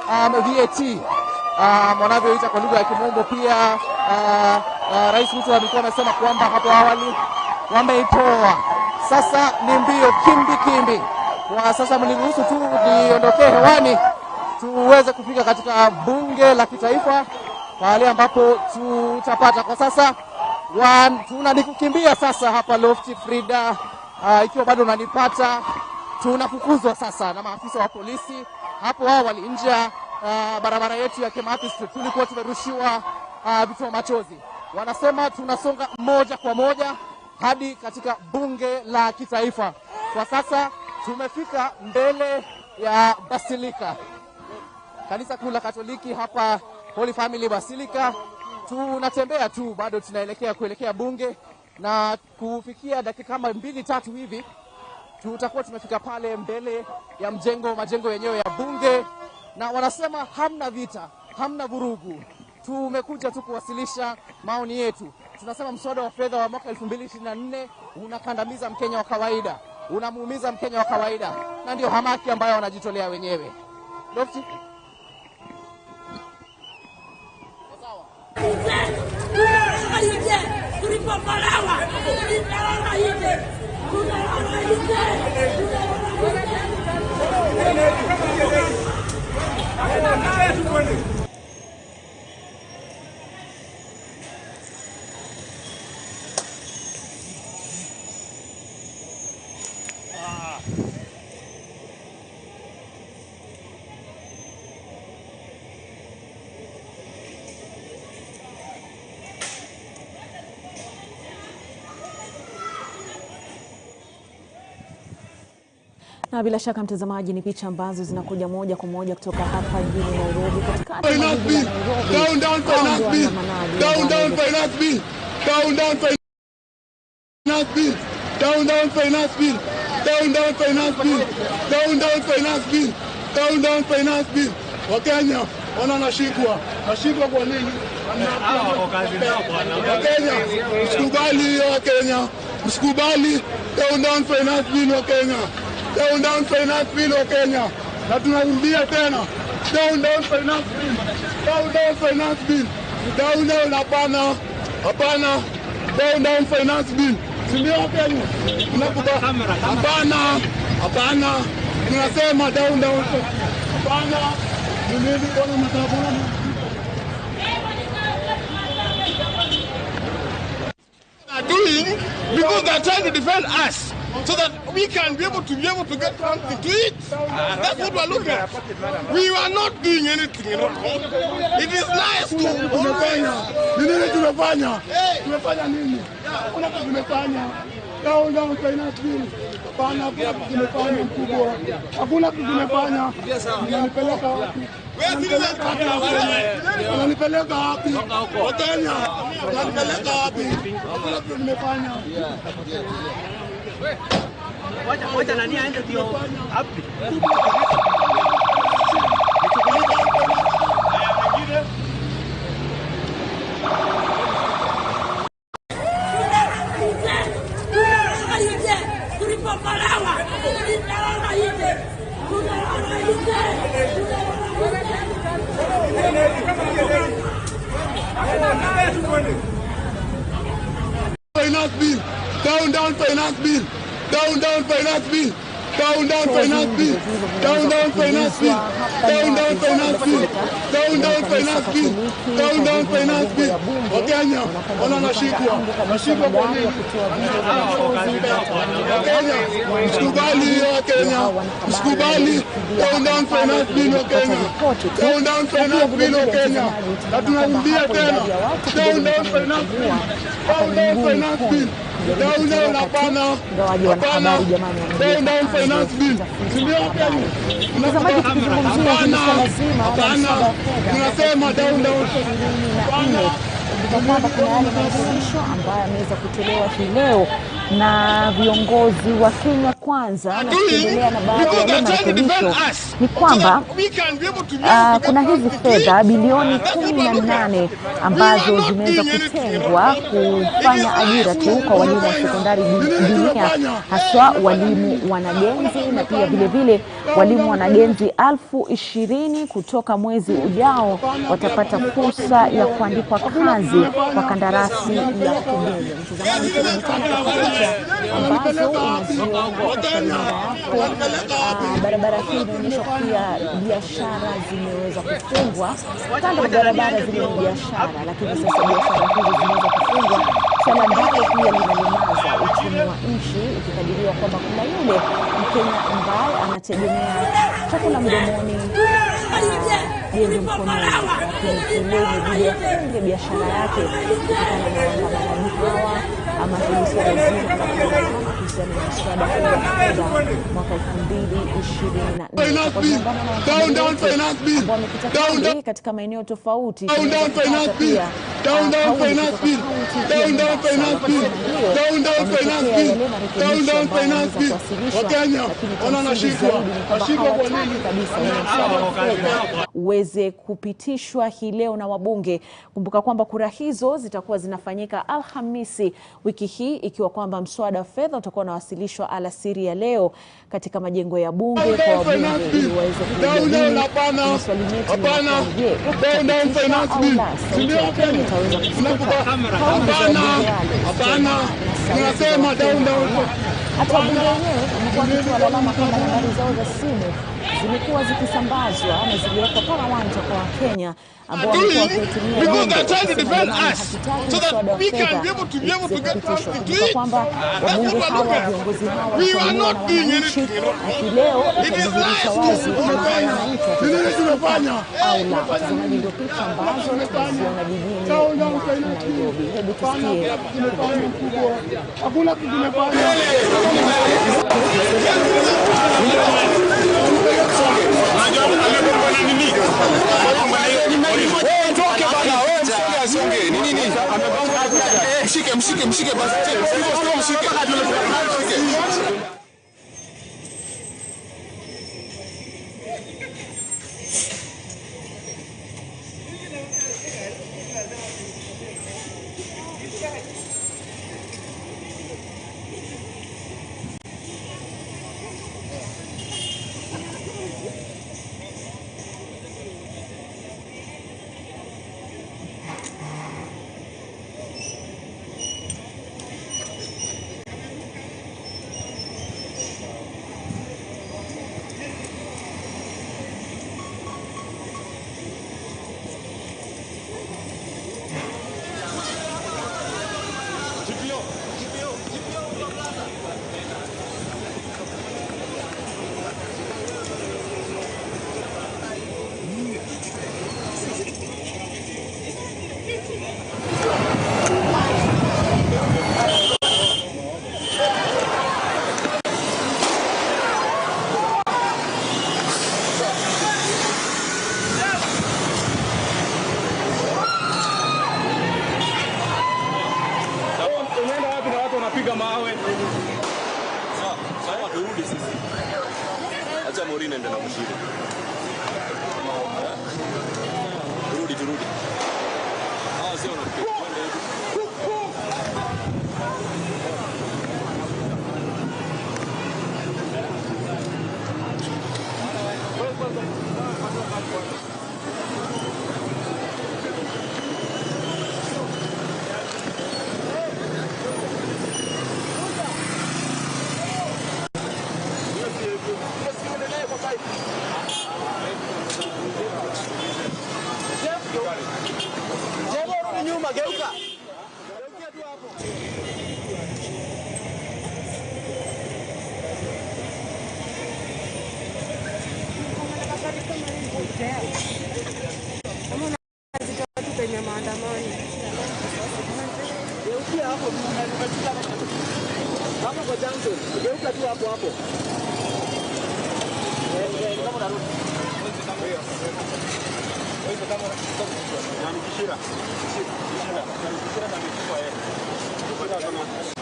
VAT wanavyoita kwa lugha ya Kimombo. Pia Rais RUTO alikuwa amesema kwamba hapo awali wameitoa. Sasa ni mbio kimbi. Kwa sasa mniruhusu tu niondokee hewani tuweze kufika katika bunge la kitaifa pale ambapo tutapata. Kwa sasa tunanikukimbia sasa hapa Lofty Frida, ikiwa bado unanipata. Tunafukuzwa sasa na maafisa wa polisi. Hapo awali nje ya barabara yetu ya Kimathi tulikuwa tumerushiwa vitoa machozi. Wanasema tunasonga moja kwa moja hadi katika bunge la kitaifa. Kwa sasa tumefika mbele ya Basilika, kanisa kuu la Katoliki hapa, Holy Family Basilica. Tunatembea tu, bado tunaelekea kuelekea bunge, na kufikia dakika kama 2-3 hivi tutakuwa tumefika pale mbele ya majengo yenyewe ya bunge. Na wanasema hamna vita, hamna vurugu, tumekuja tu kuwasilisha maoni yetu. Tunasema mswada wa fedha wa mwaka 2024 unakandamiza Mkenya wa kawaida, unamuumiza Mkenya wa kawaida, na ndio hamaki ambayo wanajitolea wenyewe. Lofty. Na bila shaka mtazamaji, ni picha ambazo zinakuja moja kwa moja kutoka hapa jijini Nairobi, katikati ya jiji la Nairobi. Down finance bill. Down finance bill. Down finance bill. Down finance bill. Down finance bill. Down finance bill. Down finance bill. Wakenya wanashikwa kwa nini? Wakenya msikubali, Wakenya msikubali down finance bill. Wakenya down finance bill wa Kenya, na tunarudia tena down finance bill. Down finance bill. Down hapana down finance bill. Ndio Kenya tunakuba hapana tunasema down hapana. Nini bwana mtabona are doing because they are trying to defend us, so that we can be able to get something to eat. That's what we're looking at. We are not doing anything wrong. It is nice to tumefanya nini? Kuna tumefanya down finance bill. Hapana, tumefanya mkubwa. Hakuna tumefanya. Unanipeleka wapi? Unanipeleka wapi? Wakenya unanipeleka wapi? Hakuna tumefanya. Wacha nani aende ndio hapi. Finance bill. Down finance bill. Down finance bill. Down finance bill. Down finance bill. Down finance bill. Down finance bill. Down finance bill. Wakenya wanashikwa kwa nini? Wakenya msikubali, Wakenya msikubali down finance bill. Wakenya down finance bill. Wakenya, na tunarudia tena down finance bill. Down finance bill. Down hapana down finance bill. Ndio Kenya mtazamaji, tukizungumzia hili swala zima tunasema down kwamba kuna yale marekebisho ambayo yameweza kutolewa hii leo na viongozi wa Kenya Kwanza, na tukiendelea na baadhi ya marekebisho ni kwamba kuna hizi fedha bilioni 18 ambazo zimeweza kutengwa kufanya ajira tu kwa walimu wa sekondari dunia, haswa walimu wanagenzi, na pia vile vile walimu wanagenzi 20,000 kutoka mwezi ujao watapata fursa ya kuandikwa kazi kwa kandarasi ya kudumu. Mtazamaji, tunakutana katika picha ambazo unaziona katika runinga yako. Barabara hii inaonyesha pia biashara zimeweza kufungwa. Kando ya barabara zile ni biashara, lakini sasa biashara hizo zimeweza kufungwa, swala ambalo pia linalemaza uchumi wa nchi, ikikadiriwa kwamba kuna yule Mkenya ambaye anategemea chakula mdomoni, jembe mkononi, lakini kilele vile yafunge biashara yake kutokana na maandamano hawa ama hili swala zima la kuhusiana na mswada wa fedha mwaka 2024 katika maeneo tofauti. Uweze kupitishwa hii leo na wabunge. Kumbuka kwamba kura hizo zitakuwa zinafanyika Alhamisi wiki hii, ikiwa kwamba mswada wa fedha utakuwa unawasilishwa alasiri ya leo katika majengo ya bunge kwa wabunge ili waweze kujadili maswali nyeti. Hata wabunge wenyewe wamekuwa wakilalama kwamba nambari zao za simu zimekuwa zikisambazwa ama ziliwekwa kama wanja kwa Wakenya ambao wamekuwa wakitumia jumbe mswada wa fedha kupitishwa. Kumbuka kwamba wabunge hawa, viongozi hawa wanachaguliwa na wananchi, na leo itadhihirisha wazi kama wananchi watakuwa au la. Watazamaji, ndio picha ambazo tunaziona jijini Nairobi. Hebu tusikie. Hakuna kitu kimefanya. Mshike basi.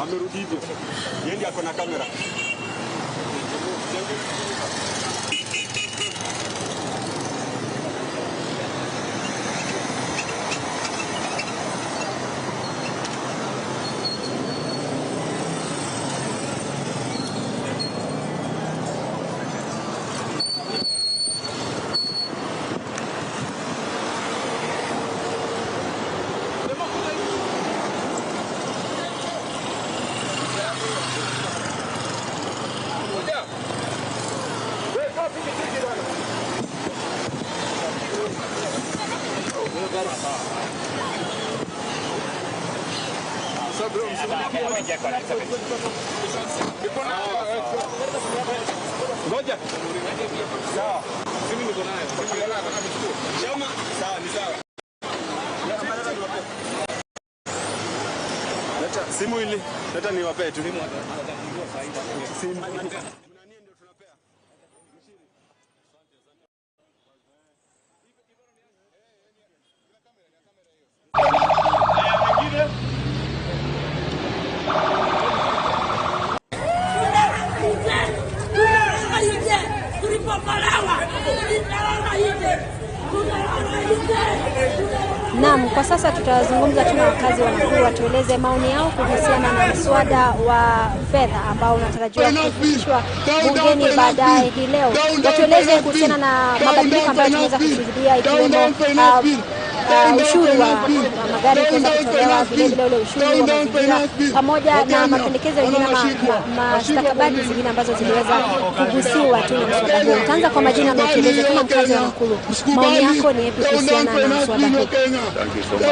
Amerudi hivyo. Yeye ako na kamera. Ngoja. Sawa. Mimi niko naye. Chama. Sawa, ni sawa. Leta simu ile. Leta niwape tu. Simu. Naam, kwa sasa tutazungumza tu na wakazi wa Nakuru watueleze maoni yao kuhusiana na mswada wa fedha ambao unatarajiwa kufikishwa bungeni baadaye hii leo. Watueleze kuhusiana na mabadiliko ambayo tunaweza kushuhudia ikiwemo ushuru wa magari kuweza kutolewa, vile vile ule ushuru wa mazingira, pamoja na mapendekezo mengine mastakabadhi zingine ambazo ziliweza kugusiwa tu na mswada huu. Utaanza kwa majina na tueleze kama mkazi wa Nakuru, maoni yako ni yapi kuhusiana na mswada huu? Thank you so much.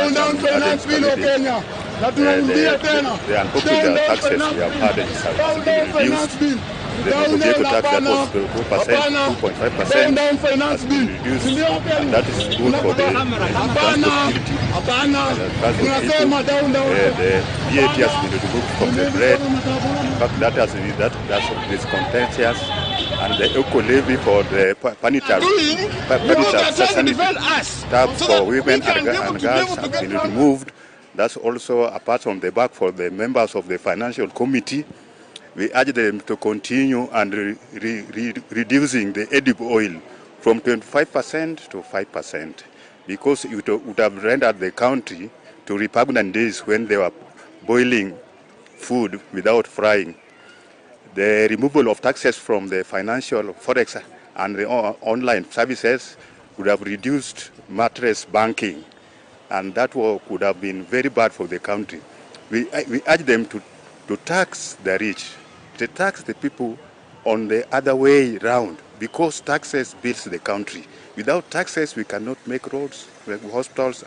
Na tunarudia tena. The unpopular taxes we have had has been reduced. The vehicle tax that was 2%, 2.5% has been reduced, and that is good for the transport security. The VAT has been removed from the bread. In fact, that is contentious, and the eco levy for the sanitary tabs for women and girls has been removed. That's also apart from the back for the members of the financial committee. We urge them to continue and reducing the edible oil from 25% to 5%, because it would have rendered the country to repugnant days when they were boiling food without frying. The removal of taxes from the financial, forex and the online services would have reduced mattress banking, and that would have been very bad for the country. We urge them to tax the rich, to tax the people on the other way round, because taxes builds the country. Without taxes, we cannot make roads, hospitals,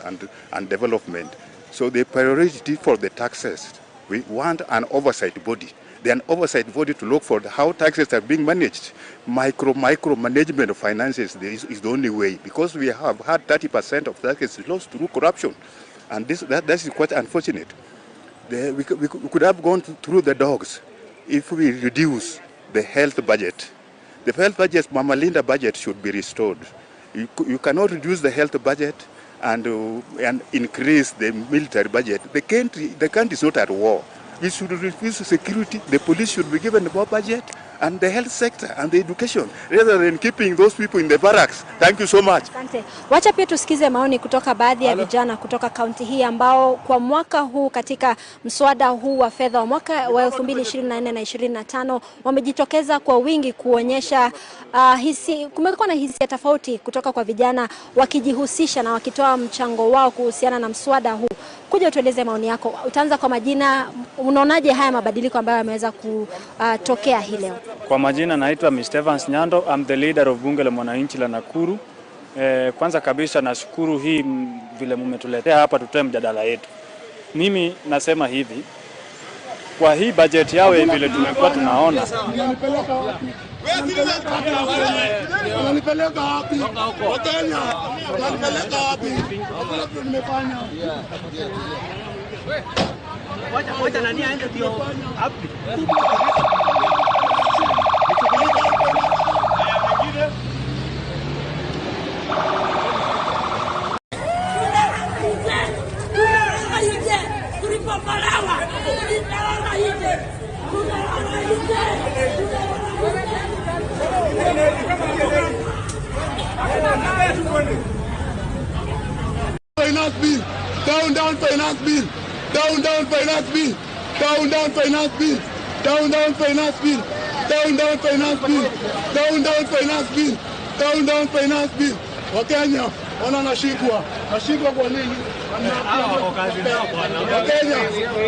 and development. So the priority for the taxes, we want an oversight body. An oversight body to look for how taxes are being managed. Micro management of finances is the only way, because we have had 30% of taxes lost through corruption, and that is quite unfortunate. We could have gone through the dogs if we reduce the health budget. The health budget, Mama Linda budget, should be restored. You cannot reduce the health budget and increase the military budget. The country is not at war. We should reduce security. The police should be given more budget, and the health sector and the education, rather than keeping those people in the barracks. Thank you so much. Asante. Wacha pia tusikize maoni kutoka baadhi ya vijana kutoka kaunti hii ambao kwa mwaka huu katika mswada huu wa fedha wa mwaka wa 2024 na 25 wamejitokeza kwa wingi kuonyesha kumekuwa na hisia tofauti kutoka kwa vijana wakijihusisha na wakitoa mchango wao kuhusiana na mswada huu. Kuja tueleze maoni yako. Utaanza kwa majina, unaonaje haya mabadiliko ambayo yameweza kutokea hii leo? Kwa majina naitwa Mr. Evans Nyando, I'm the leader of bunge la mwananchi la Nakuru. Kwanza kabisa nashukuru hii vile mmetuletea hapa tutoe mjadala yetu. Mimi nasema hivi, kwa hii budget yao vile tumekuwa tunaona, Wananipeleka wapi? Wakenya. Wananipeleka wapi? Hakuna kitu nimefanya. Wacha nani aende ndio hapi. Finance bill. Down finance bill. Down finance bill. Down finance bill. Down finance bill. Down finance bill. Down finance bill. Down finance bill. Wakenya wana nashikwa kwa nini? Wakenya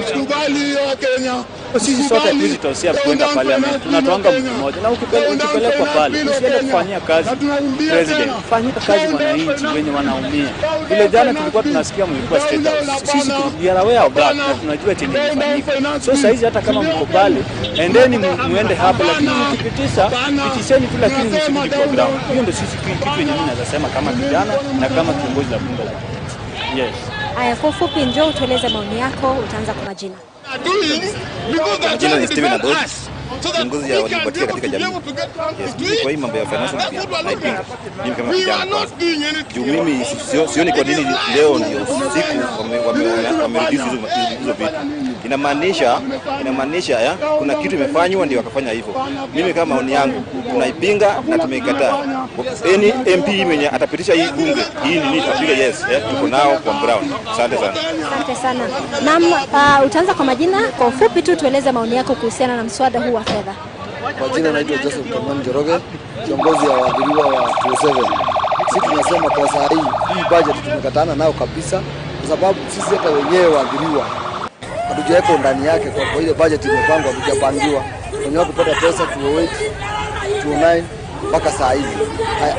msikubali Wakenya. Sisi sote visitors ya kwenda Parliament tunatoanga mtu mmoja, na ukipelekwa pale usiende kufanyia kazi president, fanyia kazi wananchi wenye wanaumia. Vile jana tulikuwa tunasikia mlikuwa state house, sisi we aware of that, na tunajua chenye kinafanyika. So saizi hata kama mko pale endeni muende hapo, lakini mkipitisha pitisheni tu, lakini msirudi kwa ground. Hiyo ndio sisi kitu yenye mimi naweza sema kama kijana na kama kiongozi wa bunge. Yes. Aya, kwa ufupi njoo utueleze maoni yako, utaanza kwa majina. Jina ni Steven Adol, kiongozi ya walipatia katika jamii. Yes, kwa hii mambo ya financial naipinga. Mimi kama kijana kwanza. Juu mimi sioni kwa nini leo ndio siku wamereduce hizo vitu. Inamaanisha ya kuna kitu imefanywa ndio wakafanya hivyo. Mimi kama maoni yangu tunaipinga na tumeikataa. Any MP mwenye atapitisha hii bunge hii ni tutapiga yes, tuko nao kwa ground. Asante sana. Asante sana. Na utaanza kwa majina, kwa ufupi tu tueleze maoni yako kuhusiana na mswada huu wa fedha. Kwa jina naitwa Joseph Kamani Joroge, kiongozi wa waadhiriwa wa 27. Sisi tunasema kwa saa hii budget tumekatana nao kabisa, kwa sababu sisi hata wenyewe waadhiriwa hatujaweka ndani yake. Kwa ile budget imepangwa hatujapangiwa, wenyewe kupata pesa 208 209 mpaka saa hii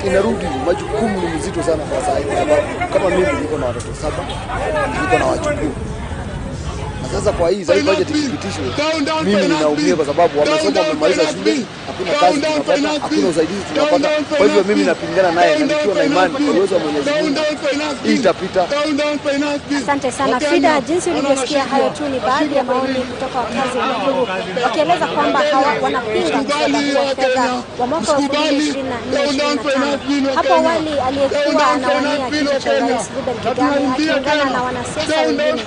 inarudi. Majukumu ni mzito sana kwa saa hii, kwa sababu kama mimi niko na watoto 7, niko na wajukuu. Sasa kwa hii zaidi budget ikipitishwe, mimi ninaumia kwa sababu wamesoma wamemaliza shule, hakuna kazi tunapata, hakuna usaidizi tunapata. Kwa hivyo mimi napingana naye, na nikiwa na imani kwa uwezo wa Mwenyezi Mungu hii itapita. Asante sana Frida, jinsi ulivyosikia hayo tu ni baadhi ya maoni kutoka wakazi wa Nakuru wakieleza kwamba wanapinga mswada huu wa fedha wa mwaka 2024-2025. Hapo awali aliyekuwa anawania kiti cha rais Ruben Kigame akiungana na wanasiasa wengine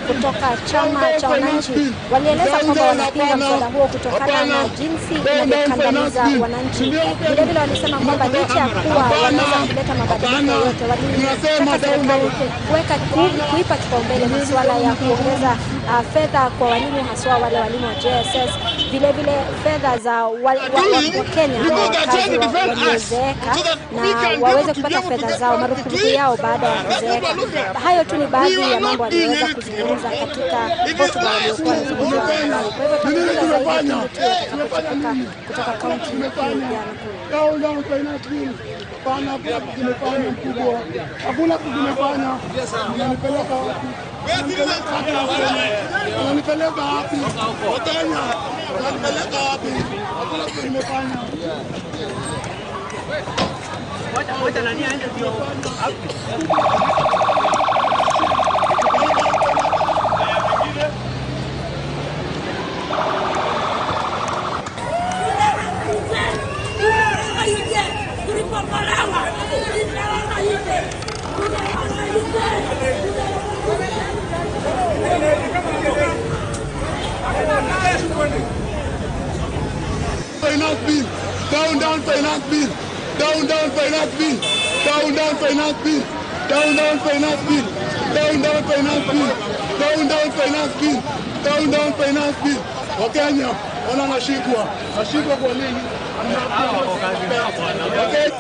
kutoka chama cha wananchi walieleza kwamba wanapinga mswada huo kutokana na jinsi inavyokandamiza wananchi. Vilevile walisema kwamba licha ya kuwa wanaweza kuleta mabadiliko yote, walitaka serikali kuipa kipaumbele masuala ya kuongeza fedha kwa walimu, haswa wale walimu wa JSS, vilevile fedha za Wakenya ama wakazi waliozeeka na waweze kupata fedha zao, marupurupu yao baada ya kuzeeka. Hayo tu ni baadhi ya mambo waliweza kuzungumza katika hotuba waliokuwa wanazungumza. Kwa hivyo tunazungumza zaidi kutoka kaunti ya Nakuru. Down finance bill. Pana kimefanya mkubwa. Hakuna kimefanya. Unanipeleka wapi? Unanipeleka wapi? Wakenya. Unanipeleka wapi? Hakuna kimefanya. Wacha nani aende ndio. Finance bill. Down finance bill. Down finance bill. Down finance bill. Down finance bill. Down finance bill. Down finance bill. Down finance bill. Wakenya wana nashikwa kwa nini? Okay.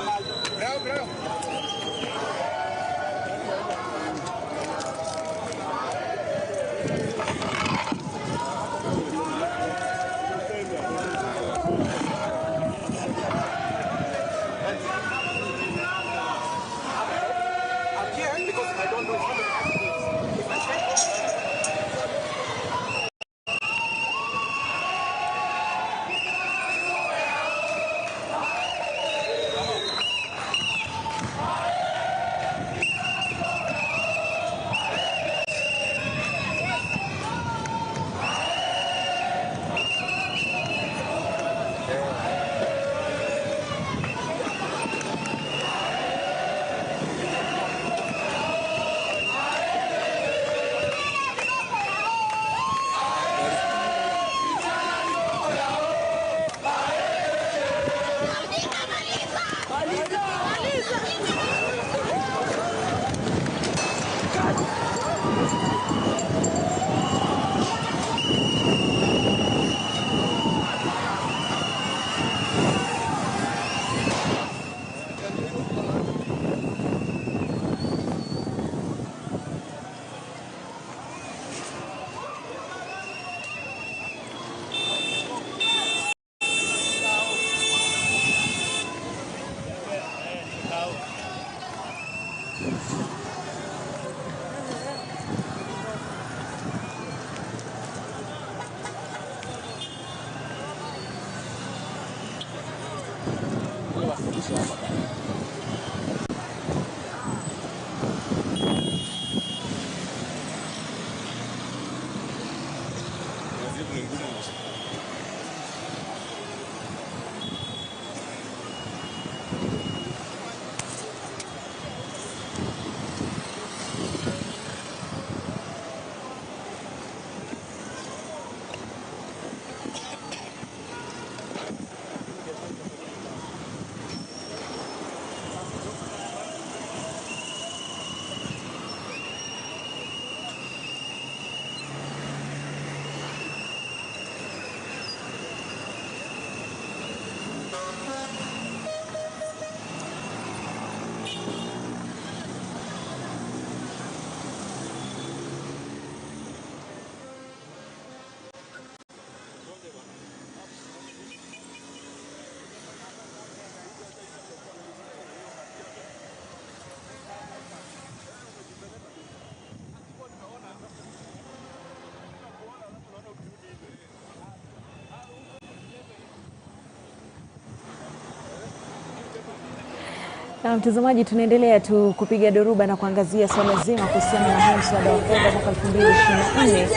Na mtazamaji, tunaendelea tu kupiga doruba na kuangazia swala zima kuhusiana na huu mswada wa fedha mwaka 2024,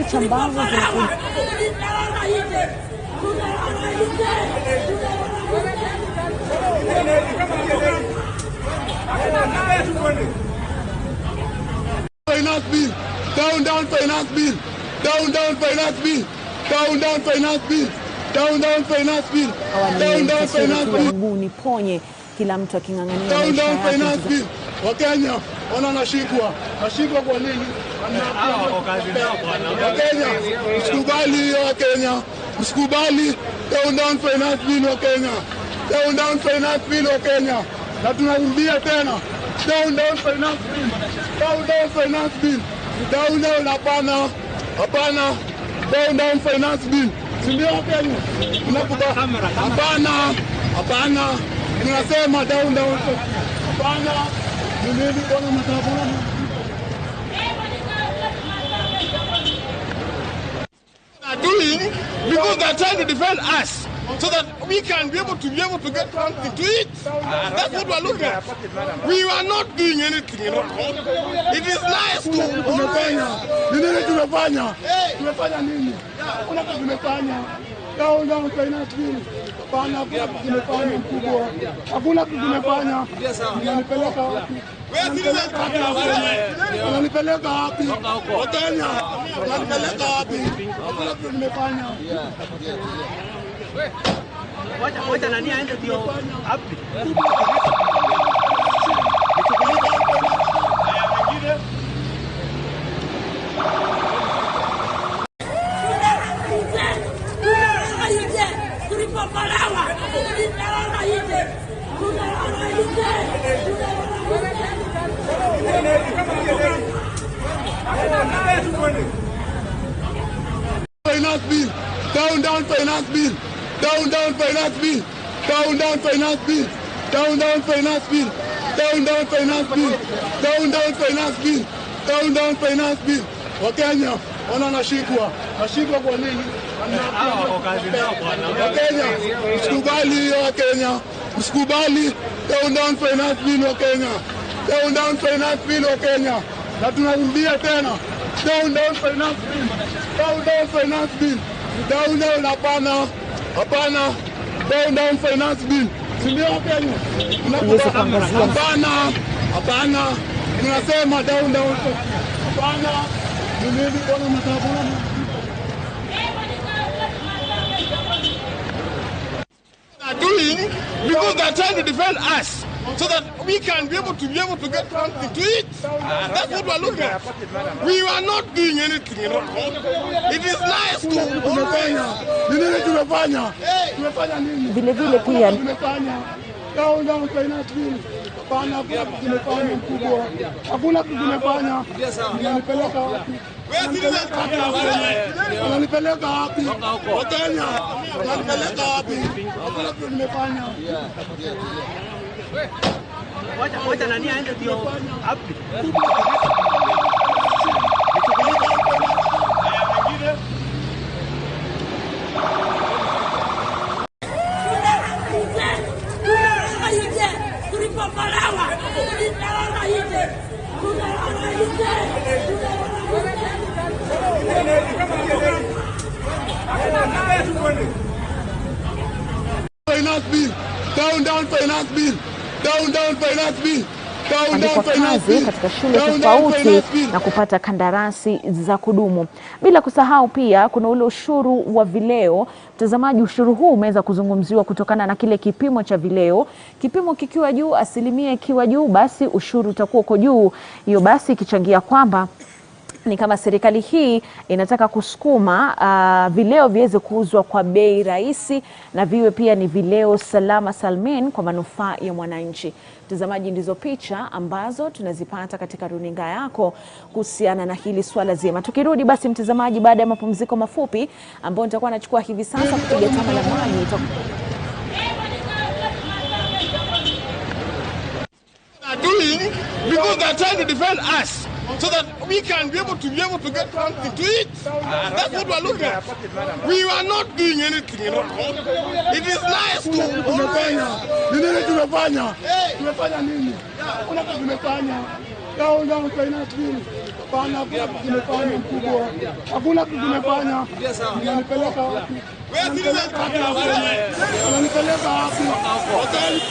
picha ambazo zinakuja finance bill, down finance bill, down finance bill, down finance bill, down finance bill, down finance bill, mguu ponye, kila mtu aking'ang'ania down finance bill. Wakenya wanashikwa kwa nini? Wakenya msikubali, Wakenya msikubali down finance bill. Wakenya down finance bill, Wakenya, na tunarudia tena down finance bill, down finance bill, down hapana, down finance bill, si ndio? Wakenya tunakubali, hapana, tunasema down hapana. Nini bwana mtabona? Doing because they're trying to defend us so that we can be able to get something to eat. That's what we're looking at. We are not doing anything, you know. It is nice to tumefanya nini? Kuna kitu tumefanya. Down finance bill. Hapana, tumefanya mkubwa. Hakuna kitu tumefanya. Tunanipeleka wapi? Wananipeleka wapi? Wakenya wananipeleka wapi? Hakuna kitu nimefanya. Wacha nani aende ndio wapi? Finance bill, down finance bill, down finance bill, down finance bill, down finance bill, down finance bill, down finance bill, down finance bill. Wakenya wanashikwa kwa nini? Wakenya msikubali, Wakenya msikubali down finance bill. Wakenya down finance bill, Wakenya, na tunarudia tena down finance bill, down finance bill, down hapana, down finance bill, si ndio? Wakenya hapana, tunasema down hapana. Nini bwana mtabona? Doing because they're trying to defend us so that we can be able to get something to eat. That's what we're looking at. We are not doing anything, you know. It is nice to tumefanya nini? Vile pia down finance bill. Hapana, tumefanya mkubwa. Hakuna kitu tumefanya. Tunanipeleka wapi? Wananipeleka wapi? Wakenya wananipeleka wapi? Hakuna kitu nimefanya. Wacha nani aende ndio hapi. Finance bill, down finance bill, down finance bill. Andikwa kazi katika shule tofauti na kupata kandarasi za kudumu. Bila kusahau pia kuna ule ushuru wa vileo. Mtazamaji, ushuru huu umeweza kuzungumziwa kutokana na kile kipimo cha vileo. Kipimo kikiwa juu, asilimia ikiwa juu, basi ushuru utakuwa uko juu. Hiyo basi ikichangia kwamba ni kama serikali hii inataka kusukuma vileo viweze kuuzwa kwa bei rahisi na viwe pia ni vileo salama salmin kwa manufaa ya mwananchi. Mtazamaji, ndizo picha ambazo tunazipata katika runinga yako kuhusiana na hili swala zima. Tukirudi basi mtazamaji, baada ya mapumziko mafupi ambao nitakuwa nachukua hivi sasa kupiga tama la maji, because they are trying to defend us so that we can be able to get something to eat. That's what we are looking at. We are not doing anything, you know. It is nice to tumefanya nini? Kuna kitu tumefanya. Down finance bill. Bana tumefanya mkubwa. Hakuna kitu tumefanya. Unanipeleka wapi? Unanipeleka wapi? Okay.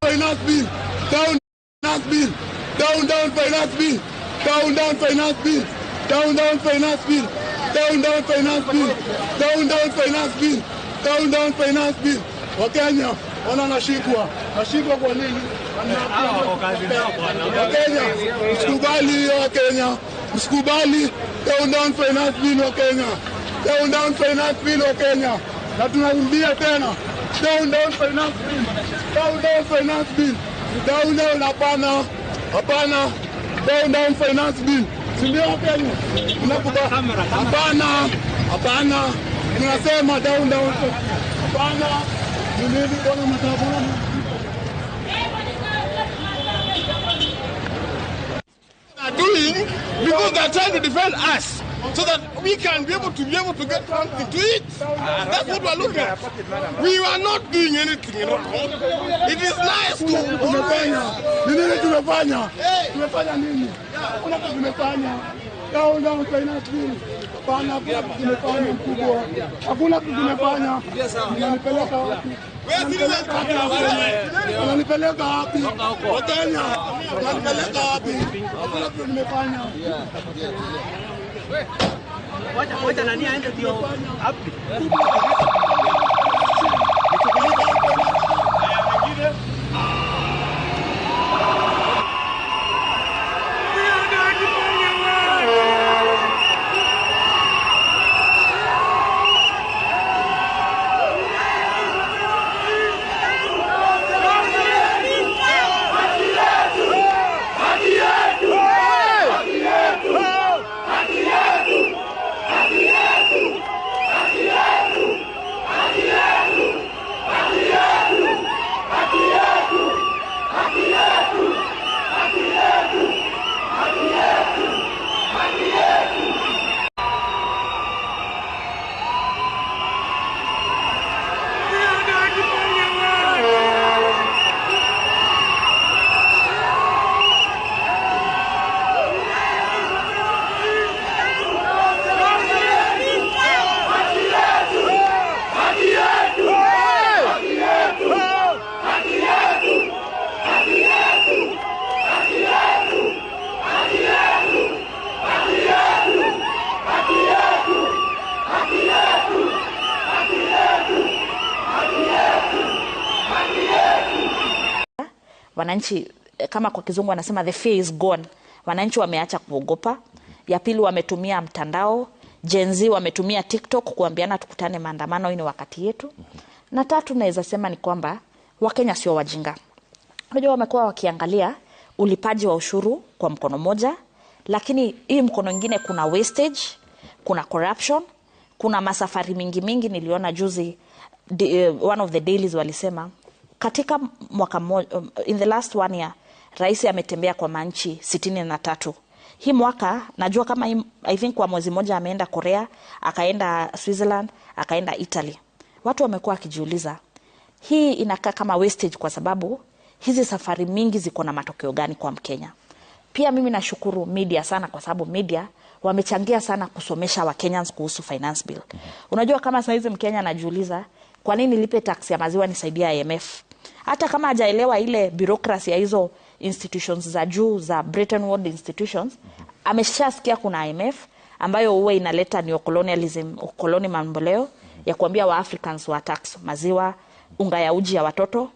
Finance bill, down finance bill, down finance bill, down finance bill, down finance bill, down finance bill, down finance bill, down finance bill. Wakenya wanashikwa kwa nini? Wakenya msikubali, Wakenya msikubali down finance bill, Wakenya down finance bill, Wakenya, na tunarudia tena down finance bill, down finance bill, down hapana, down finance bill, ndio Wakenya tunakubali, hapana, tunasema down hapana, nini bwana mtabona doing because they are trying to defend us so that we can be able to get something to eat. That's what we are looking at. We are not doing anything, you know. It is nice to tumefanya nini? Kuna kitu tumefanya. Down finance bill. Bana tumefanya mkubwa. Hakuna kitu tumefanya. Unanipeleka wapi? Unanipeleka wapi? Wakenya unanipeleka wapi? Hakuna kitu tumefanya. Wacha nani aende ndio hapi. wananchi kama kwa kizungu wanasema the fear is gone. Wananchi wameacha kuogopa. Ya pili, wametumia mtandao. Gen Z wametumia TikTok kuambiana tukutane maandamano, hii ni wakati yetu. Na tatu, naweza sema ni kwamba Wakenya sio wajinga. Unajua wamekuwa wakiangalia ulipaji wa ushuru kwa mkono moja, lakini hii mkono mwingine kuna wastage, kuna corruption, kuna masafari mingi. Niliona juzi one of the dailies walisema katika mwaka in the last 1 year rais ametembea kwa manchi 63. Hii mwaka najua kama I think kwa mwezi moja ameenda Korea, akaenda Switzerland, akaenda Italy. Watu wamekuwa wakijiuliza hii inakaa kama wastage kwa sababu hizi safari mingi ziko na matokeo gani kwa Mkenya. Pia mimi nashukuru media sana kwa sababu media wamechangia sana kusomesha wa Kenyans kuhusu finance bill. Unajua kama sasa hizi Mkenya anajiuliza kwa nini nilipe tax ya maziwa nisaidia IMF? Hata kama hajaelewa ile bureaucracy ya hizo institutions za juu za Bretton Woods institutions, ameshasikia kuna IMF ambayo huwa inaleta neocolonialism, ukoloni mamboleo ya kuambia wa Africans wa tax maziwa, unga ya uji ya watoto.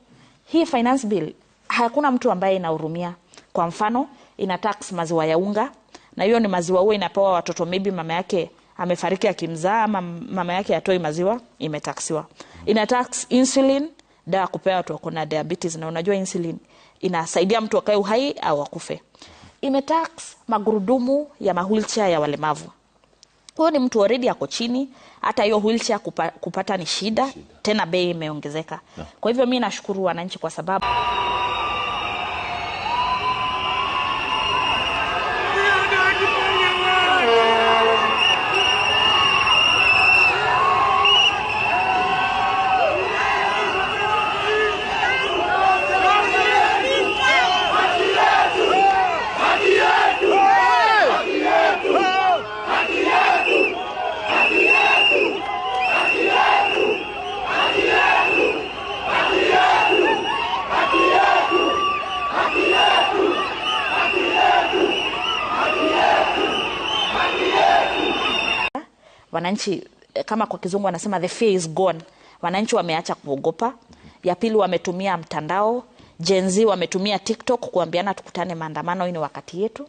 Hii finance bill hakuna mtu ambaye inahurumia. Kwa mfano ina tax maziwa ya unga, na hiyo ni maziwa huwa inapewa watoto maybe mama yake amefariki akimzaa ama mama yake atoi maziwa, imetaxiwa. Ina tax insulin, dawa kupewa watu wako na diabetes, na unajua insulin inasaidia mtu akae uhai au akufe. Imetax magurudumu ya wheelchair ya walemavu. Kwa ni mtu already ako chini, hata hiyo wheelchair kupata ni shida, tena bei imeongezeka. Kwa hivyo mimi nashukuru wananchi kwa sababu wananchi kama kwa kizungu wanasema the fear is gone. Wananchi wameacha kuogopa. Ya pili, wametumia mtandao. Gen Z wametumia TikTok kuambiana tukutane maandamano, hii ni wakati yetu.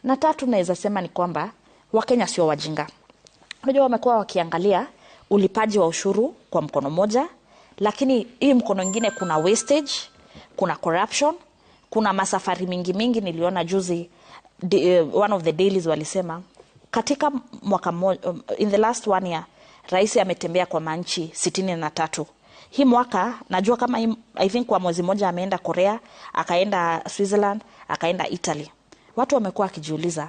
Na tatu, naweza sema ni kwamba Wakenya sio wajinga. Unajua wamekuwa wakiangalia ulipaji wa ushuru kwa mkono moja, lakini hii mkono mwingine kuna wastage, kuna corruption, kuna masafari mingi. Niliona juzi one of the dailies walisema katika mwaka in the last 1 year rais ametembea kwa manchi 63. Hii mwaka najua kama I think kwa mwezi moja ameenda Korea, akaenda Switzerland, akaenda Italy. Watu wamekuwa wakijiuliza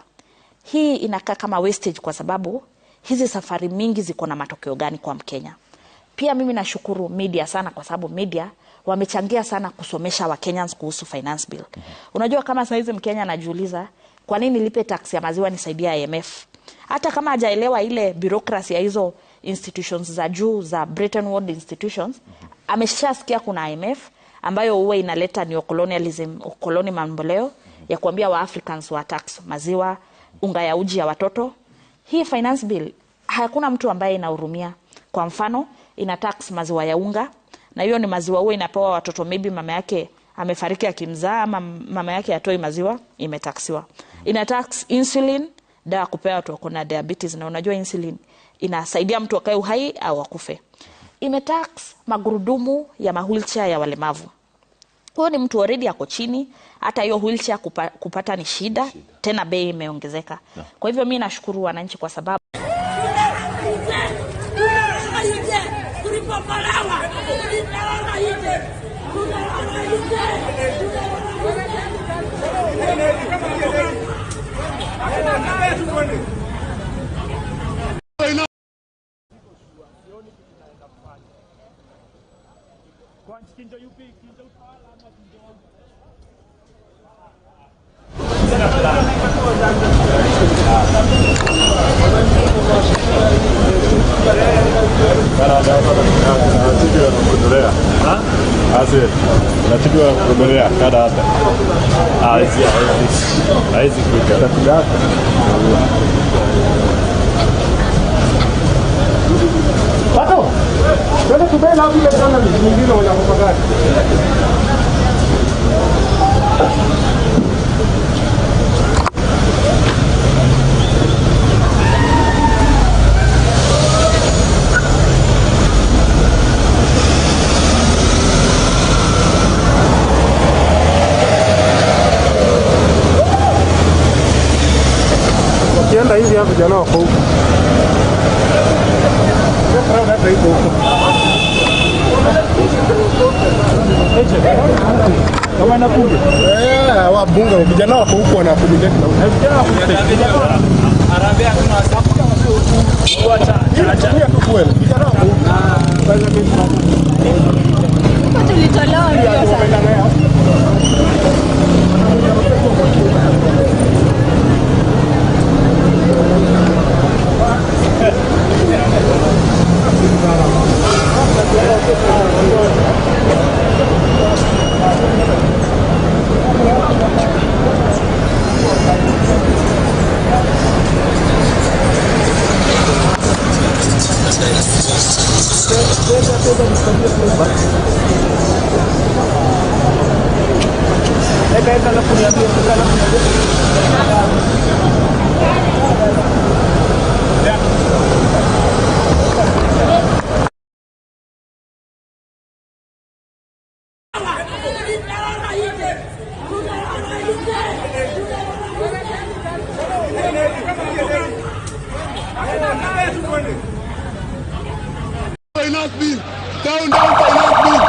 hii inakaa kama wastage kwa sababu hizi safari mingi ziko na matokeo gani kwa Mkenya. Pia mimi nashukuru media sana kwa sababu media wamechangia sana kusomesha wa Kenyans kuhusu finance bill. Unajua kama sasa hizi Mkenya anajiuliza kwa nini nilipe tax ya maziwa nisaidia IMF? Hata kama hajaelewa ile bureaucracy ya hizo institutions za juu za Bretton Woods institutions, ameshasikia kuna IMF ambayo huwa inaleta neocolonialism, ukoloni mamboleo ya kuambia wa Africans wa tax maziwa, unga ya uji ya watoto. Hii finance bill hakuna mtu ambaye inahurumia. Kwa mfano ina tax maziwa ya unga, na hiyo ni maziwa huwa inapewa watoto maybe mama yake amefariki akimzaa ama mama yake atoi maziwa, imetaxiwa. Ina tax insulin, dawa kupewa watu wako na diabetes, na unajua insulin inasaidia mtu akae uhai au akufe. Imetax magurudumu ya wheelchair ya walemavu. Kwa ni mtu already ako chini, hata hiyo wheelchair kupata ni shida, tena bei imeongezeka. Kwa hivyo mimi nashukuru wananchi kwa sababu Nataka kugombea kada hapa. Hizi kuja hapa. Pato. Twende tubela hapo ile sana nyingine wanapopagana. ya vijana wako huko. Kama na bunge. Wabunge vijana wako huko wanakuja na Arabia kuna safu kama sio acha tu kweli. Vijana wako huko. Tulitolewa ndio sana. Finance bill, down finance bill,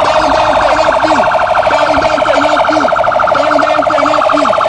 down finance bill, down finance bill, down finance bill.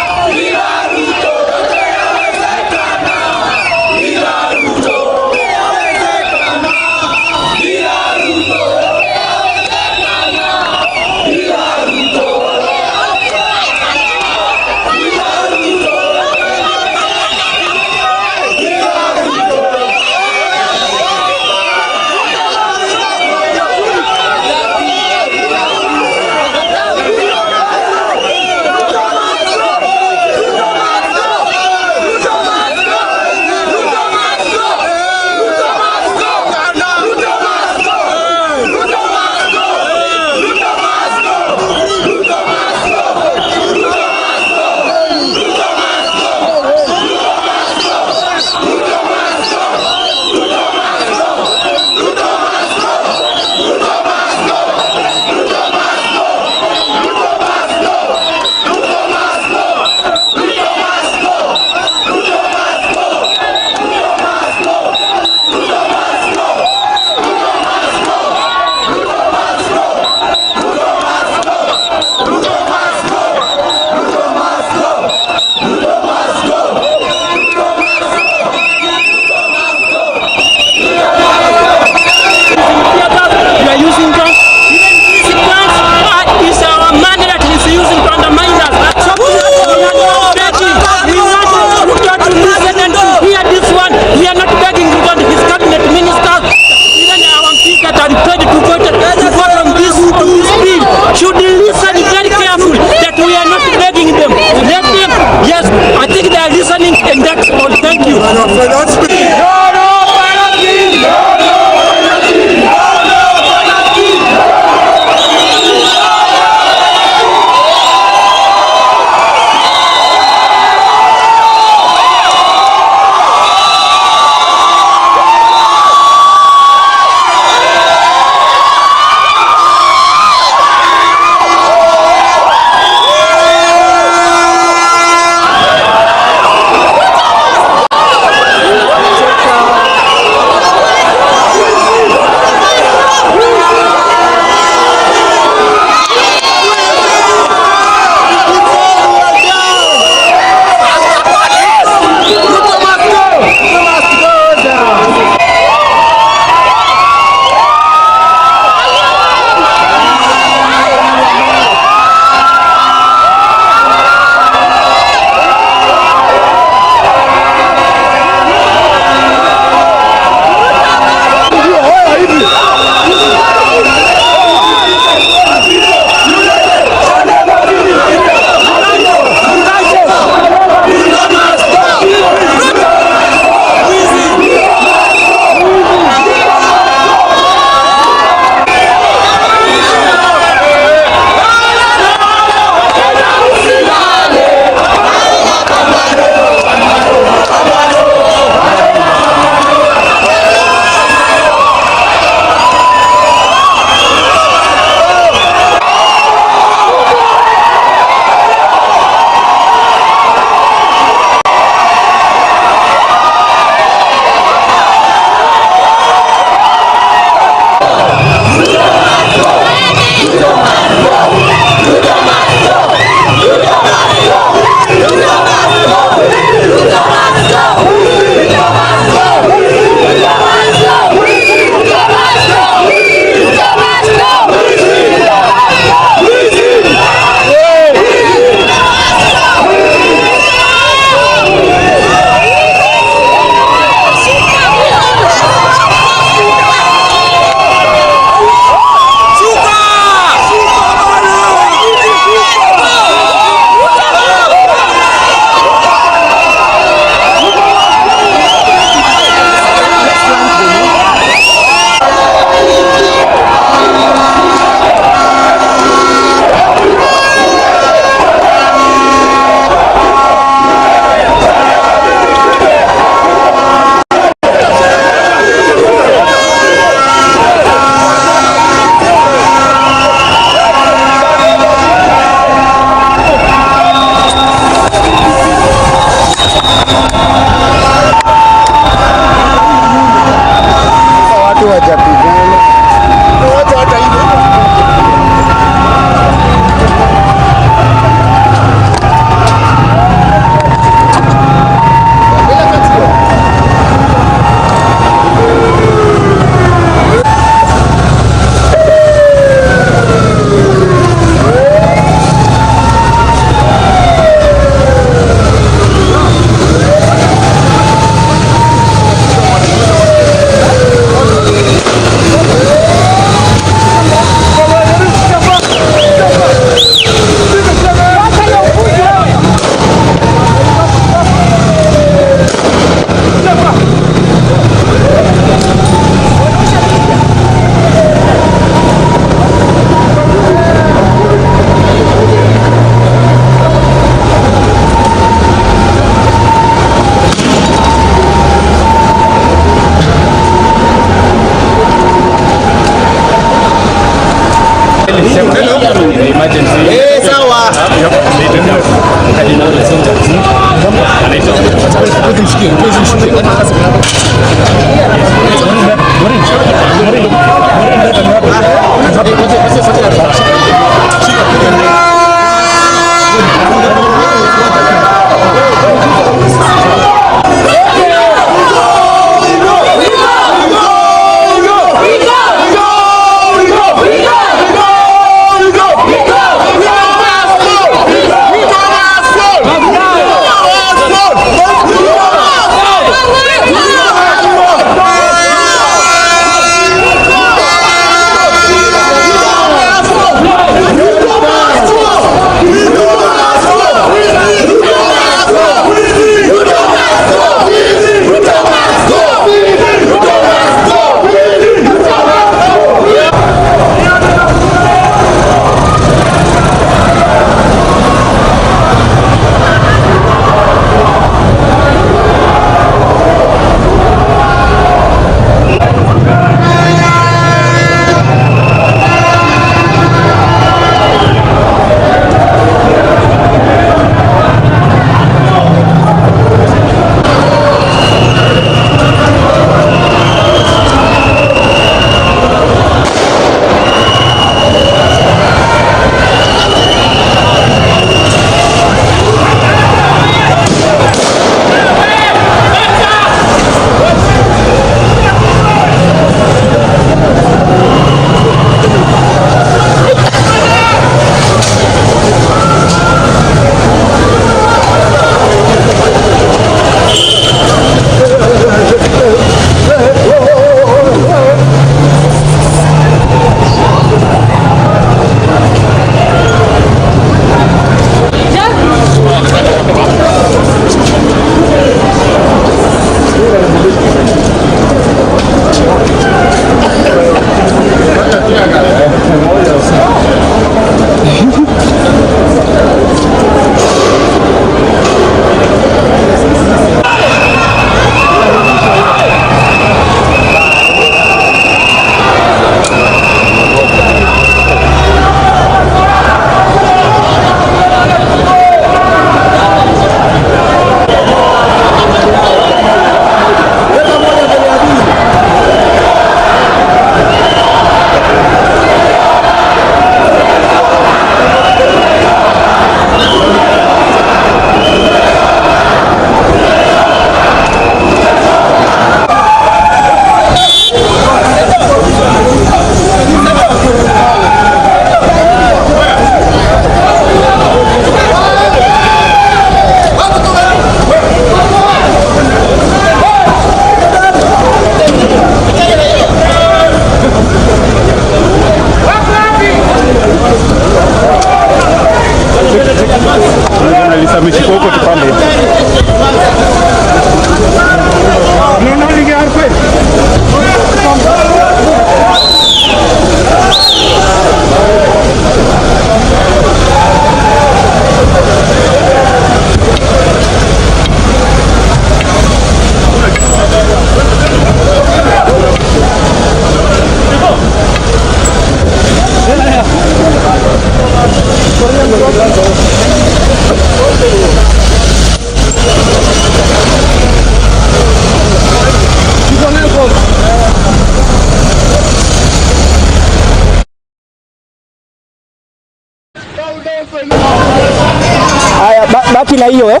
Haya, baki na hiyo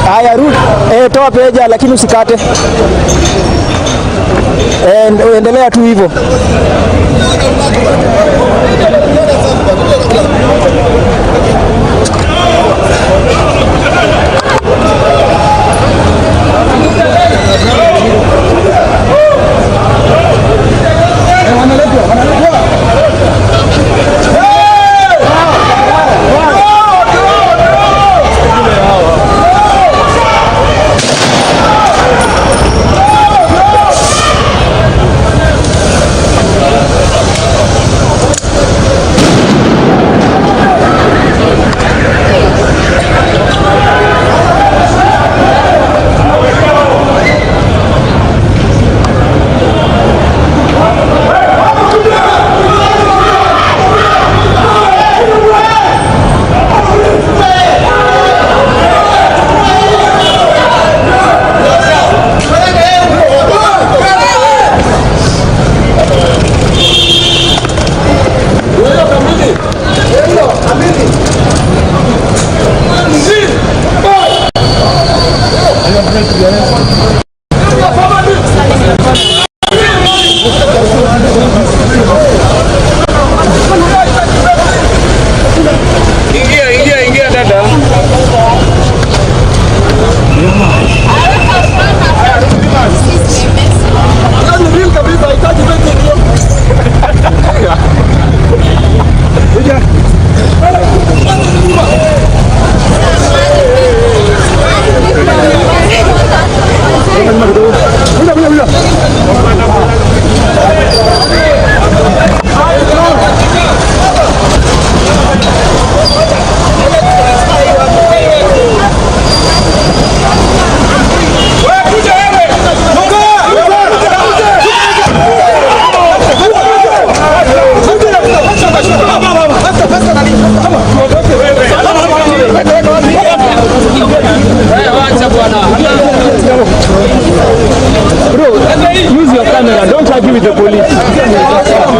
Haya, rudi. Toa peja lakini usikate. Endelea tu hivyo.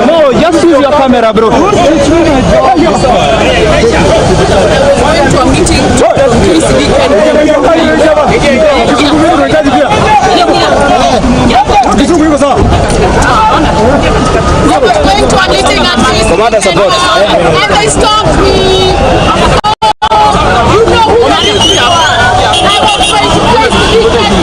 No, just use your camera, bro. Going to a meeting, please be Commander support. And they stopped me. You know who that is. I was trying to place the weekend.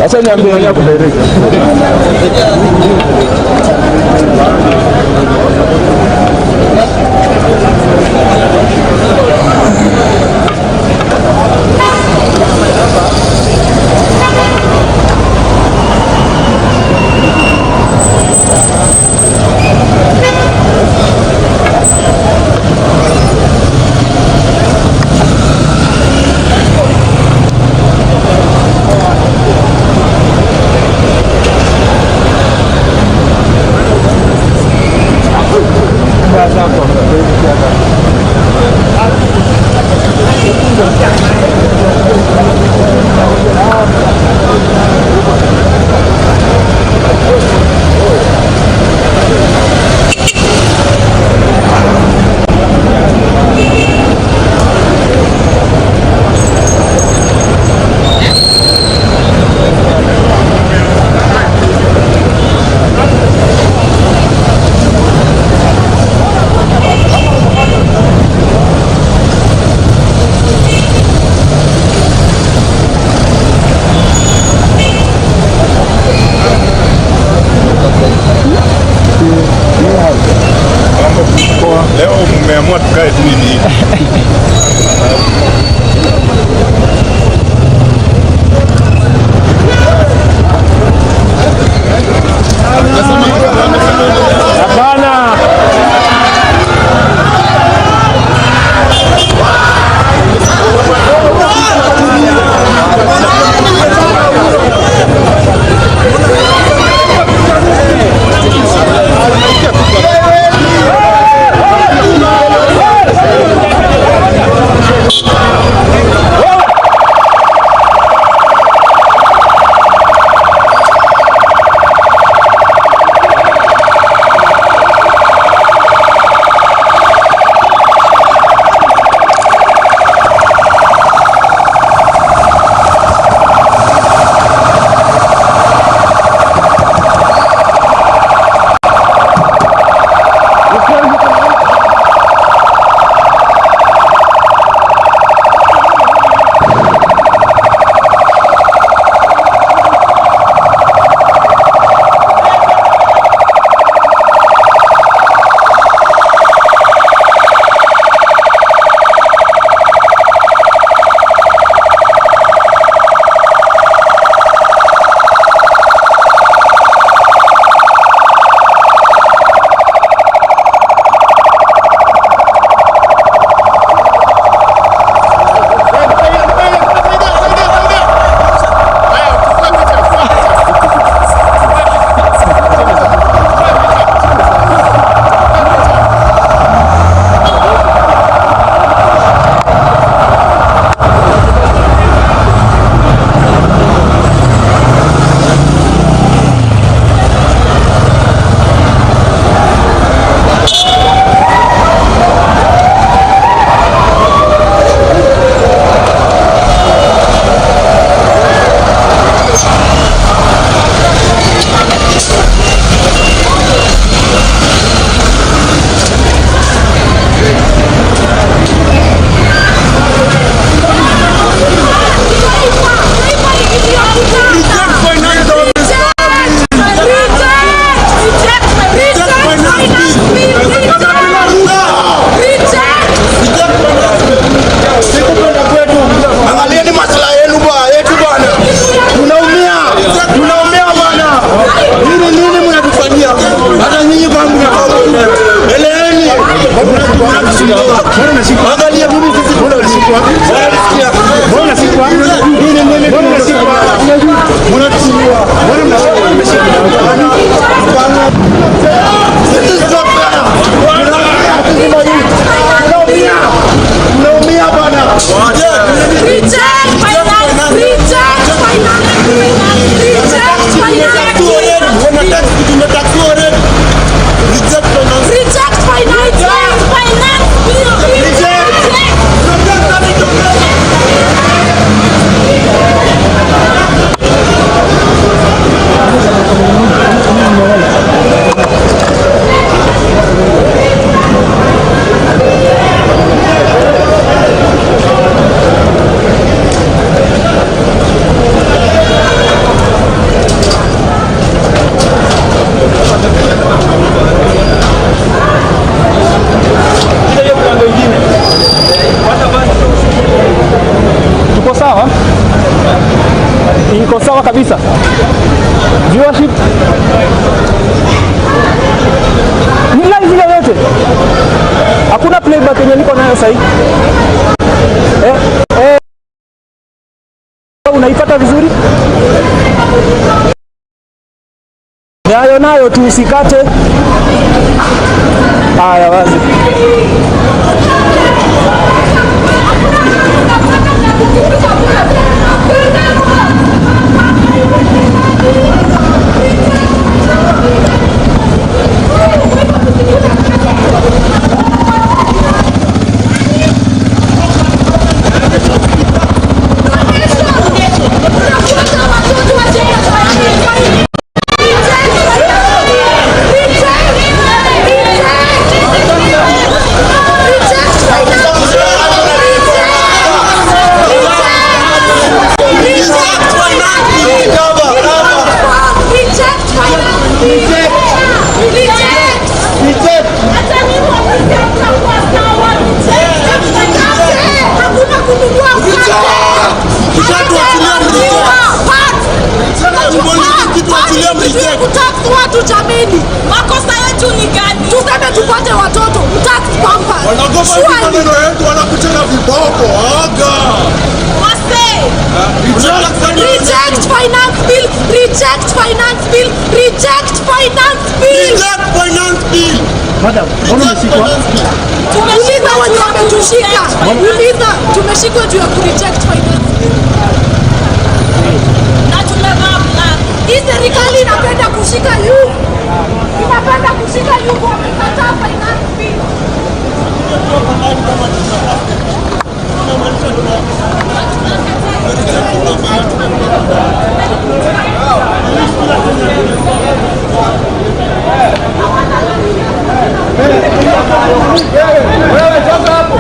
Acha niambie yako direct. Reject finance bill. Tuko sawa? Iko sawa kabisa. Viewership ni live ile yote. Hakuna playback yenye niko nayo sasa. Unaipata vizuri? Nayo tu usikate. Haya wazi. Watu jameni, makosa yetu ni gani? Tuseme tupate watoto, tax pampers. Wanagopa maneno yetu, wanakucheka viboko. Aga. Wase. Reject finance bill. Reject finance bill. Reject finance bill. Reject finance bill. Madam, mbona umeshikwa? Tumeshikwa wenye wametushika. Uliza, tumeshikwa juu ya kureject finance bill. Na tumevaa black. Hii serikali inapenda kushika yu. Inapenda kushika yu kwa kukataa finance bill. Wewe toka hapo.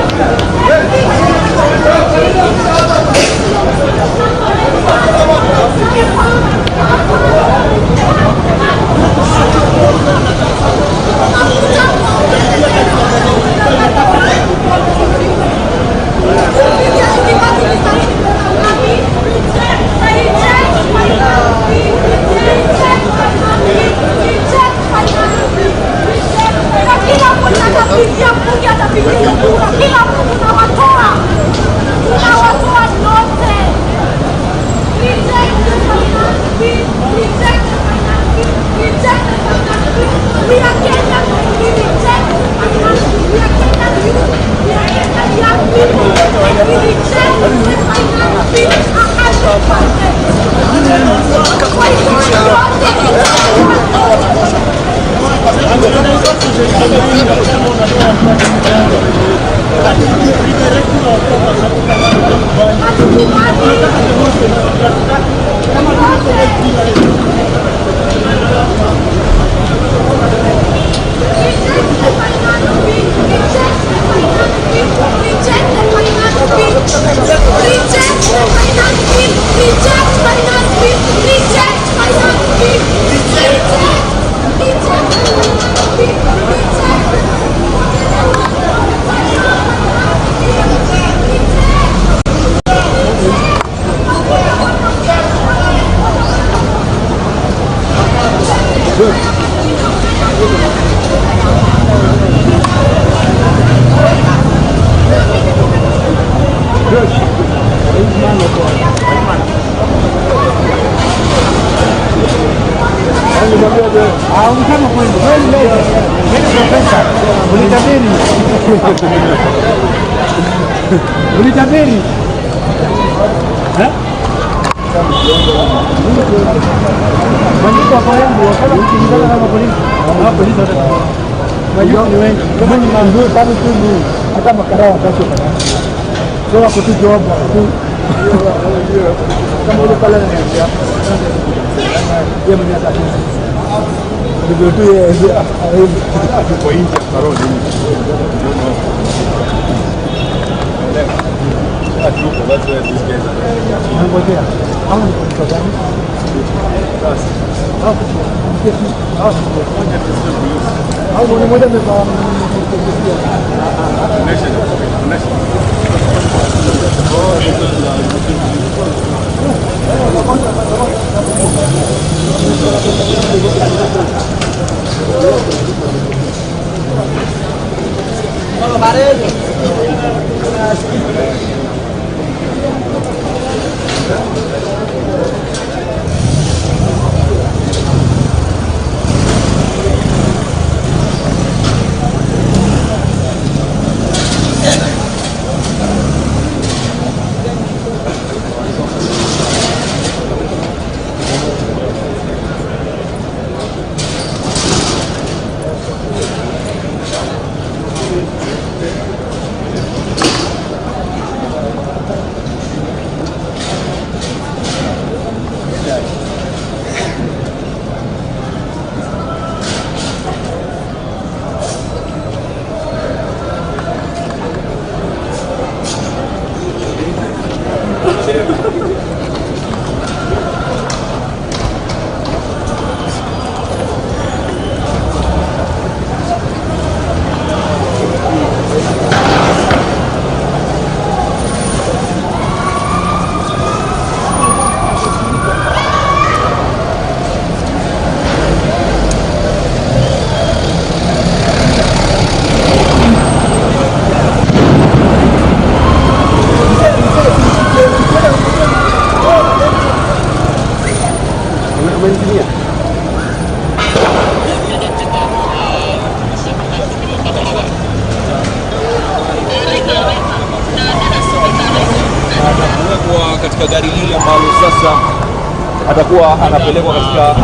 Ulitabiri. katika gari hili ambalo sasa atakuwa anapelekwa katika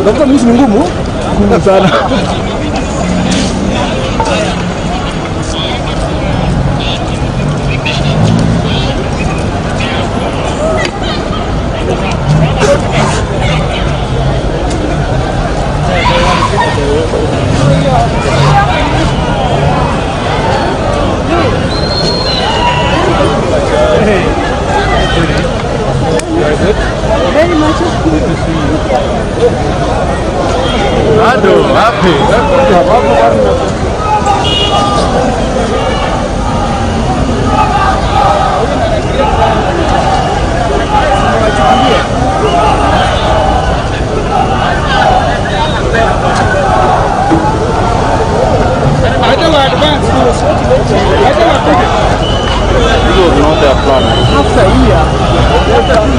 Kutafuta mwishi ni ngumu sana. Very much good to see you. Happy. This was not their plan. After a year.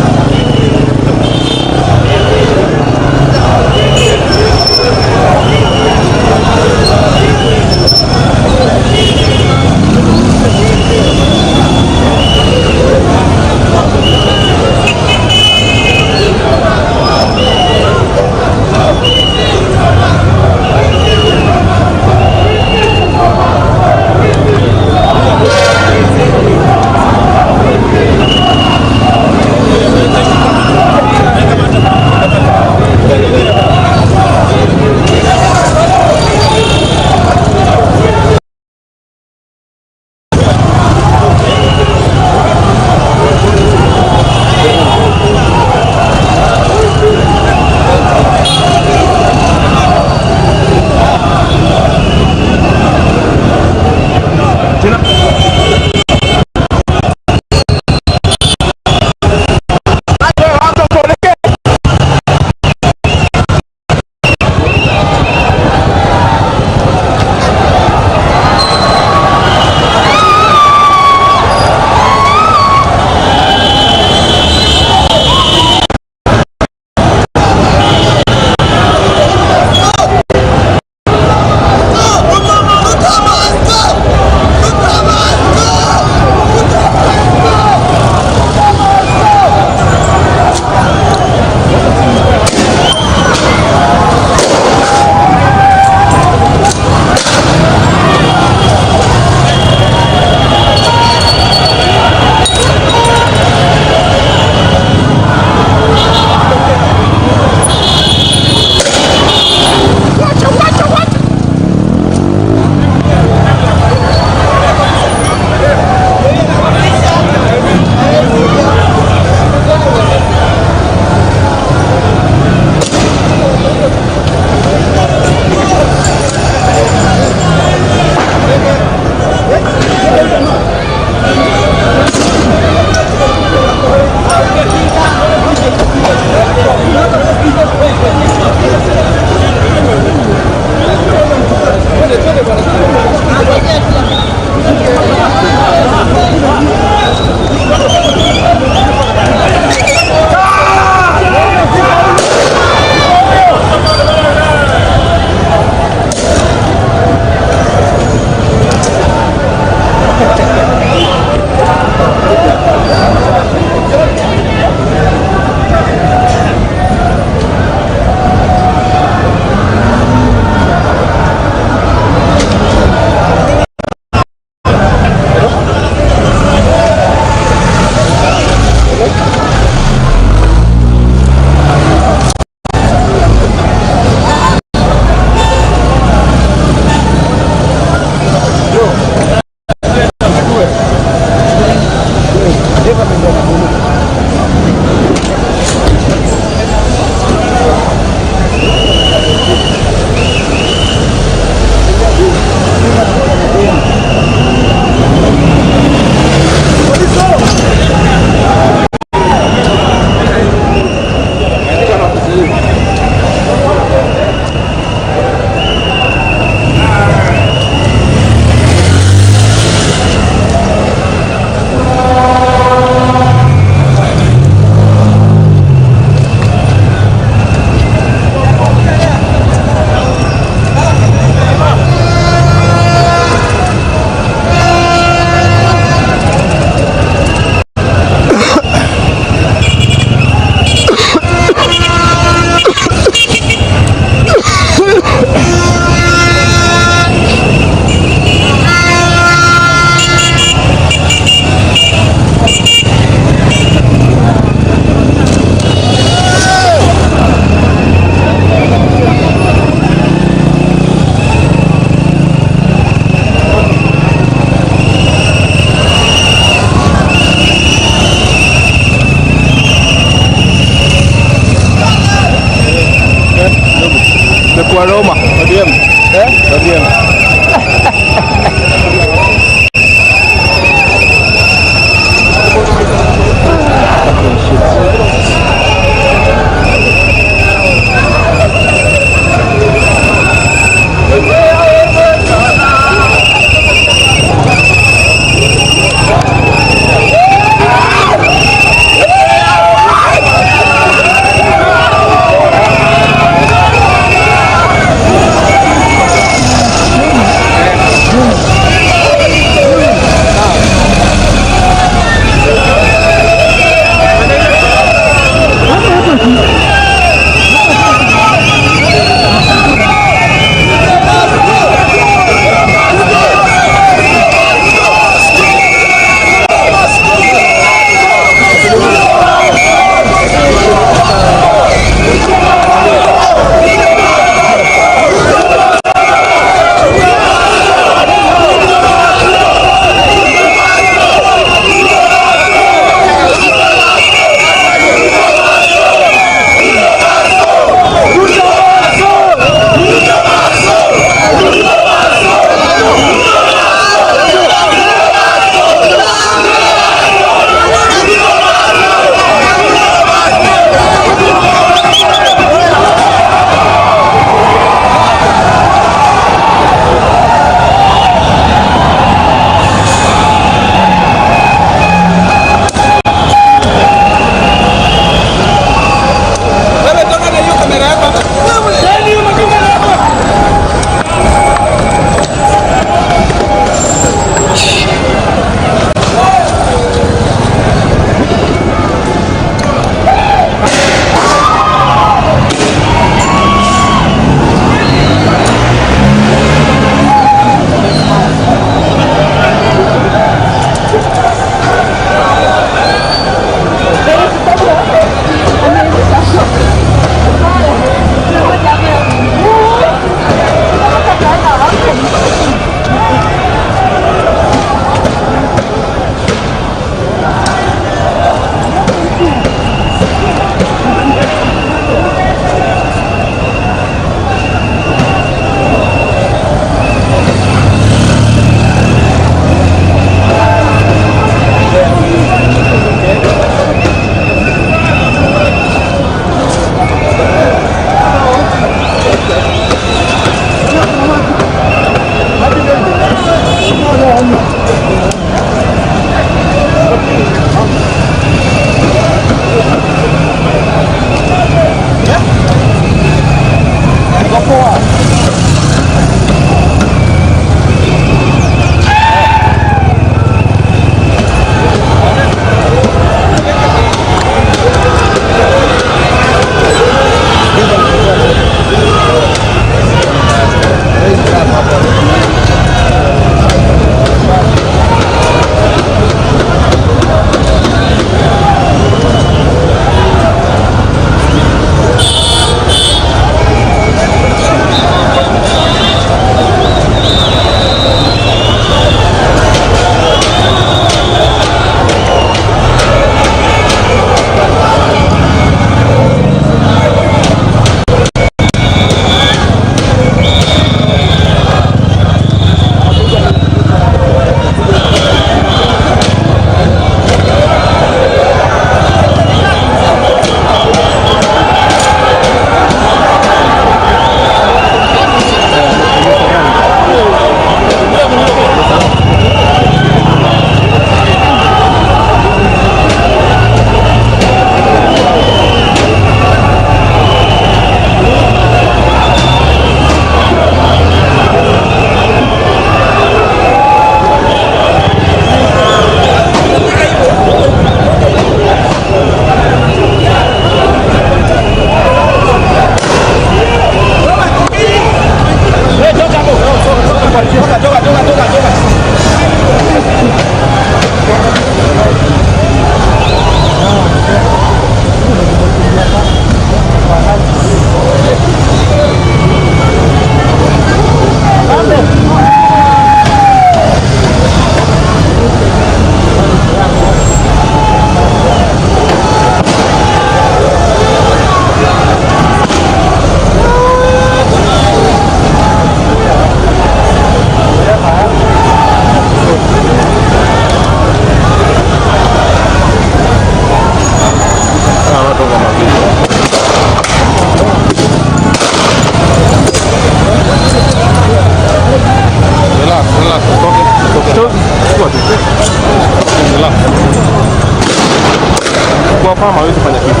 wafama hawezi kufanya kitu.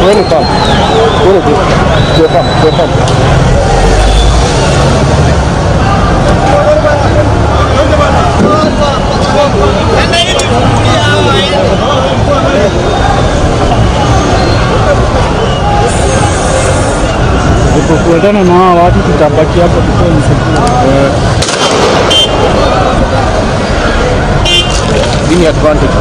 Wewe kama kufuatana na hawa watu tutabaki hapo tukiwa ni advantage.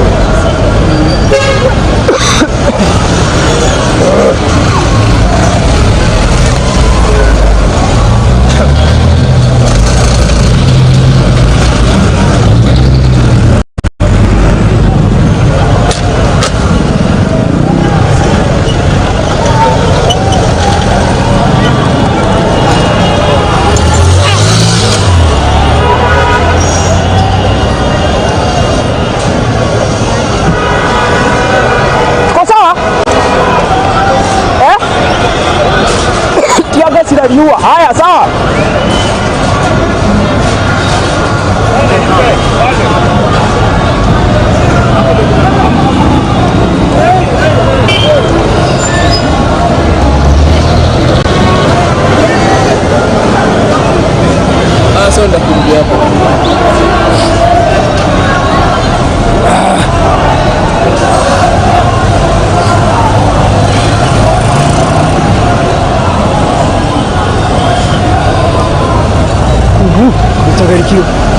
Haya, sawa. Sasa ndakuja hapo. It's very cute.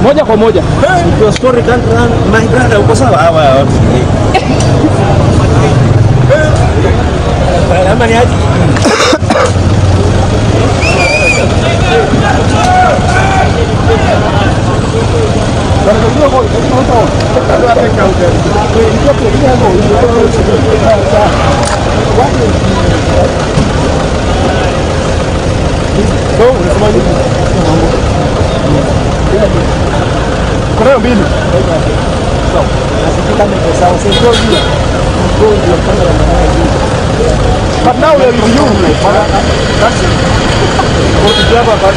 Moja kwa moja. Your story can't run. My brother, uko sawa? Hawa watu. Ama ni aje? Kuna mbili. But now we are with you. That's it. Go to Java, but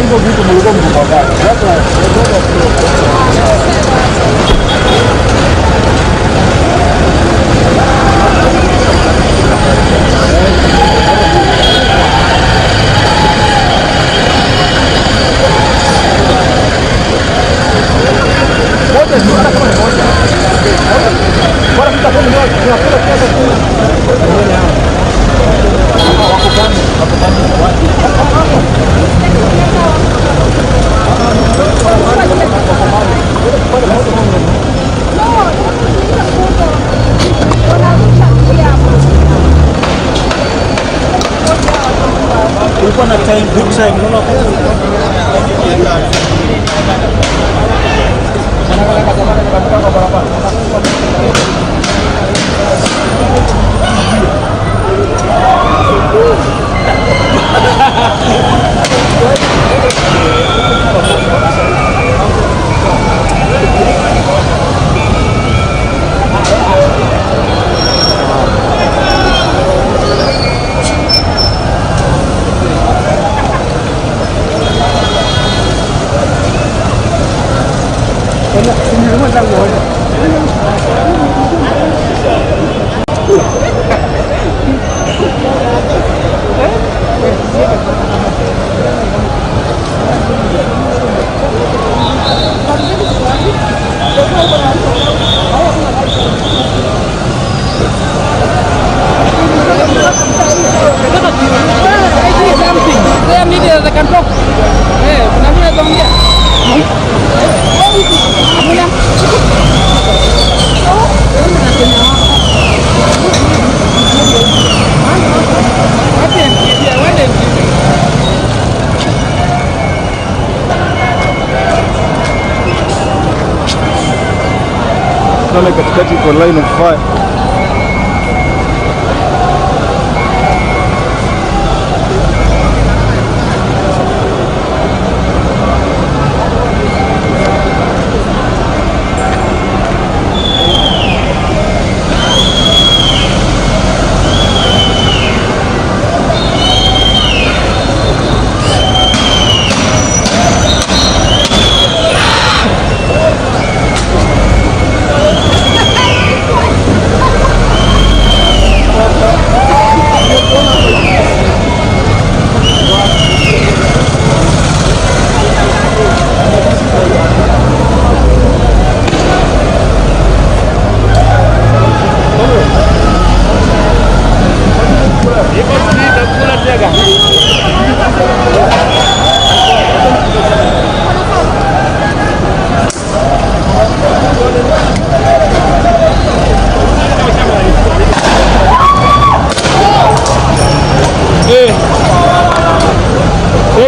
hizo vitu mlikuwa mkipata. time, good time. Katikati kwa line of fire.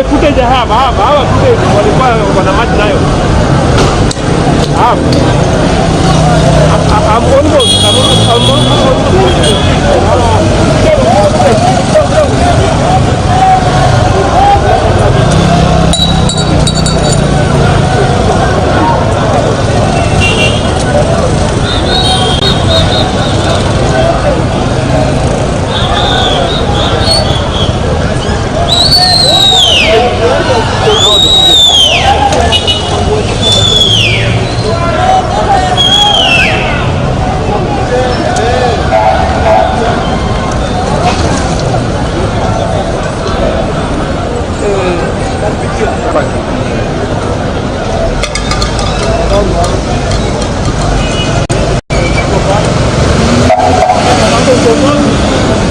Footage hapa footage walikuwa wana match nayo. I'm almost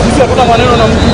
sisi hatuna maneno na mtu.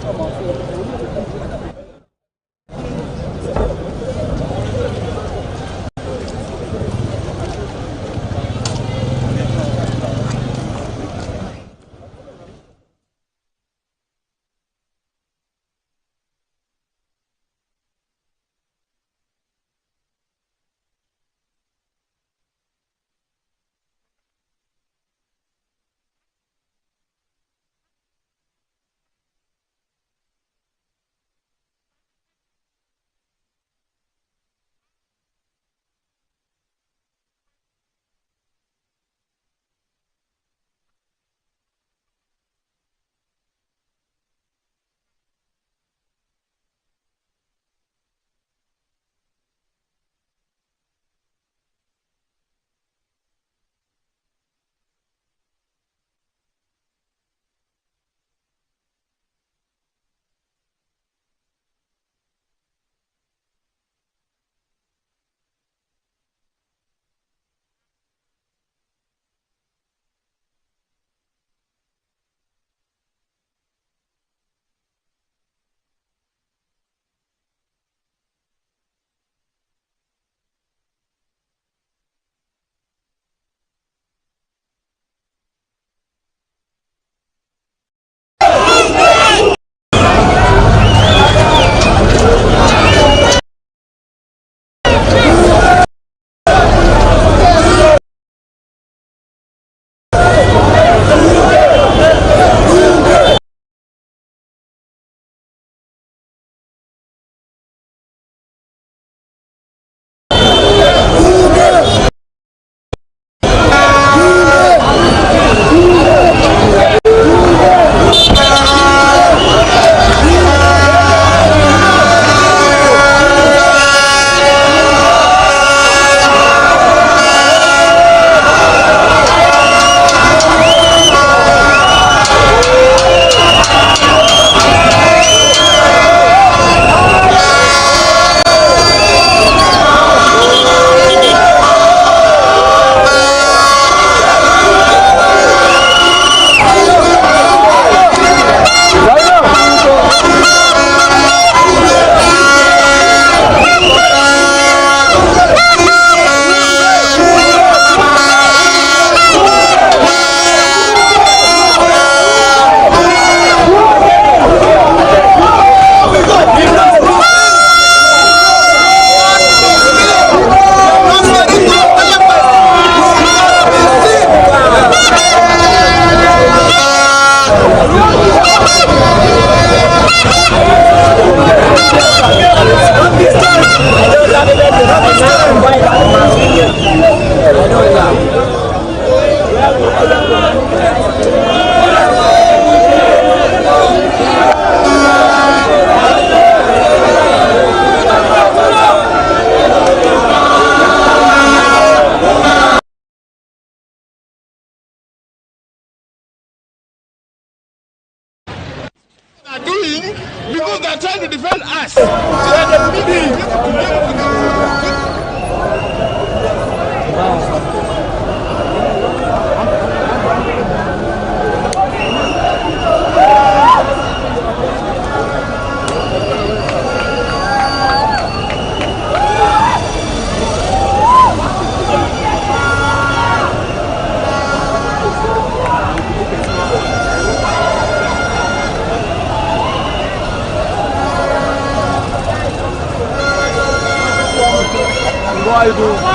Because they are trying to defend us. Why do?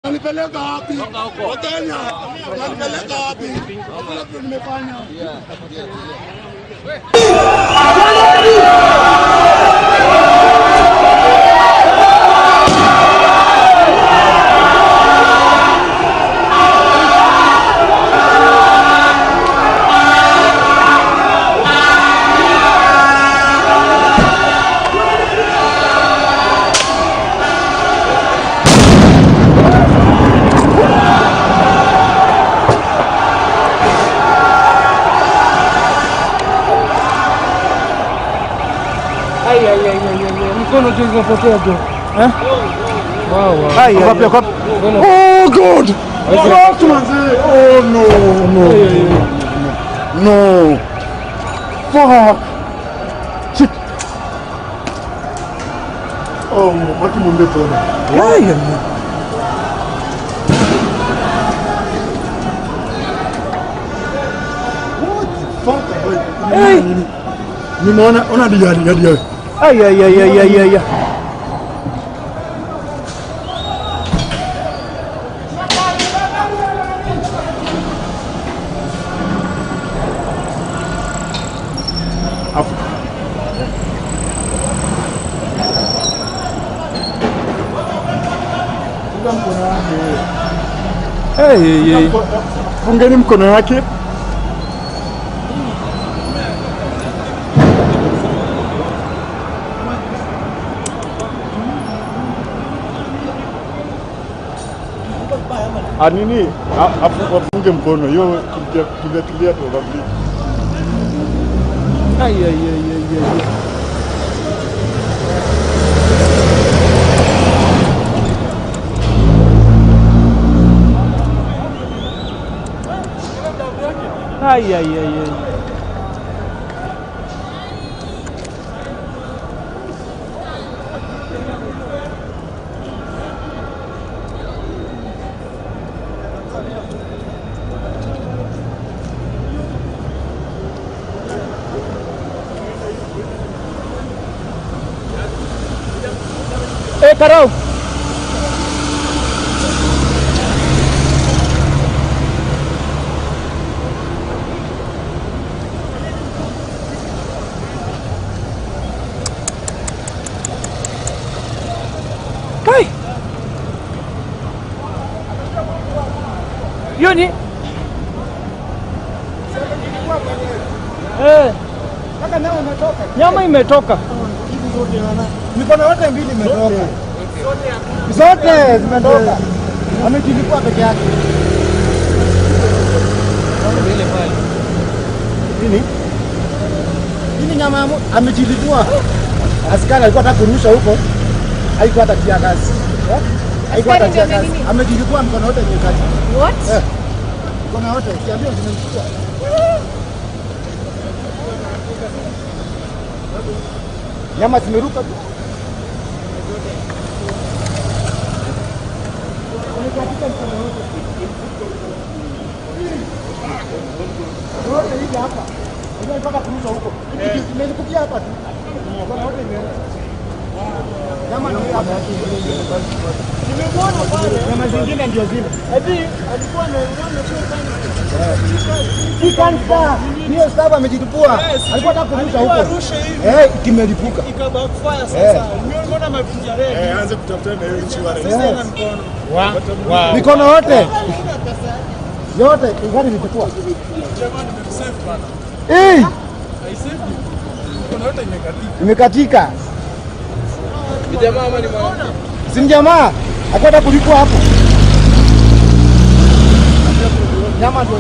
Nalipeleka wapi? Wakenya. Nalipeleka wapi? Hakuna kitu nimefanya. Mkono tu unapotea tu. Eh? Wow. Oh God! What manze? Oh no. No. Fuck. Shit. Oh, watu munde tona. What the fuck? Hey. Nimeona ona diari. Ay. Hey. Fungeni mkono wake. Anini afunge mkono hiyo tulia tu babli. Ay. Karau. Kai. Yoni. Kaka nao umetoka. Nyama imetoka. Hivi zote wana. Mikono yote mbili imetoka. Zote zimetoka. Amejilipua peke yake. Ile pale. Nini? Nini nyama amejilipua. Askari alikuwa anataka kurusha huko. Haikuwa hata kia kazi. Haikuwa hata kia kazi. Amejilipua mikono yote imekata. What? Mikono yote kiambia zimemchukua. Nyama zimeruka tu. Katika mkono wote. Wote hivi hapa. Ndio mpaka kurusha huko. Nimekuja hapa tu. Mkono wote imeenda. Nyama ndio hapa. Nimekuona pale. Nyama zingine ndio zile. Eti alikuwa anaona tu kansa. Hiyo sababu amejitupua. Alikuwa anataka kurusha huko. Kimelipuka. Ikabackfire sasa. Mbona mapicha red? Aanze kutafuta na hiyo nchi Sasa ina mkono. Wow. Mikono yote. Yote gari litakuwa. Jamani nimesave bana. Mikono yote imekatika. Ni jamaa ama ni mwana? Si jamaa. Akwenda kulipua hapo. Nyama ndio.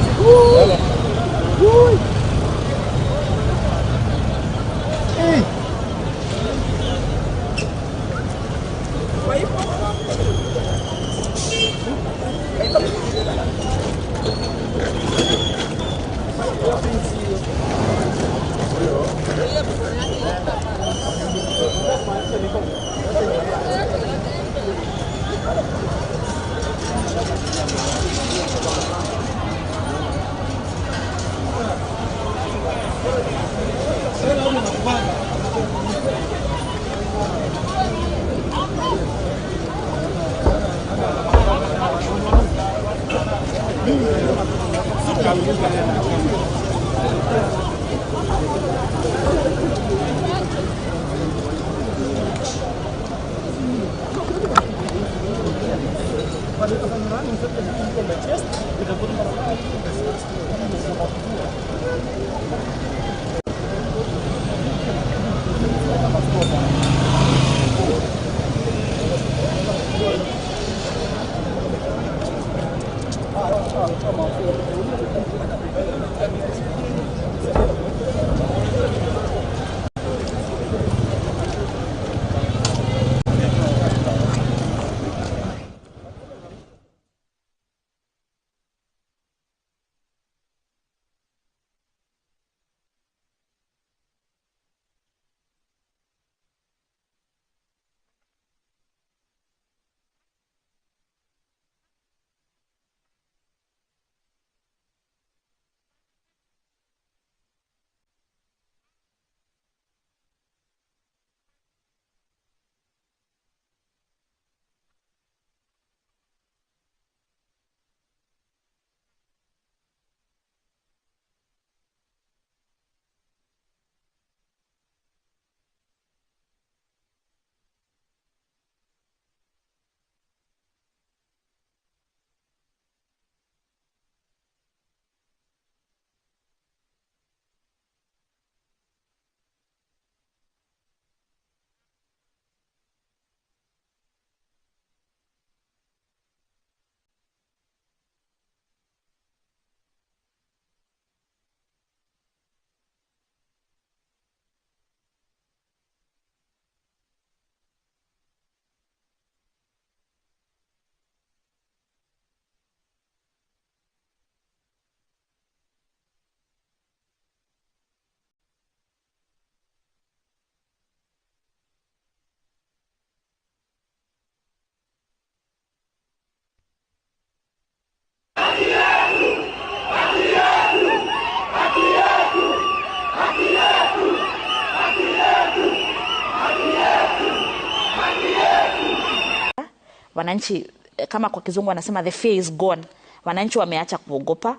Wananchi kama kwa kizungu wanasema the fear is gone. Wananchi wameacha kuogopa.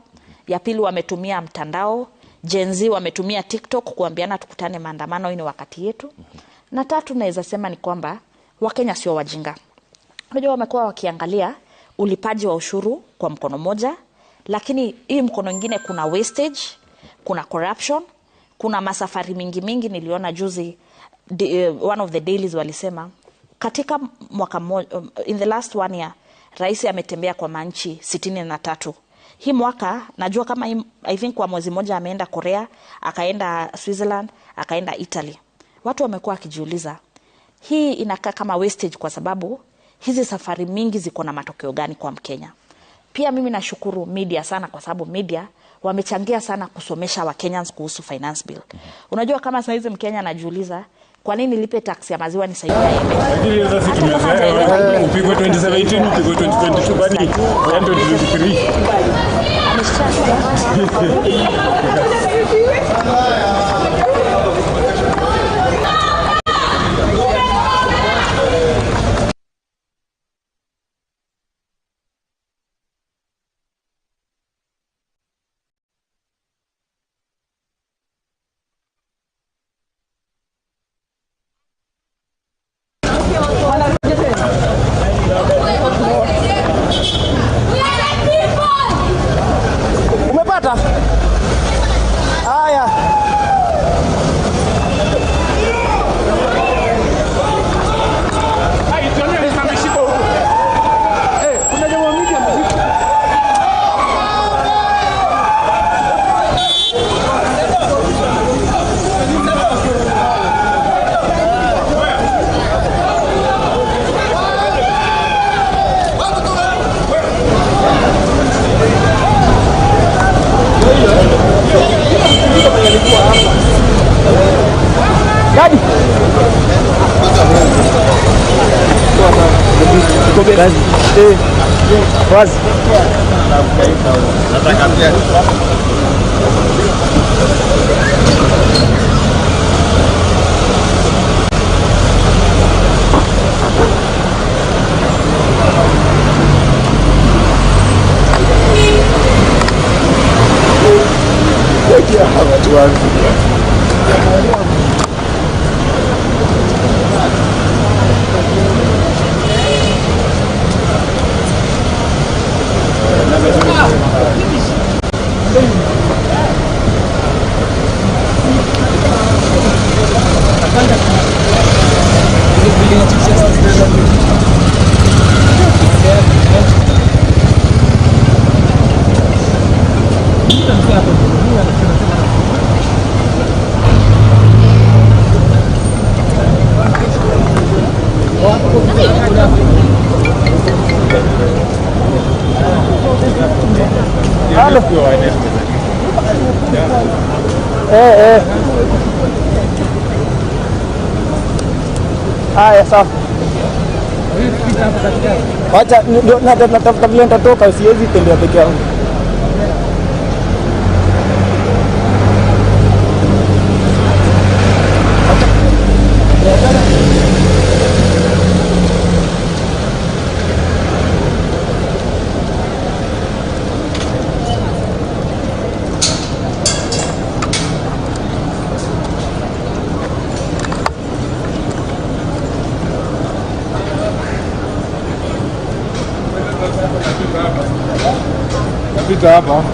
Ya pili wametumia mtandao, Gen Z wametumia TikTok kuambiana tukutane maandamano, hii ni wakati yetu. Na tatu naweza sema ni kwamba Wakenya sio wajinga. Unajua wamekuwa wakiangalia ulipaji wa ushuru kwa mkono moja, lakini hii mkono mwingine kuna wastage, kuna corruption, kuna masafari mingi niliona juzi one of the dailies walisema katika mwaka in the last 1 year rais ametembea kwa manchi 63. Hii mwaka najua kama I think kwa mwezi moja ameenda Korea, akaenda Switzerland, akaenda Italy. Watu wamekuwa wakijiuliza hii inakaa kama wastage kwa sababu hizi safari mingi ziko na matokeo gani kwa Mkenya? Pia mimi nashukuru media sana kwa sababu media wamechangia sana kusomesha wa Kenyans kuhusu finance bill. Unajua kama sasa hizi Mkenya anajiuliza kwa nini nilipe tax ya maziwa nisaidia yeye? Lakini sasa upigwe 2017, upigwe 2022 bali 2023. Umepata? Haya. Hai, tuone kama mshiko huko. Kuna jamaa mmoja mziki. Daddy. Kazi. Wazi. Nataka pia. Haya sawa. Acha ndio natafuta vile nitatoka, siwezi tembea peke yangu. Pita hapa.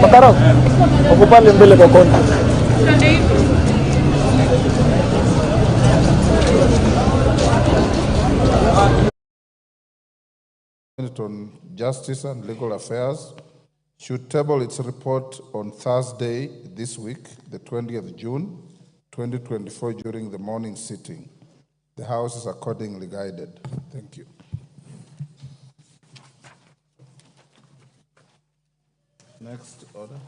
Makarao, wako pale mbele kwa kona. On Justice and Legal Affairs should table its report on Thursday this week, the 20th June 2024, during the morning sitting. The House is accordingly guided. Thank you. Next order.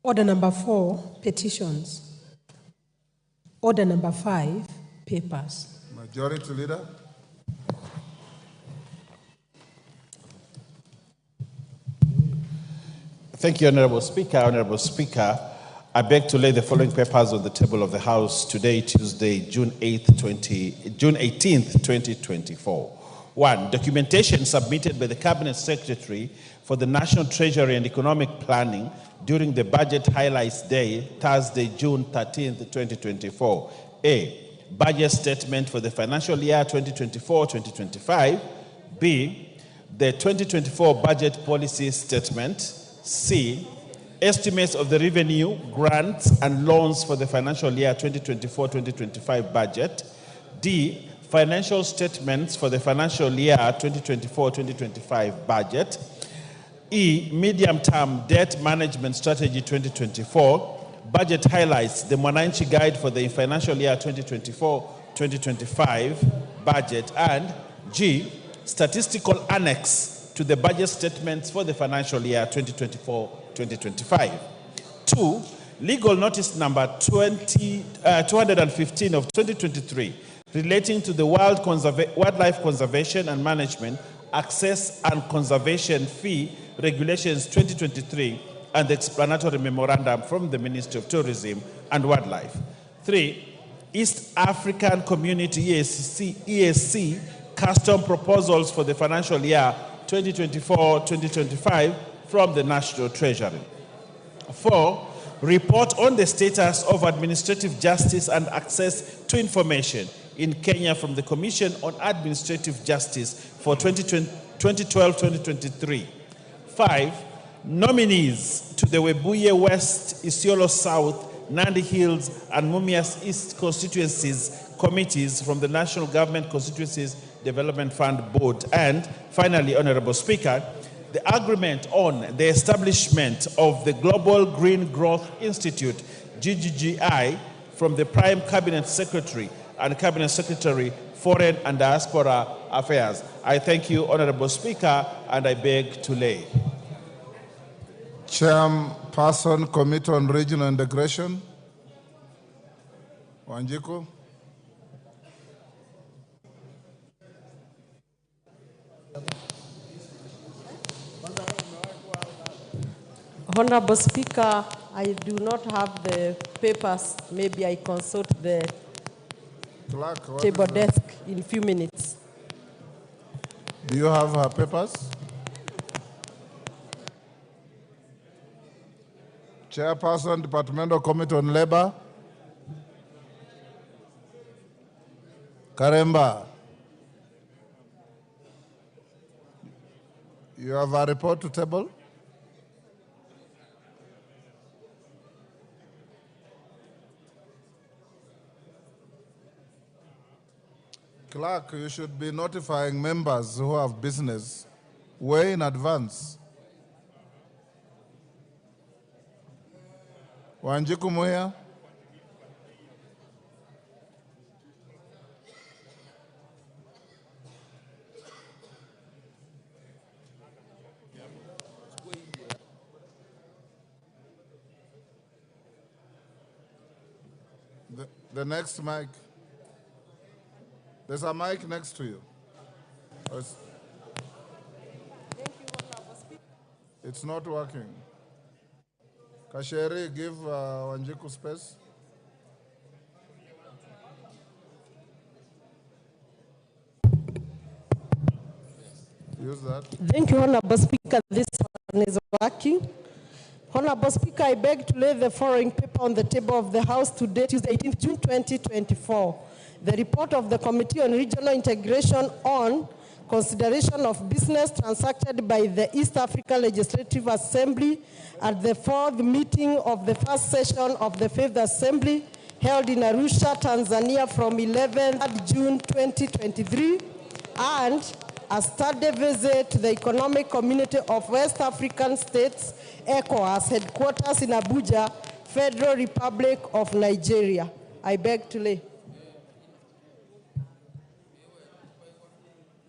Order number 4, petitions. Order number 5, papers. Majority Leader. Thank you, Honorable Speaker. Honorable Speaker, I beg to lay the following papers on the table of the House today, Tuesday, June 18th, 2024. 1. Documentation submitted by the Cabinet Secretary for the National Treasury and Economic Planning during the Budget Highlights Day, Thursday, June 13th, 2024. A. Budget statement for the financial year 2024-2025. B. The 2024 budget policy statement. C. Estimates of the revenue, grants, and loans for the financial year 2024-2025 budget. D. Financial statements for the financial year 2024-2025 budget. E. Medium-term debt management strategy 2024. Budget highlights the Mwananchi Guide for the financial year 2024-2025 budget. And G. Statistical annex to the budget statements for the financial year 2024-2025. 2. Legal notice number 215 of 2023 relating to the Wildlife Conservation and Management Access and Conservation Fee Regulations 2023 and the explanatory memorandum from the Ministry of Tourism and Wildlife. 3. East African Community EAC custom proposals for the financial year 2024-2025 from the National Treasury. 4. Report on the status of administrative justice and access to information in Kenya from the Commission on Administrative Justice for 2012-2023. 5. Nominees to the Webuye West, Isiolo South, Nandi Hills, and Mumias East constituencies committees from the National Government Constituencies Development Fund Board. And finally, Honorable Speaker, the agreement on the establishment of the Global Green Growth Institute, GGGI, from the Prime Cabinet Secretary and Cabinet Secretary, Foreign and Diaspora Affairs. I thank you, Honorable Speaker, and I beg to lay. Chairperson, Committee on Regional Integration, Wanjiku. Honorable Speaker, I do not have the papers. Maybe I consult the table desk in a few minutes. Do you have her papers? Chairperson, Departmental Committee on Labor. Karemba. You have a report to table? Clerk, you should be notifying members who have business way in advance. Wanjiku Muya. The next mic. There's a mic next to you. It's not working. Kasheri, give Wanjiku space. Use that. Thank you, Honorable Speaker. This one is working. Honorable Speaker, I beg to lay the following paper on the table of the House today, Tuesday, 18th June 2024. The report of the Committee on Regional Integration on consideration of business transacted by the East Africa Legislative Assembly at the fourth meeting of the first session of the Fifth Assembly held in Arusha, Tanzania from 11th June 2023, and a study visit to the Economic Community of West African States, ECOWAS, headquarters in Abuja, Federal Republic of Nigeria. I beg to lay.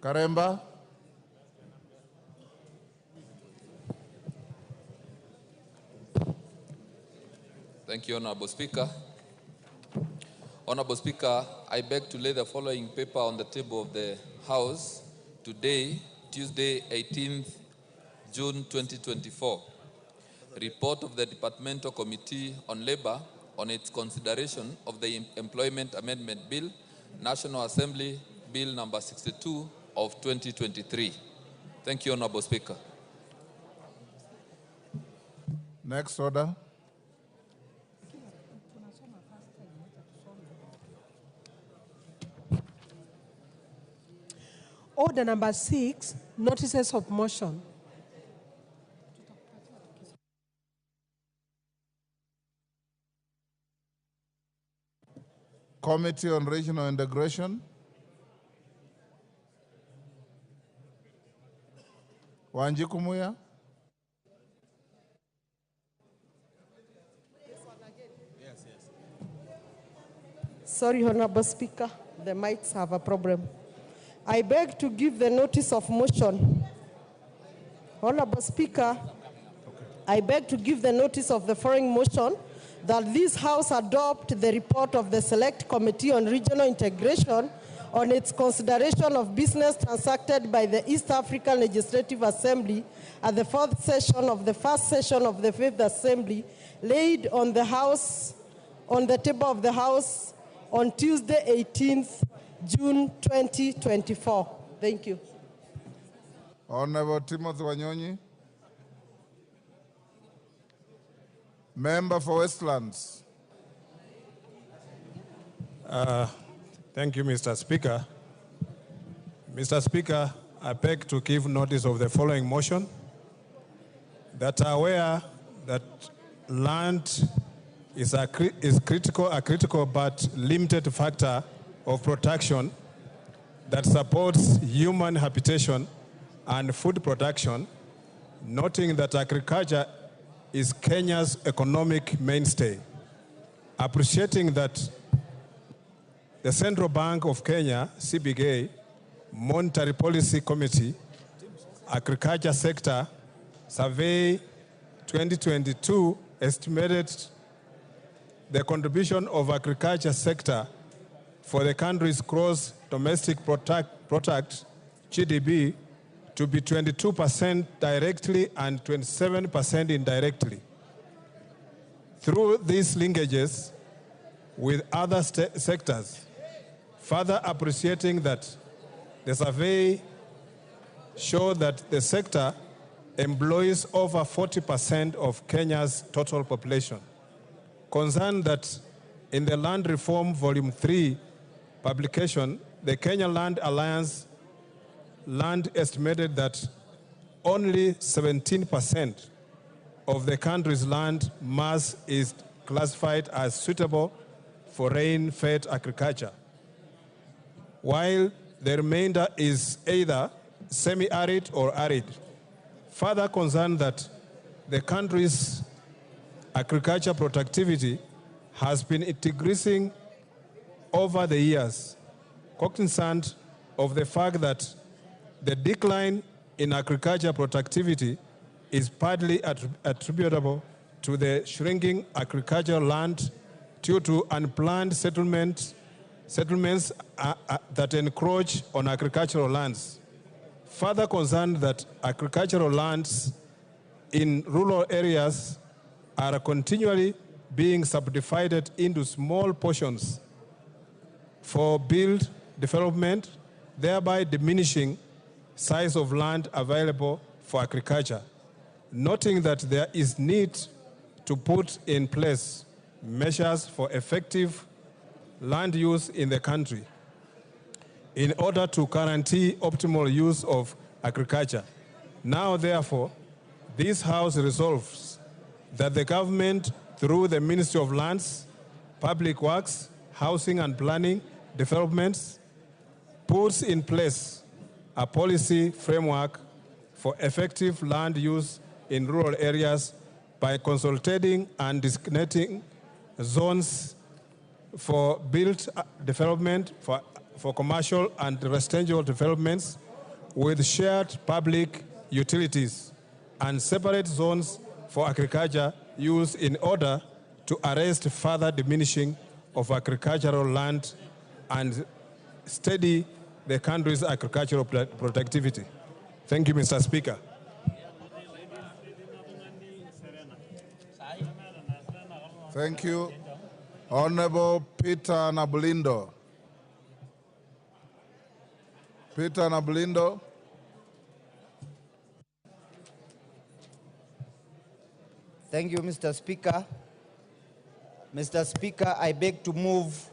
Karemba. Thank you, Honorable Speaker. Honorable Speaker, I beg to lay the following paper on the table of the House today, Tuesday, 18th June 2024. Report of the Departmental Committee on Labor on its consideration of the Employment Amendment Bill, National Assembly Bill number 62 of 2023. Thank you, Honorable Speaker. Next order. Order number 6, notices of motion. Committee on Regional Integration. Wanjiku Muya. Sorry, Honorable Speaker, the mics have a problem. I beg to give the notice of motion. Honorable Speaker, I beg to give the notice of the following motion that this House adopt the report of the Select Committee on Regional Integration on its consideration of business transacted by the East African Legislative Assembly at the fourth session of the first session of the Fifth Assembly, laid on the table of the House on Tuesday, 18th June 2024. Thank you. Honorable Timothy Wanyonyi. Member for Westlands. Thank you, Mr. Speaker. Mr. Speaker, I beg to give notice of the following motion, that are aware that land is a critical but limited factor of protection that supports human habitation and food production, noting that agriculture is Kenya's economic mainstay. Appreciating that the Central Bank of Kenya, CBK, Monetary Policy Committee, Agriculture Sector Survey 2022 estimated the contribution of agriculture sector for the country's gross domestic product, GDP, to be 22% directly and 27% indirectly. Through these linkages with other sectors, further appreciating that the survey showed that the sector employs over 40% of Kenya's total population. Concerned that in the Land Reform Volume 3 publication, the Kenya Land Alliance Land estimated that only 17% of the country's land mass is classified as suitable for rain-fed agriculture, while the remainder is either semi-arid or arid. Further concerned that the country's agriculture productivity has been decreasing over the years, cognizant of the fact that the decline in agriculture productivity is partly attributable to the shrinking agricultural land due to unplanned settlements that encroach on agricultural lands. Further concerned that agricultural lands in rural areas are continually being subdivided into small portions for build development, thereby diminishing size of land available for agriculture, noting that there is need to put in place measures for effective land use in the country in order to guarantee optimal use of agriculture. Now, therefore, this House resolves that the government, through the Ministry of Lands, Public Works, Housing and Planning Developments, puts in place a policy framework for effective land use in rural areas by consolidating and designating zones for built development, for commercial and residential developments with shared public utilities, and separate zones for agriculture use in order to arrest further diminishing of agricultural land and steady the country's agricultural productivity. Thank you, Mr. Speaker. Thank you. Honorable Peter Nabulindo. Peter Nabulindo. Thank you, Mr. Speaker. Mr. Speaker, I beg to move,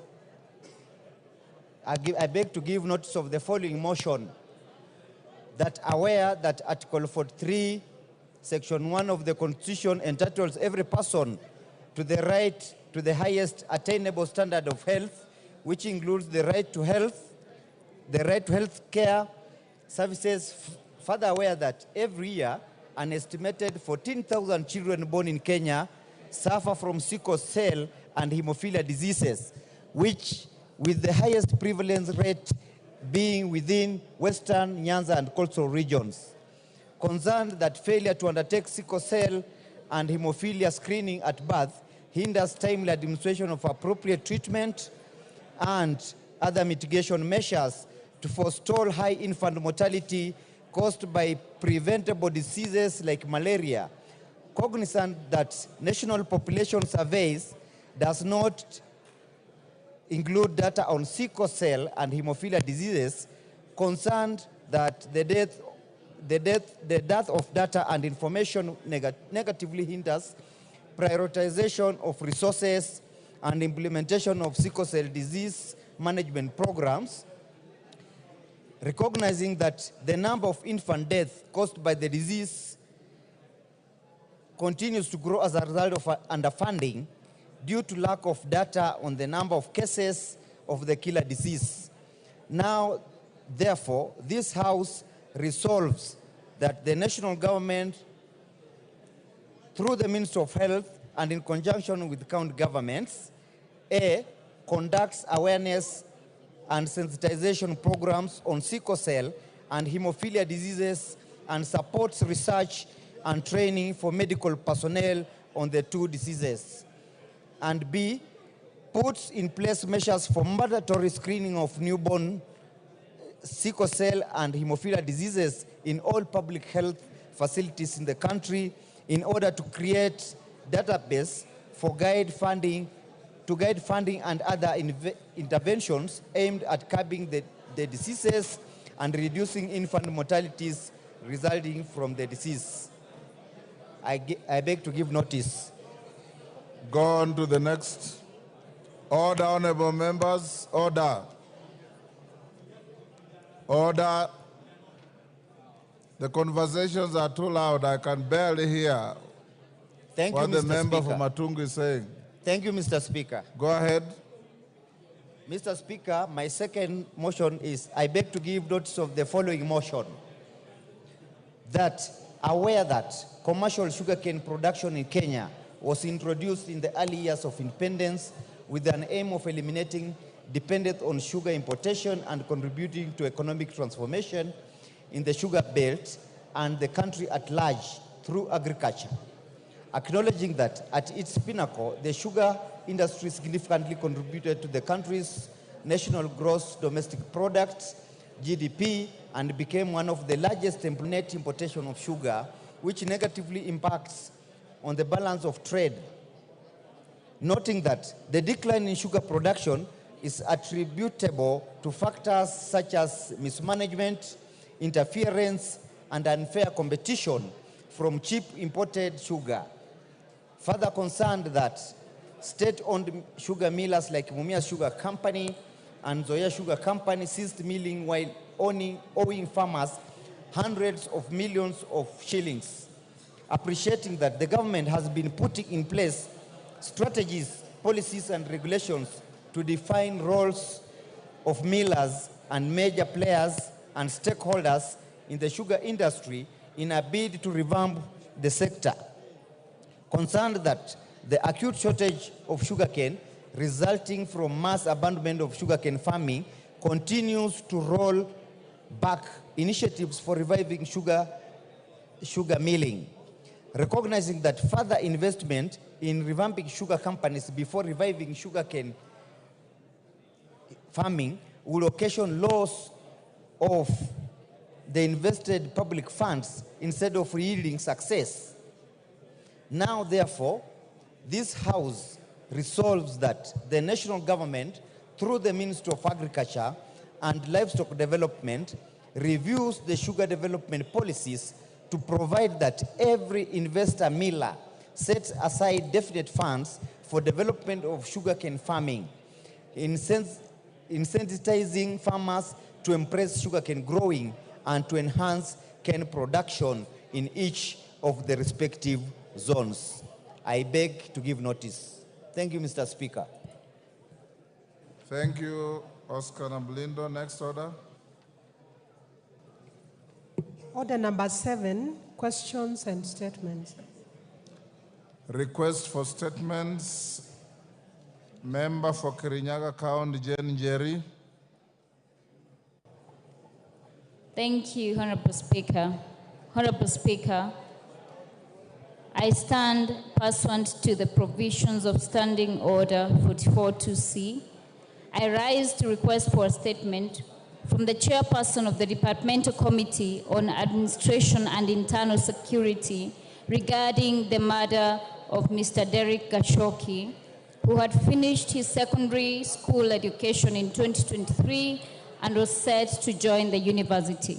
I beg to give notice of the following motion: that aware that Article 43, Section 1 of the Constitution entitles every person to the right to the highest attainable standard of health, which includes the right to health, the right to health care services. Further aware that every year an estimated 14,000 children born in Kenya suffer from sickle cell and hemophilia diseases, which with the highest prevalence rate being within Western, Nyanza and coastal regions. Concerned that failure to undertake sickle cell and hemophilia screening at birth hinders timely administration of appropriate treatment and other mitigation measures to forestall high infant mortality caused by preventable diseases like malaria. Cognizant that national population surveys does not include data on sickle cell and hemophilia diseases, concerned that the dearth of data and information negatively hinders prioritization of resources and implementation of sickle cell disease management programs, recognizing that the number of infant deaths caused by the disease continues to grow as a result of underfunding due to lack of data on the number of cases of the killer disease. Now, therefore, this House resolves that the national government, through the Ministry of Health and in conjunction with county governments, A, conducts awareness and sensitization programs on sickle cell and hemophilia diseases and supports research and training for medical personnel on the two diseases. And B, puts in place measures for mandatory screening of newborn sickle cell and hemophilia diseases in all public health facilities in the country in order to create database for guide funding and other interventions aimed at curbing the diseases and reducing infant mortalities resulting from the disease. I beg to give notice. Go on to the next. Order, honorable members. Order. Order. The conversations are too loud. I can barely hear what the member for Matungu is saying. Thank you, Mr. Speaker. Go ahead. Mr. Speaker, my second motion is I beg to give notice of the following motion. That aware that commercial sugarcane production in Kenya was introduced in the early years of independence with an aim of eliminating dependence on sugar importation and contributing to economic transformation in the sugar belt and the country at large through agriculture. Acknowledging that at its pinnacle, the sugar industry significantly contributed to the country's national gross domestic product, GDP, and became one of the largest net importation of sugar, which negatively impacts on the balance of trade. Noting that the decline in sugar production is attributable to factors such as mismanagement, interference, and unfair competition from cheap imported sugar. Further concerned that state-owned sugar millers like Mumia Sugar Company and Zoya Sugar Company ceased milling while owing farmers hundreds of millions of shillings. Appreciating that the government has been putting in place strategies, policies, and regulations to define roles of millers and major players and stakeholders in the sugar industry in a bid to revamp the sector. Concerned that the acute shortage of sugarcane resulting from mass abandonment of sugarcane farming continues to roll back initiatives for reviving sugar milling. Recognizing that further investment in revamping sugar companies before reviving sugarcane farming will occasion loss of the invested public funds instead of yielding success. Now, therefore, this House resolves that the national government, through the Ministry of Agriculture and Livestock Development, reviews the sugar development policies to provide that every investor miller sets aside definite funds for development of sugarcane farming, incentivizing farmers to embrace sugarcane growing and to enhance cane production in each of the respective zones. I beg to give notice. Thank you, Mr. Speaker. Thank you, Oscar Nablindo. Next order. Order number 7, questions and statements. Request for statements. Member for Kirinyaga County, Jane Jerry. Thank you, Honorable Speaker. Honorable Speaker, I stand pursuant to the provisions of Standing Order 44-2C. I rise to request for a statement from the chairperson of the Departmental Committee on Administration and Internal Security regarding the murder of Mr. Derek Gashoki, who had finished his secondary school education in 2023 and was set to join the university.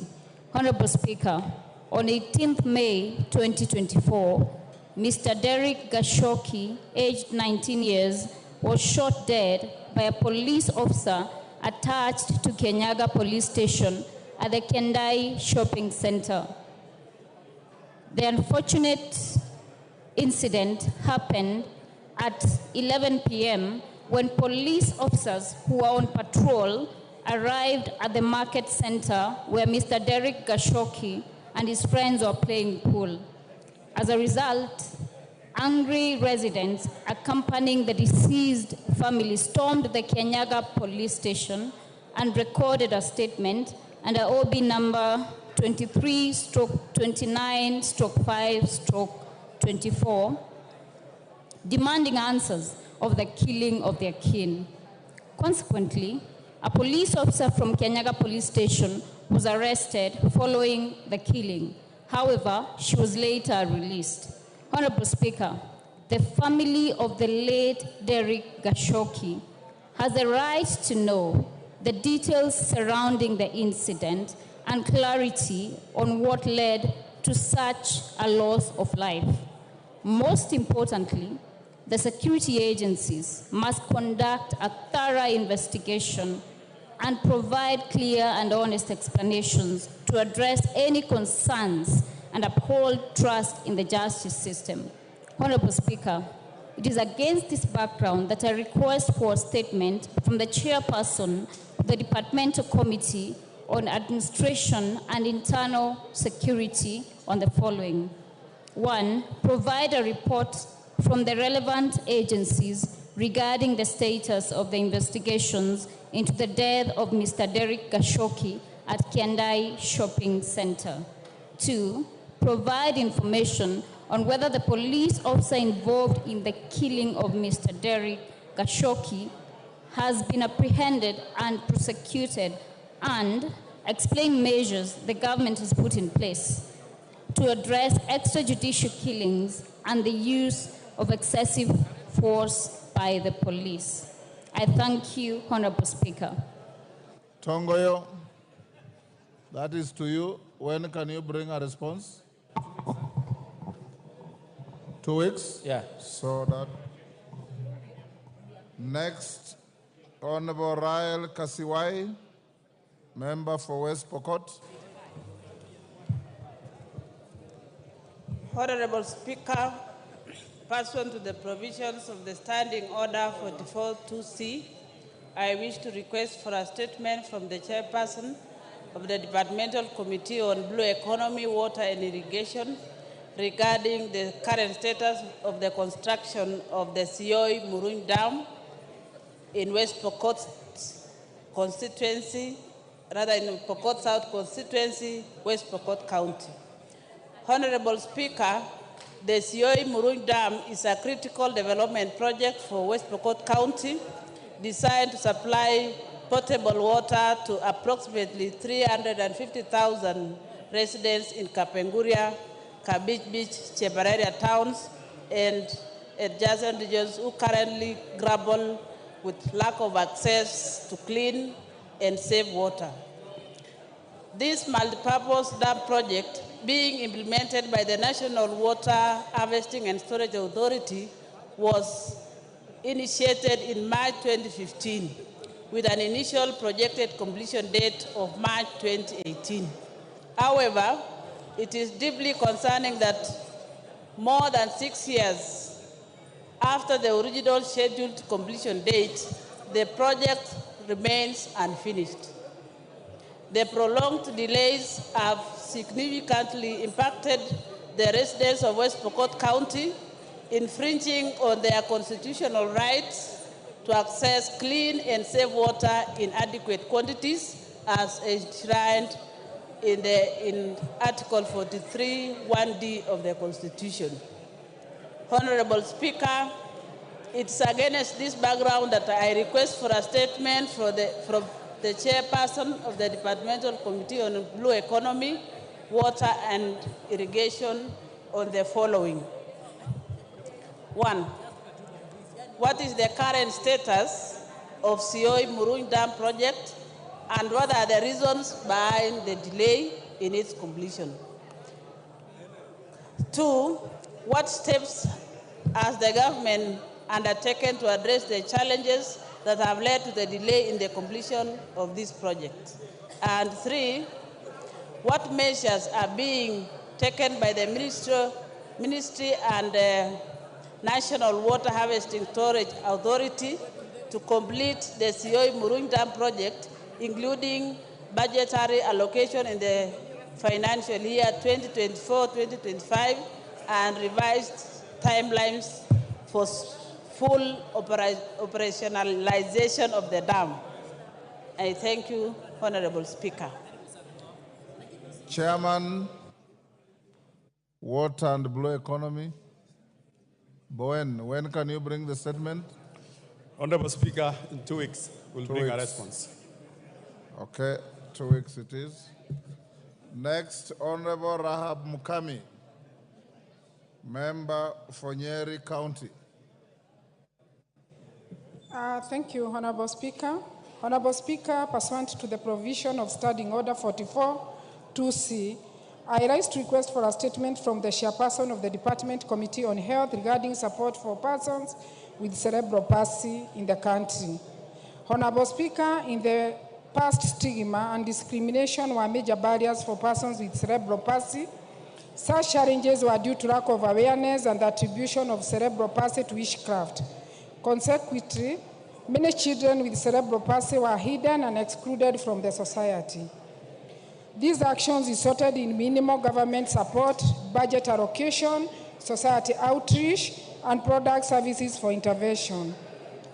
Honorable Speaker, on 18th May 2024, Mr. Derek Gashoki, aged 19 years, was shot dead by a police officer attached to Kenyaga Police Station at the Kendai Shopping Center. The unfortunate incident happened at 11 p.m. when police officers who were on patrol arrived at the market center where Mr. Derek Gashoki and his friends were playing pool. As a result, angry residents accompanying the deceased family stormed the Kenyaga police station and recorded a statement under OB number 23/29/5/24, demanding answers of the killing of their kin. Consequently, a police officer from Kenyaga police station was arrested following the killing. However, she was later released. Honorable Speaker, the family of the late Derek Gashoki has the right to know the details surrounding the incident and clarity on what led to such a loss of life. Most importantly, the security agencies must conduct a thorough investigation and provide clear and honest explanations to address any concerns and uphold trust in the justice system. Honorable Speaker, it is against this background that I request for a statement from the chairperson of the Departmental Committee on Administration and Internal Security on the following. 1, provide a report from the relevant agencies regarding the status of the investigations into the death of Mr. Derek Gashoki at Kiandai Shopping Center. 2, provide information on whether the police officer involved in the killing of Mr. Derek Gashoki has been apprehended and prosecuted, and explain measures the government has put in place to address extrajudicial killings and the use of excessive force by the police. I thank you, Honorable Speaker. Tongoyo, that is to you. When can you bring a response? 2 weeks? Yeah. So that. Next, Honorable Raila Kasiwai, member for West Pokot. Honorable Speaker, pursuant to the provisions of the Standing Order 44-2C, I wish to request for a statement from the chairperson of the Departmental Committee on Blue Economy, Water and Irrigation regarding the current status of the construction of the Sioi Muruny Dam in West Pokot constituency, rather in Pokot South constituency, West Pokot County. Honorable Speaker, the Sioi Muruny Dam is a critical development project for West Pokot County designed to supply potable water to approximately 350,000 residents in Kapenguria, Kabich Beach, Chebareria towns, and adjacent regions who currently grapple with lack of access to clean and safe water. This multipurpose dam project, being implemented by the National Water Harvesting and Storage Authority, was initiated in March 2015 with an initial projected completion date of March 2018. However, it is deeply concerning that more than 6 years after the original scheduled completion date, the project remains unfinished. The prolonged delays have significantly impacted the residents of West Pokot County, infringing on their constitutional rights to access clean and safe water in adequate quantities as enshrined in Article 43, 1D of the Constitution. Honorable Speaker, it's against this background that I request for a statement from the chairperson of the Departmental Committee on Blue Economy, Water and Irrigation on the following. 1, what is the current status of Sioi Muruny Dam project, and what are the reasons behind the delay in its completion? 2, what steps has the government undertaken to address the challenges that have led to the delay in the completion of this project? And 3, what measures are being taken by the Ministry and National Water Harvesting Storage Authority to complete the Sioi Muruny Dam project, including budgetary allocation in the financial year 2024-2025 and revised timelines for full operationalization of the dam? I thank you, Honorable Speaker. Chairman, Water and Blue Economy. Bowen, when can you bring the statement? Honorable Speaker, in 2 weeks, we'll bring a response. Okay, 2 weeks it is. Next, Honorable Rahab Mukami, member for Nyeri County. Thank you, Honorable Speaker. Honorable Speaker, pursuant to the provision of Standing Order 44-2C, I rise to request for a statement from the chairperson of the Department Committee on Health regarding support for persons with cerebral palsy in the country. Honorable Speaker, in the past, stigma and discrimination were major barriers for persons with cerebral palsy. Such challenges were due to lack of awareness and the attribution of cerebral palsy to witchcraft. Consequently, many children with cerebral palsy were hidden and excluded from the society. These actions resulted in minimal government support, budget allocation, society outreach, and product services for intervention.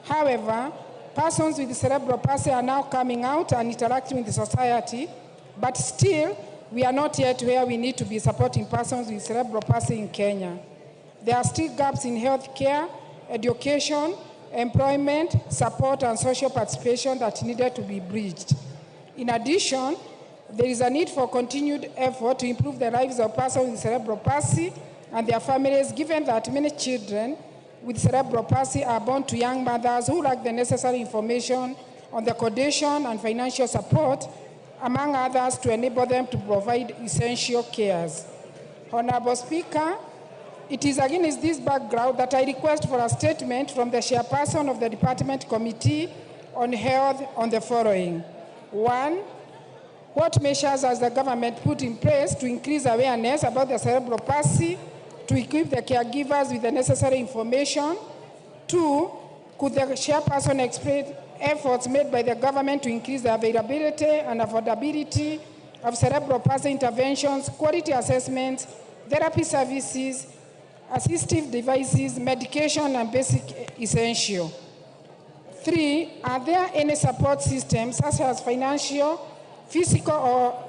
However, persons with cerebral palsy are now coming out and interacting with the society, but still, we are not yet where we need to be supporting persons with cerebral palsy in Kenya. There are still gaps in health care, education, employment, support, and social participation that needed to be bridged. In addition, there is a need for continued effort to improve the lives of persons with cerebral palsy and their families, given that many children with cerebral palsy are born to young mothers who lack the necessary information on the condition and financial support, among others, to enable them to provide essential cares. Honorable Speaker, it is against this background that I request for a statement from the chairperson of the Department Committee on Health on the following. 1, what measures has the government put in place to increase awareness about the cerebral palsy, to equip the caregivers with the necessary information? 2, could the chairperson explain efforts made by the government to increase the availability and affordability of cerebral palsy interventions, quality assessments, therapy services, assistive devices, medication, and basic essential? 3, are there any support systems such as financial, physical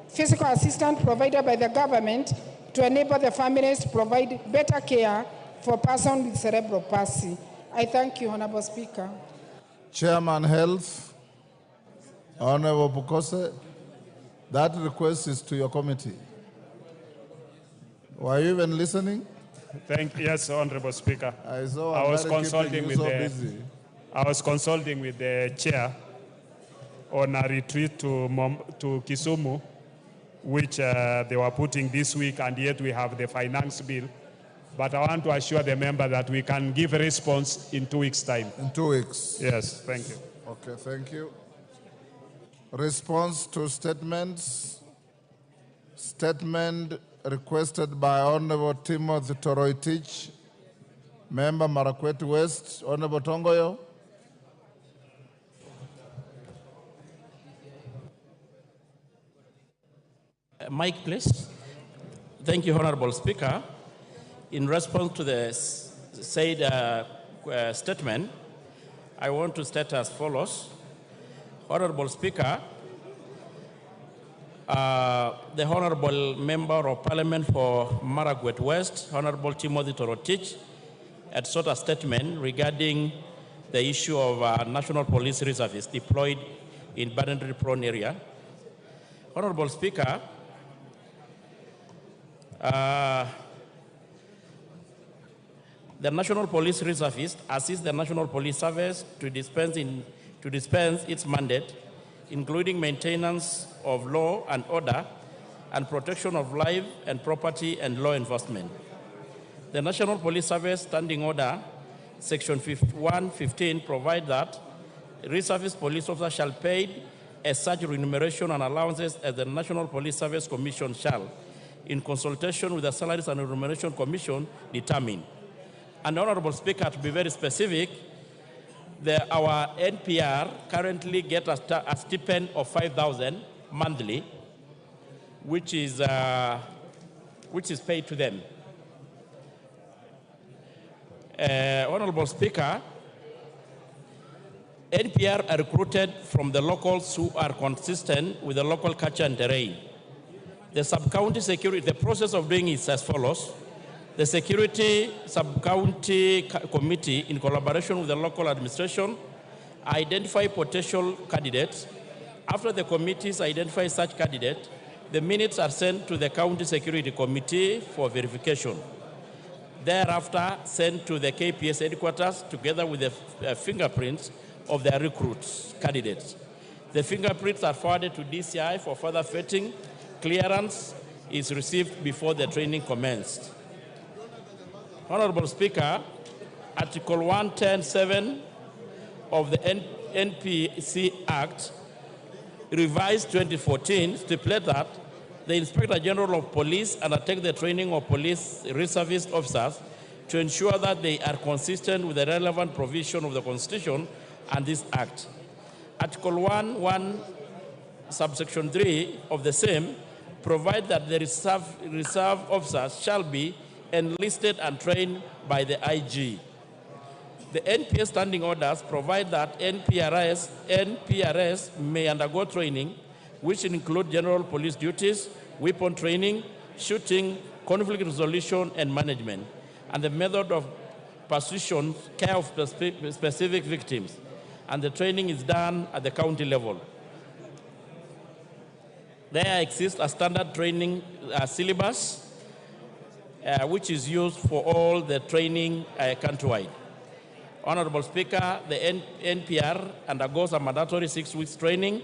assistance provided by the government to enable the families to provide better care for persons with cerebral palsy? I thank you, Honorable Speaker. Chairman Health, Honorable Bukose, that request is to your committee. Were you even listening? Yes, Honorable Speaker. I was consulting with the chair on a retreat to Kisumu, which they were putting this week, and yet we have the finance bill. But I want to assure the member that we can give a response in 2 weeks' time. In 2 weeks? Yes, thank you. Okay, thank you. Response to statements. Statement requested by Honorable Timothy Toroitich, member Marakwet West. Honorable Tongoyo. Mike, please. Thank you, Honorable Speaker. In response to the said statement, I want to state as follows. Honorable Speaker, the Honorable Member of Parliament for Marakwet West, Honorable Timothy Torotich, had sought a statement regarding the issue of National Police Reservists deployed in boundary-prone area. Honorable Speaker, the National Police Reservist assists the National Police Service to dispense its mandate, including maintenance of law and order and protection of life and property and law enforcement. The National Police Service Standing Order, Section 115, provides that reservist police officers shall pay as such remuneration and allowances as the National Police Service Commission shall, in consultation with the Salaries and Remuneration Commission, determine. And Honorable Speaker, to be very specific, our NPR currently get a stipend of 5,000 monthly, which is paid to them. Honorable Speaker, NPR are recruited from the locals who are consistent with the local culture and terrain. The sub-county security, the process of doing it is as follows. The Security Sub-County Committee, in collaboration with the local administration, identify potential candidates After the committees identify such candidate, the minutes are sent to the County Security Committee for verification. Thereafter, sent to the KPS headquarters together with the fingerprints of their recruits, candidates. The fingerprints are forwarded to DCI for further vetting. Clearance is received before the training commenced. Honorable Speaker, Article 110(7) of the NPC Act, revised 2014, stipulates that the Inspector General of Police undertake the training of police reservist officers to ensure that they are consistent with the relevant provision of the Constitution and this Act. Article 1(1), subsection 3 of the same provide that the reserve officers shall be enlisted and trained by the IG. The NPS standing orders provide that NPRS may undergo training, which include general police duties, weapon training, shooting, conflict resolution, and management, and the method of persuasion, care of specific victims. And the training is done at the county level. There exists a standard training syllabus, which is used for all the training countrywide. Honorable Speaker, the NPR undergoes a mandatory 6 weeks training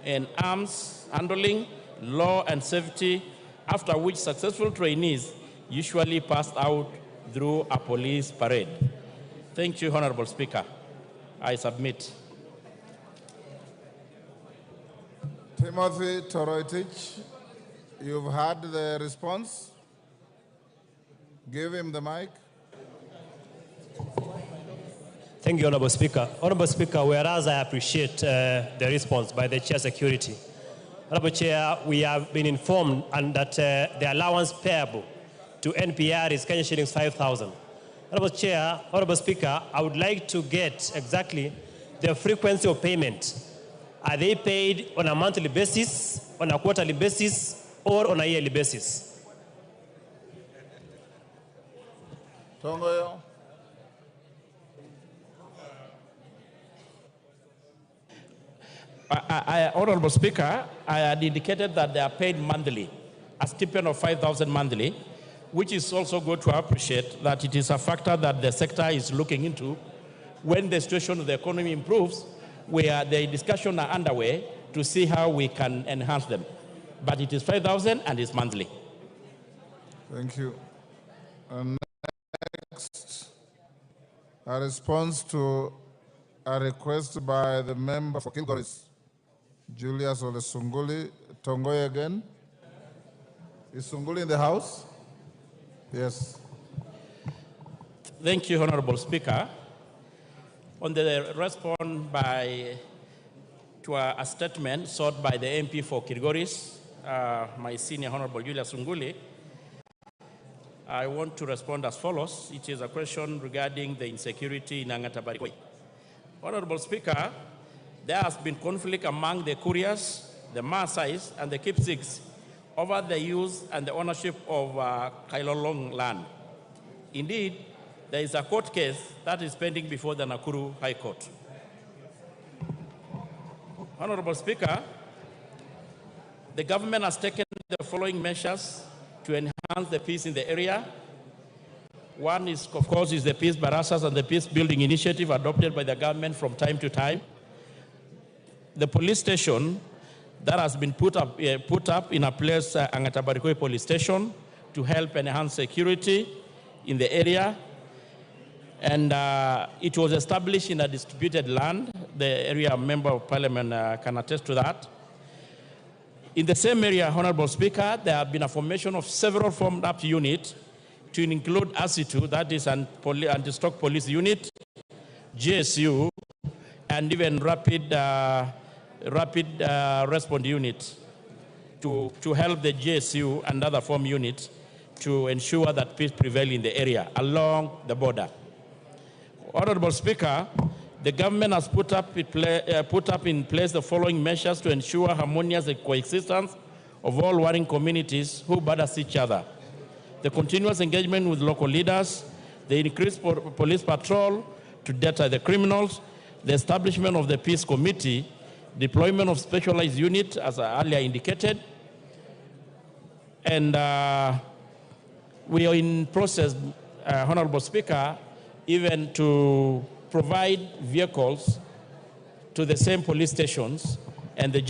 in arms handling, law and safety, after which successful trainees usually pass out through a police parade. Thank you, Honorable Speaker. I submit. Timothy Toroitich, you've heard the response. Give him the mic. Thank you, Honorable Speaker. Honorable Speaker, whereas I appreciate the response by the Chair Security, Honorable Chair, we have been informed and that the allowance payable to NPR is Kenya shillings 5,000. Honorable Chair, Honorable Speaker, I would like to get exactly the frequency of payment. Are they paid on a monthly basis, on a quarterly basis, or on a yearly basis? Tongoyo. Honorable Speaker, I had indicated that they are paid monthly, a stipend of 5,000 monthly, which is also good to appreciate that it is a factor that the sector is looking into. When the situation of the economy improves, where the discussions are underway to see how we can enhance them. But it is 5,000 and it's monthly. Thank you. And next, a response to a request by the member for Kilgoris, Julius Ole Sunguli. Tongoy again. Is Sunguli in the house? Yes. Thank you, Honorable Speaker. On the response to a statement sought by the MP for Kilgoris, my senior Honorable Julius Sunguli, I want to respond as follows. It is a question regarding the insecurity in Angatabarikoi. Honorable Speaker, there has been conflict among the couriers, the Maasais, and the Kipsigs over the use and the ownership of Kailolong land. Indeed, there is a court case that is pending before the Nakuru High Court. Honorable Speaker, the government has taken the following measures to enhance the peace in the area. One is, of course, is the Peace Barasas and the Peace Building Initiative adopted by the government from time to time. The police station that has been put up in a place, Angatabarikoi Police Station, to help enhance security in the area. And it was established in a distributed land. The area member of Parliament can attest to that. In the same area, Honorable Speaker, there have been a formation of several formed up units to include ASITU, that is an anti-stock police unit, GSU, and even rapid response unit to help the GSU and other form units to ensure that peace prevails in the area along the border. Honorable Speaker, the government has put up in place the following measures to ensure harmonious coexistence of all warring communities who borders each other. The continuous engagement with local leaders, the increased police patrol to deter the criminals, the establishment of the peace committee, deployment of specialized unit, as I earlier indicated, and we are in process, Honorable Speaker, even to provide vehicles to the same police stations and the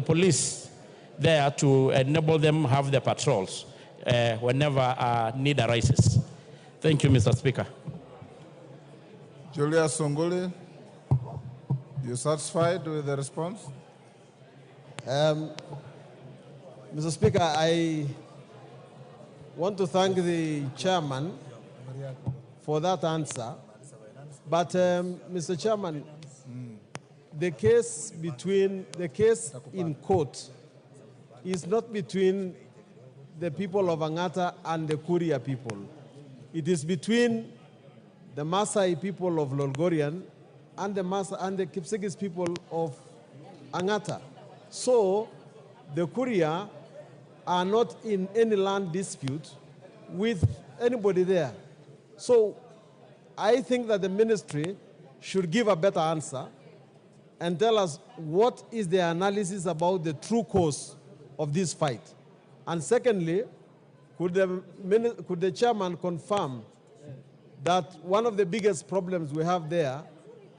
police there to enable them have their patrols whenever need arises. Thank you, Mr. Speaker. Julius Sunguli, you satisfied with the response? Mr. Speaker, I want to thank the chairman for that answer. But, Mr. Chairman, the case in court is not between the people of Angata and the Kuria people. It is between the Maasai people of Lolgorian and the Kipsigis people of Angata. So the Kuria are not in any land dispute with anybody there. So I think that the ministry should give a better answer and tell us what is the analysis about the true cause of this fight. And secondly, could the chairman confirm that one of the biggest problems we have there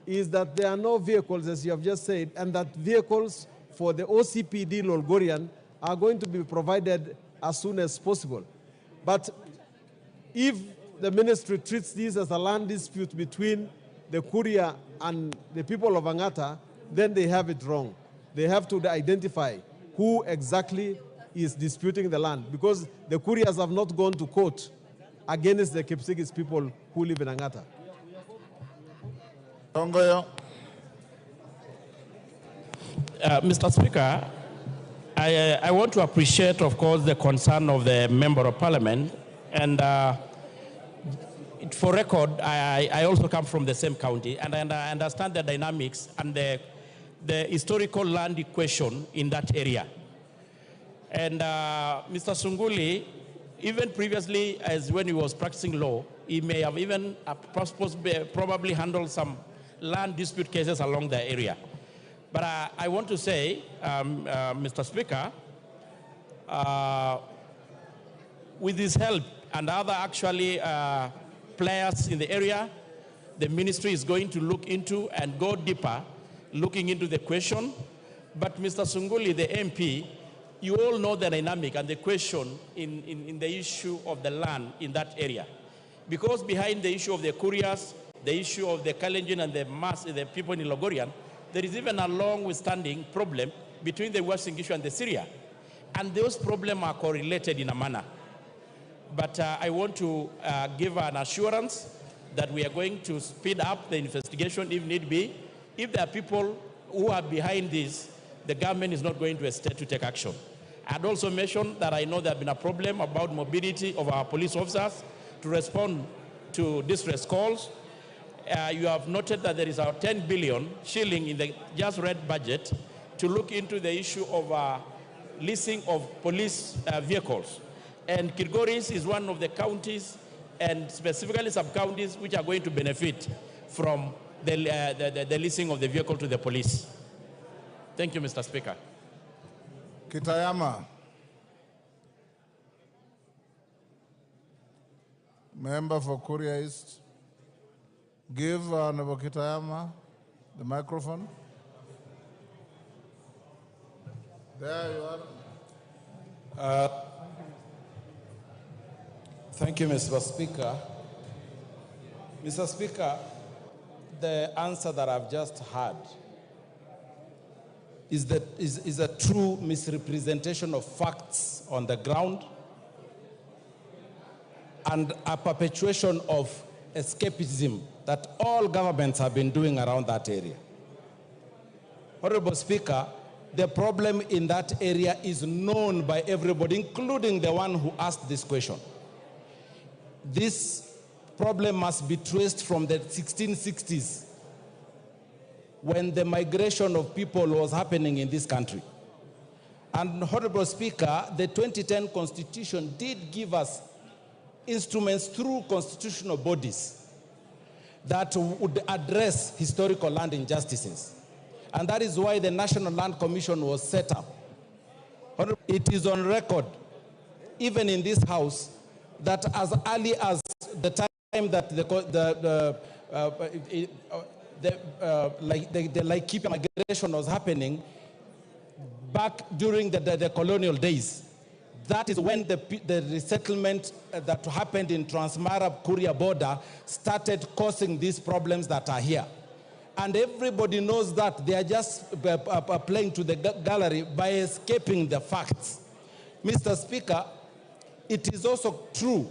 is that there are no vehicles, as you have just said, and that vehicles for the OCPD Lolgorian are going to be provided as soon as possible. But if the ministry treats this as a land dispute between the Kuria and the people of Angata, then they have it wrong. They have to identify who exactly is disputing the land, because the Kurias have not gone to court against the Kipsigis people who live in Angata. Mr. Speaker, I want to appreciate, of course, the concern of the Member of Parliament. And for record, I also come from the same county, and I understand the dynamics and the historical land equation in that area. And Mr. Sunguli, even previously, as when he was practicing law, he may have even probably handled some land dispute cases along the area. But I want to say, Mr. Speaker, with his help and other actually players in the area, the ministry is going to look into and go deeper, looking into the question. But Mr. Sunguli, the MP, you all know the dynamic and the question in the issue of the land in that area. Because behind the issue of the Kurias, the issue of the Kalenjin and the people in Logorian, there is even a long-standing problem between the West Singishu and the Syria. And those problems are correlated in a manner. But I want to give an assurance that we are going to speed up the investigation if need be. If there are people who are behind this, the government is not going to hesitate to take action. I'd also mention that I know there has been a problem about mobility of our police officers to respond to distress calls. You have noted that there is a 10 billion shilling in the just read budget to look into the issue of leasing of police vehicles. And Kilgoris is one of the counties, and specifically sub-counties, which are going to benefit from the leasing of the vehicle to the police. Thank you, Mr. Speaker. Kitayama. Member for Kuria East. Give Honorable Kitayama the microphone. There you are. Thank you, Mr. Speaker. Mr. Speaker, the answer that I've just heard is a true misrepresentation of facts on the ground and a perpetuation of escapism that all governments have been doing around that area. Honorable Speaker, the problem in that area is known by everybody, including the one who asked this question. This problem must be traced from the 1660s, when the migration of people was happening in this country. And Honorable Speaker, the 2010 Constitution did give us instruments through constitutional bodies that would address historical land injustices. And that is why the National Land Commission was set up. It is on record, even in this House, that as early as the time that the Laikipia migration was happening, back during the colonial days, that is when the resettlement that happened in Transmara-Kuria border started causing these problems that are here. And everybody knows that. They are just playing to the gallery by escaping the facts. Mr. Speaker, it is also true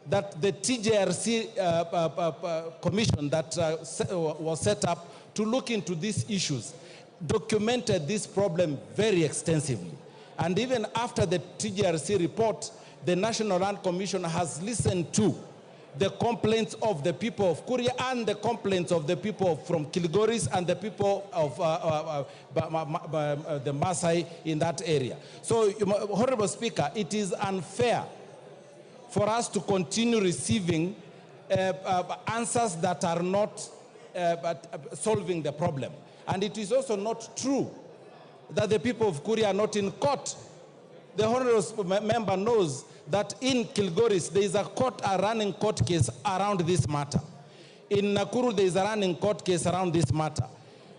that the TJRC commission that was set up to look into these issues documented this problem very extensively. And even after the TJRC report, the National Land Commission has listened to the complaints of the people of Kuria and the complaints of the people from Kilgoris and the people of the Maasai in that area. So, Honorable Speaker, it is unfair for us to continue receiving answers that are not solving the problem. And it is also not true that the people of Kuria are not in court. The honorable member knows that in Kilgoris, there is a running court case around this matter. In Nakuru, there is a running court case around this matter.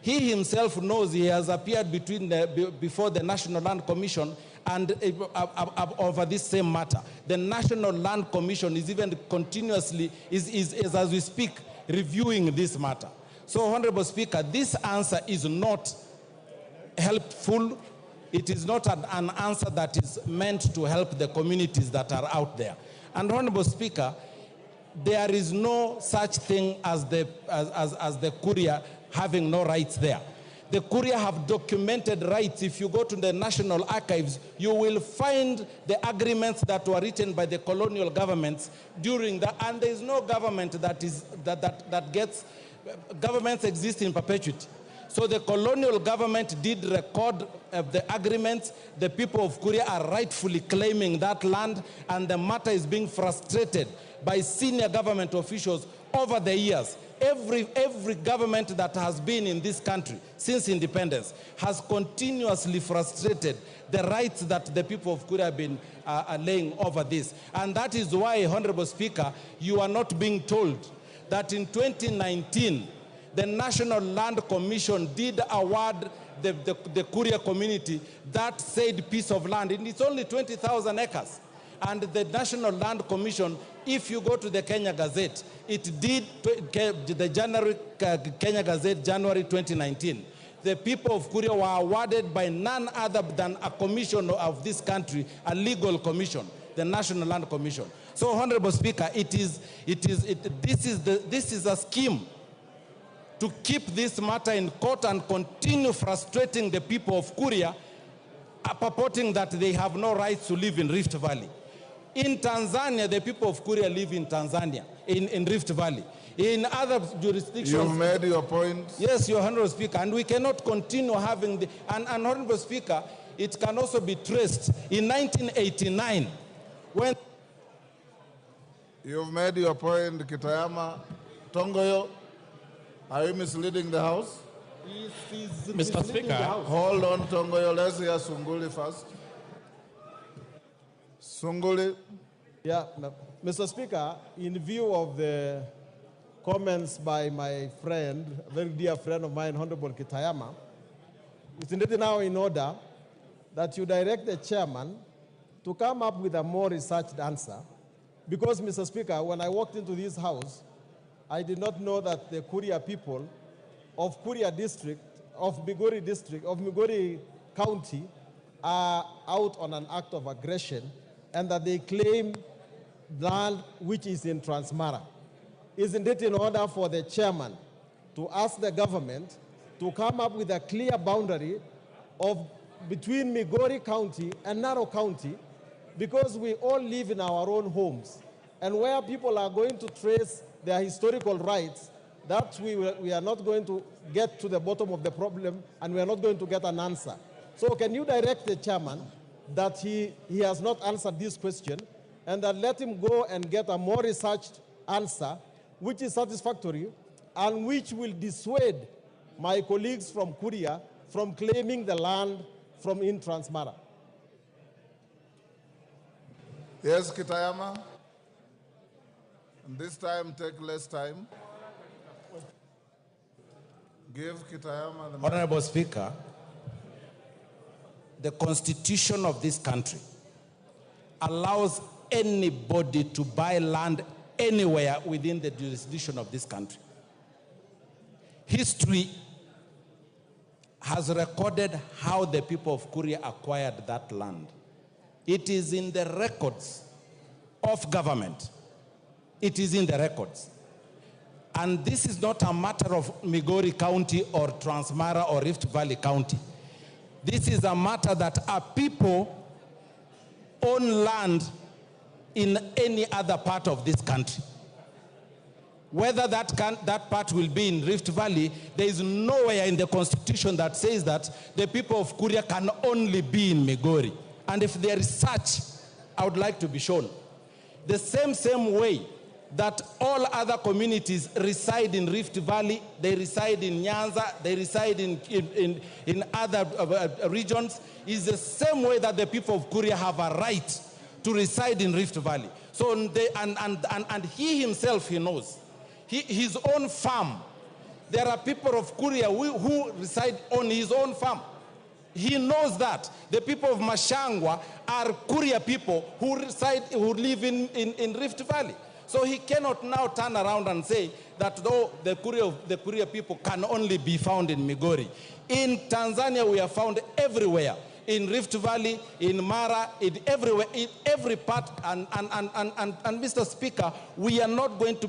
He himself knows he has appeared before the National Land Commission and over this same matter. The National Land Commission is even continuously, is as we speak, reviewing this matter. So, Honorable Speaker, this answer is not helpful. It is not an answer that is meant to help the communities that are out there. And Honorable Speaker, there is no such thing as the Kuria having no rights there. The Kuria have documented rights. If you go to the National Archives, you will find the agreements that were written by the colonial governments during that, and there is no government that gets, governments exist in perpetuity. So the colonial government did record the agreements. The people of Kuria are rightfully claiming that land, and the matter is being frustrated by senior government officials over the years. Every government that has been in this country since independence has continuously frustrated the rights that the people of Kuria have been laying over this. And that is why, Honorable Speaker, you are not being told that in 2019, the National Land Commission did award the Kuria community that said piece of land, and it's only 20,000 acres. And the National Land Commission, if you go to the Kenya Gazette, it did the January Kenya Gazette, January 2019. The people of Kuria were awarded by none other than a commission of this country, a legal commission, the National Land Commission. So, Honorable Speaker, this is a scheme to keep this matter in court and continue frustrating the people of Kuria, purporting that they have no rights to live in Rift Valley. In Tanzania, the people of Kuria live in Tanzania, in Rift Valley. In other jurisdictions... You've made your point. Yes, Your Honorable Speaker, and we cannot continue having the... And Honorable Speaker, it can also be traced in 1989, when... You've made your point, Kitayama. Tongoyo, are you misleading the House? Mr. Speaker. Hold on, Tongoyo. Let's hear Sunguli first. Sunguli. Yeah, Mr. Speaker, in view of the comments by my friend, a very dear friend of mine, Honorable Kitayama, isn't it now in order that you direct the chairman to come up with a more researched answer? Because, Mr. Speaker, when I walked into this house, I did not know that the Kuria people of Kuria district, of Migori County, are out on an act of aggression, and that they claim land which is in Transmara. Isn't it in order for the chairman to ask the government to come up with a clear boundary between Migori County and Narok County, because we all live in our own homes, and where people are going to trace their historical rights, that we are not going to get to the bottom of the problem, and we are not going to get an answer. So can you direct the chairman that he has not answered this question, and that let him go and get a more researched answer, which is satisfactory, and which will dissuade my colleagues from Kuria from claiming the land from in Transmara. Yes, Kitayama. And this time, take less time. Give Kitayama the mic. Honorable Speaker, the constitution of this country allows anybody to buy land anywhere within the jurisdiction of this country. History has recorded how the people of Kuria acquired that land. It is in the records of government. It is in the records. And this is not a matter of Migori County or Transmara or Rift Valley County. This is a matter that our people own land in any other part of this country. Whether that part will be in Rift Valley, there is nowhere in the constitution that says that the people of Kuria can only be in Migori. And if there is such, I would like to be shown. The same way that all other communities reside in Rift Valley, they reside in Nyanza, they reside in other regions, is the same way that the people of Kuria have a right to reside in Rift Valley. So and he himself, he knows. His own farm. There are people of Kuria who reside on his own farm. He knows that. The people of Mashangwa are Kuria people who live in Rift Valley. So he cannot now turn around and say that though the Kuria people can only be found in Migori. In Tanzania, we are found everywhere. In Rift Valley, in Mara, in everywhere, in every part, and Mr. Speaker, we are not going to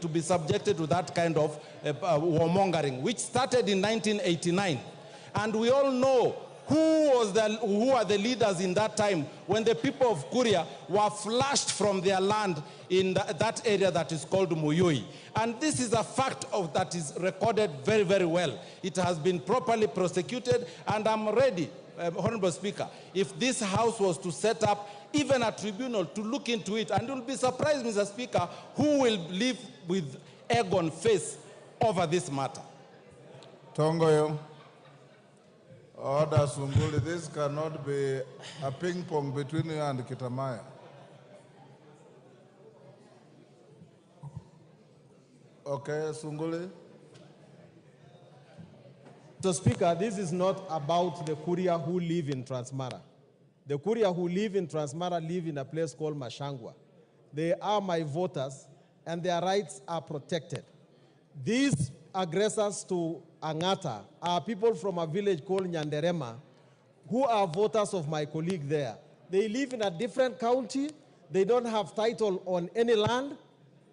be subjected to that kind of warmongering, which started in 1989, and we all know who are the leaders in that time when the people of Kuria were flushed from their land in that area that is called Muyui. And this is a fact that is recorded very, very well. It has been properly prosecuted, and I'm ready, Honorable Speaker, if this House was to set up even a tribunal to look into it, and you'll be surprised, Mr. Speaker, who will live with egg on face over this matter. Tongoyo. Order, Sunguli, this cannot be a ping pong between you and Kitamaya. Okay, Sunguli. Mr. Speaker, this is not about the Kuria who live in Transmara. The Kuria who live in Transmara live in a place called Mashangwa. They are my voters, and their rights are protected. These aggressors to Angata are people from a village called Nyanderema who are voters of my colleague there. They live in a different county. They don't have title on any land.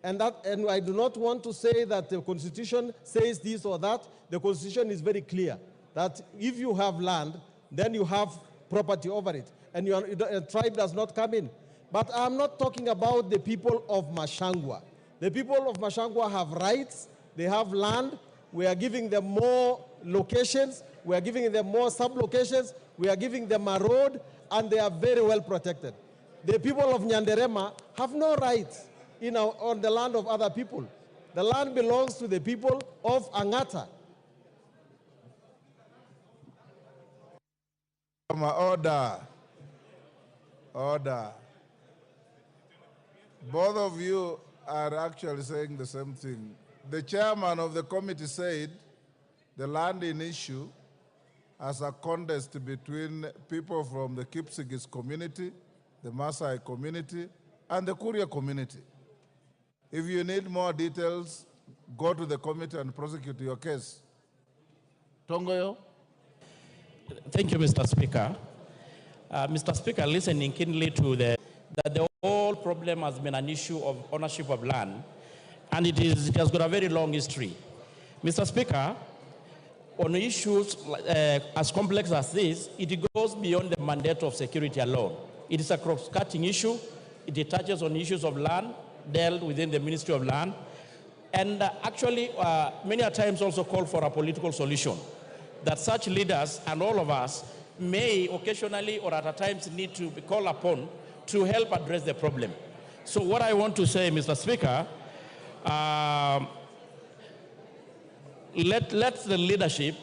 And I do not want to say that the Constitution says this or that. The Constitution is very clear that if you have land, then you have property over it. And a tribe does not come in. But I'm not talking about the people of Mashangwa. The people of Mashangwa have rights. They have land. We are giving them more locations. We are giving them more sub-locations. We are giving them a road, and they are very well protected. The people of Nyanderema have no rights on the land of other people. The land belongs to the people of Angata. Order. Order. Both of you are actually saying the same thing. The chairman of the committee said the land in issue as a contest between people from the Kipsigis community, the Maasai community, and the Kuria community. If you need more details, go to the committee and prosecute your case. Tongoyo. Thank you, Mr. Speaker. Mr. Speaker, listening keenly to that the whole problem has been an issue of ownership of land, and it has got a very long history. Mr. Speaker, on issues as complex as this, it goes beyond the mandate of security alone. It is a cross-cutting issue. It touches on issues of land dealt within the Ministry of Land, and actually many a times also call for a political solution that such leaders and all of us may occasionally or at times need to be called upon to help address the problem. So what I want to say, Mr. Speaker, let the leadership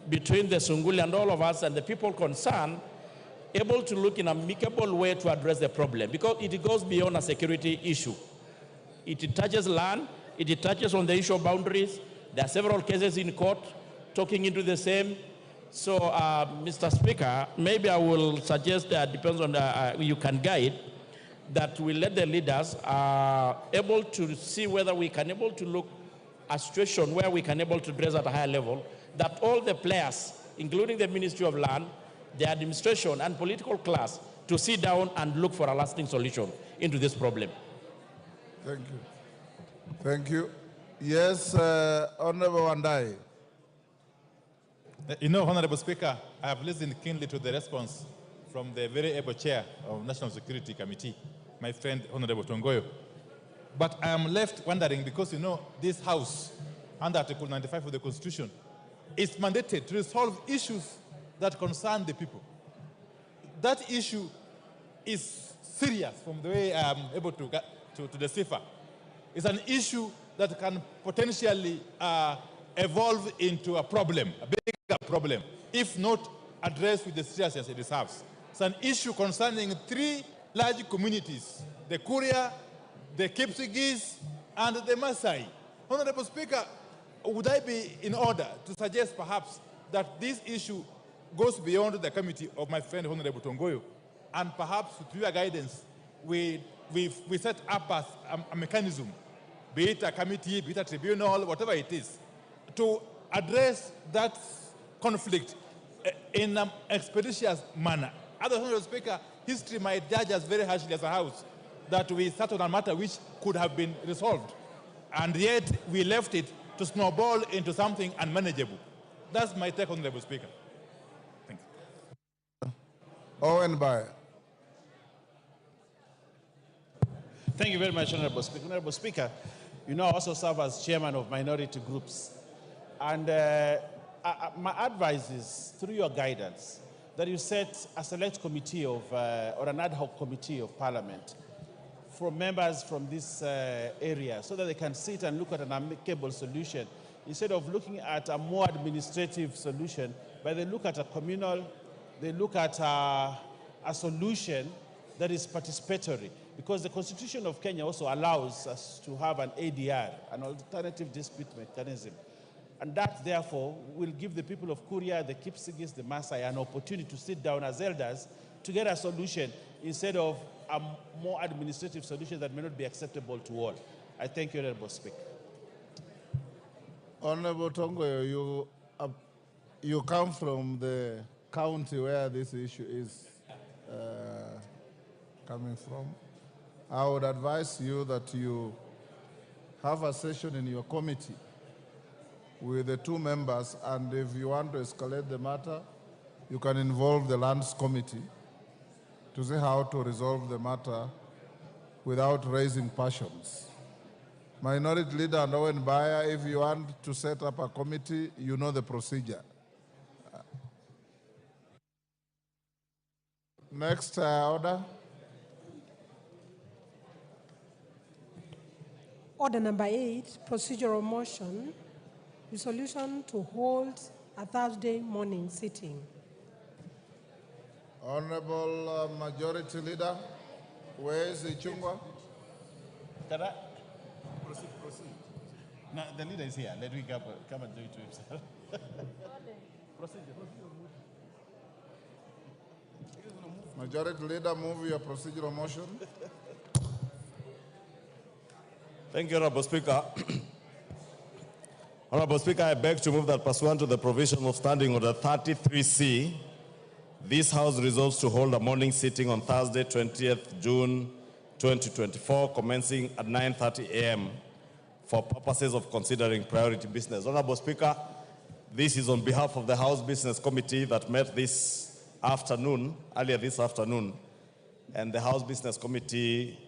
between the Sunguli and all of us and the people concerned able to look in an amicable way to address the problem, because it goes beyond a security issue. It touches land, it touches on the issue of boundaries. There are several cases in court talking into the same. So, Mr. Speaker, maybe I will suggest that depends on you can guide, that we let the leaders able to see whether we can able to look a situation where we can able to address at a higher level, that all the players, including the Ministry of Land, the administration and political class, to sit down and look for a lasting solution into this problem. Thank you. Thank you. Yes, Honorable Wandai. You know, Honorable Speaker, I have listened keenly to the response from the very able chair of National Security Committee, my friend Honorable Tongoyo. But I am left wondering, because you know, this House, under Article 95 of the Constitution, is mandated to resolve issues that concern the people. That issue is serious from the way I am able to get to decipher. It's an issue that can potentially evolve into a problem, a bigger problem, if not addressed with the seriousness it deserves. It's an issue concerning 3 large communities, the Kuria, the Kipsigis, and the Maasai. Honorable Speaker, would I be in order to suggest perhaps that this issue goes beyond the committee of my friend Honorable Tongoyo, and perhaps with your guidance, we set up a mechanism, be it a committee, be it a tribunal, whatever it is, to address that conflict in an expeditious manner. Otherwise, Honorable Speaker, history might judge us very harshly as a House that we settled on a matter which could have been resolved, and yet we left it to snowball into something unmanageable. That's my take, Honorable Speaker. Thank you. Owen Bayer. Thank you very much, Honorable Speaker. Honorable Speaker, you now also serve as chairman of minority groups. And my advice is, through your guidance, that you set a select committee of, or an ad hoc committee of Parliament from members from this area, so that they can sit and look at an amicable solution, instead of looking at a more administrative solution, but they look at a communal, they look at a solution that is participatory. Because the Constitution of Kenya also allows us to have an ADR, an alternative dispute mechanism. And that, therefore, will give the people of Kuria, the Kipsigis, the Maasai, an opportunity to sit down as elders to get a solution, instead of a more administrative solution that may not be acceptable to all. I thank you, Honorable Speaker. Honorable Tongoyo, you come from the county where this issue is coming from. I would advise you that you have a session in your committee with the 2 members, and if you want to escalate the matter, you can involve the Lands Committee to see how to resolve the matter without raising passions. Minority Leader and Owen Bayer, if you want to set up a committee, you know the procedure. Next order. Order number 8, procedural motion, resolution to hold a Thursday morning sitting. Honorable Majority Leader, where is Ichungwa? Proceed. No, the leader is here. Let me come and do it to himself. Majority Leader, move your procedural motion. Thank you, Honorable Speaker. Honorable Speaker, I beg to move that pursuant to the provision of Standing Order 33C, this House resolves to hold a morning sitting on Thursday, 20th June 2024, commencing at 9:30 a.m. for purposes of considering priority business. Honorable Speaker, this is on behalf of the House Business Committee that met this afternoon, earlier this afternoon, and the House Business Committee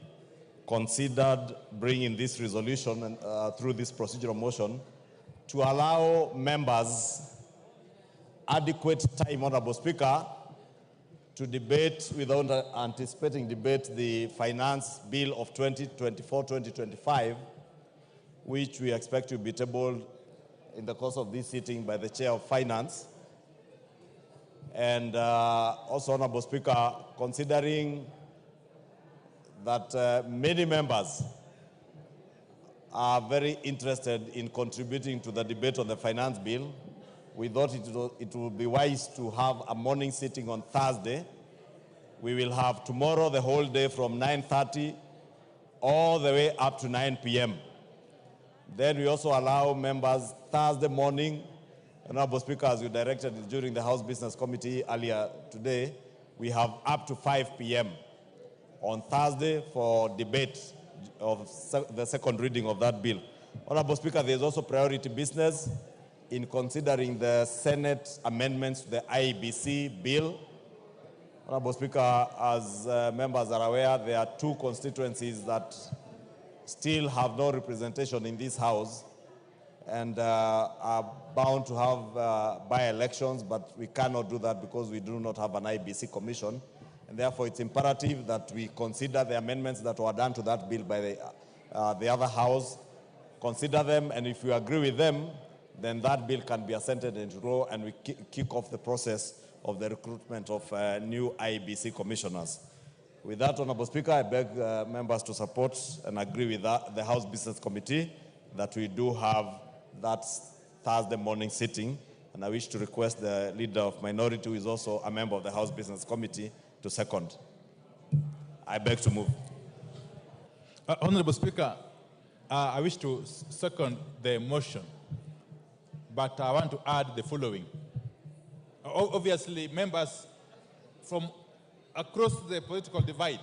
considered bringing this resolution and, through this procedural motion to allow members adequate time, Honorable Speaker, to debate without anticipating debate the finance bill of 2024-2025, which we expect to be tabled in the course of this sitting by the Chair of Finance. And also, Honorable Speaker, considering that many members are very interested in contributing to the debate on the finance bill, we thought it would be wise to have a morning sitting on Thursday. We will have tomorrow the whole day from 9:30 all the way up to 9 p.m. Then we also allow members Thursday morning. Honorable Speaker, as you directed during the House Business Committee earlier today, we have up to 5 p.m. on Thursday for debate of the second reading of that bill. Honorable Speaker, there is also priority business in considering the Senate amendments to the IEBC bill. Honorable Speaker, as members are aware, there are 2 constituencies that still have no representation in this House and are bound to have by-elections, but we cannot do that because we do not have an IBC commission. And therefore, it's imperative that we consider the amendments that were done to that bill by the other House, consider them, and if we agree with them, then that bill can be assented into law and we kick off the process of the recruitment of new IBC commissioners. With that, Honorable Speaker, I beg members to support and agree with the House Business Committee that we do have that Thursday morning sitting, and I wish to request the Leader of Minority, who is also a member of the House Business Committee, to second. I beg to move. Honorable Speaker, I wish to second the motion, but I want to add the following. Obviously, members from across the political divide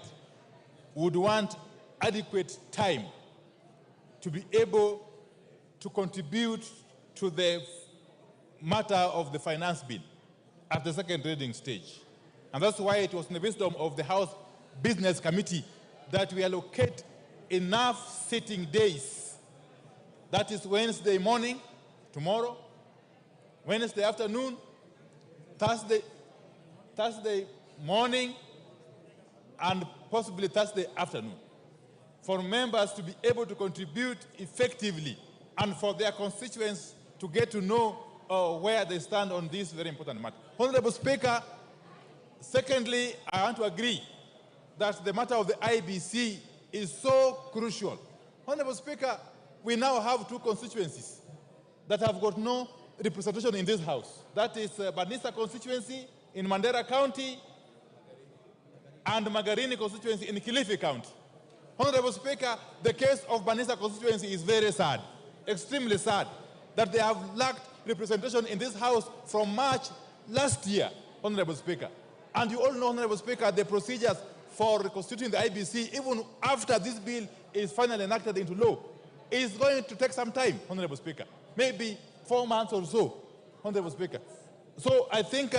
would want adequate time to be able to contribute to the matter of the finance bill at the second reading stage. And that's why it was in the wisdom of the House Business Committee that we allocate enough sitting days. That is Wednesday morning, tomorrow, Wednesday afternoon, Thursday morning, and possibly Thursday afternoon, for members to be able to contribute effectively and for their constituents to get to know where they stand on this very important matter. Honorable Speaker, secondly, I want to agree that the matter of the IBC is so crucial. Honorable Speaker, we now have 2 constituencies that have got no representation in this House. That is Banisa constituency in Mandera County and Magarini constituency in Kilifi County. Honorable Speaker, the case of Banisa constituency is very sad, extremely sad, that they have lacked representation in this House from March last year, Honorable Speaker. And you all know, Honorable Speaker, the procedures for reconstituting the IBC, even after this bill is finally enacted into law, is going to take some time, Honorable Speaker. Maybe 4 months or so, Honorable Speaker. So I think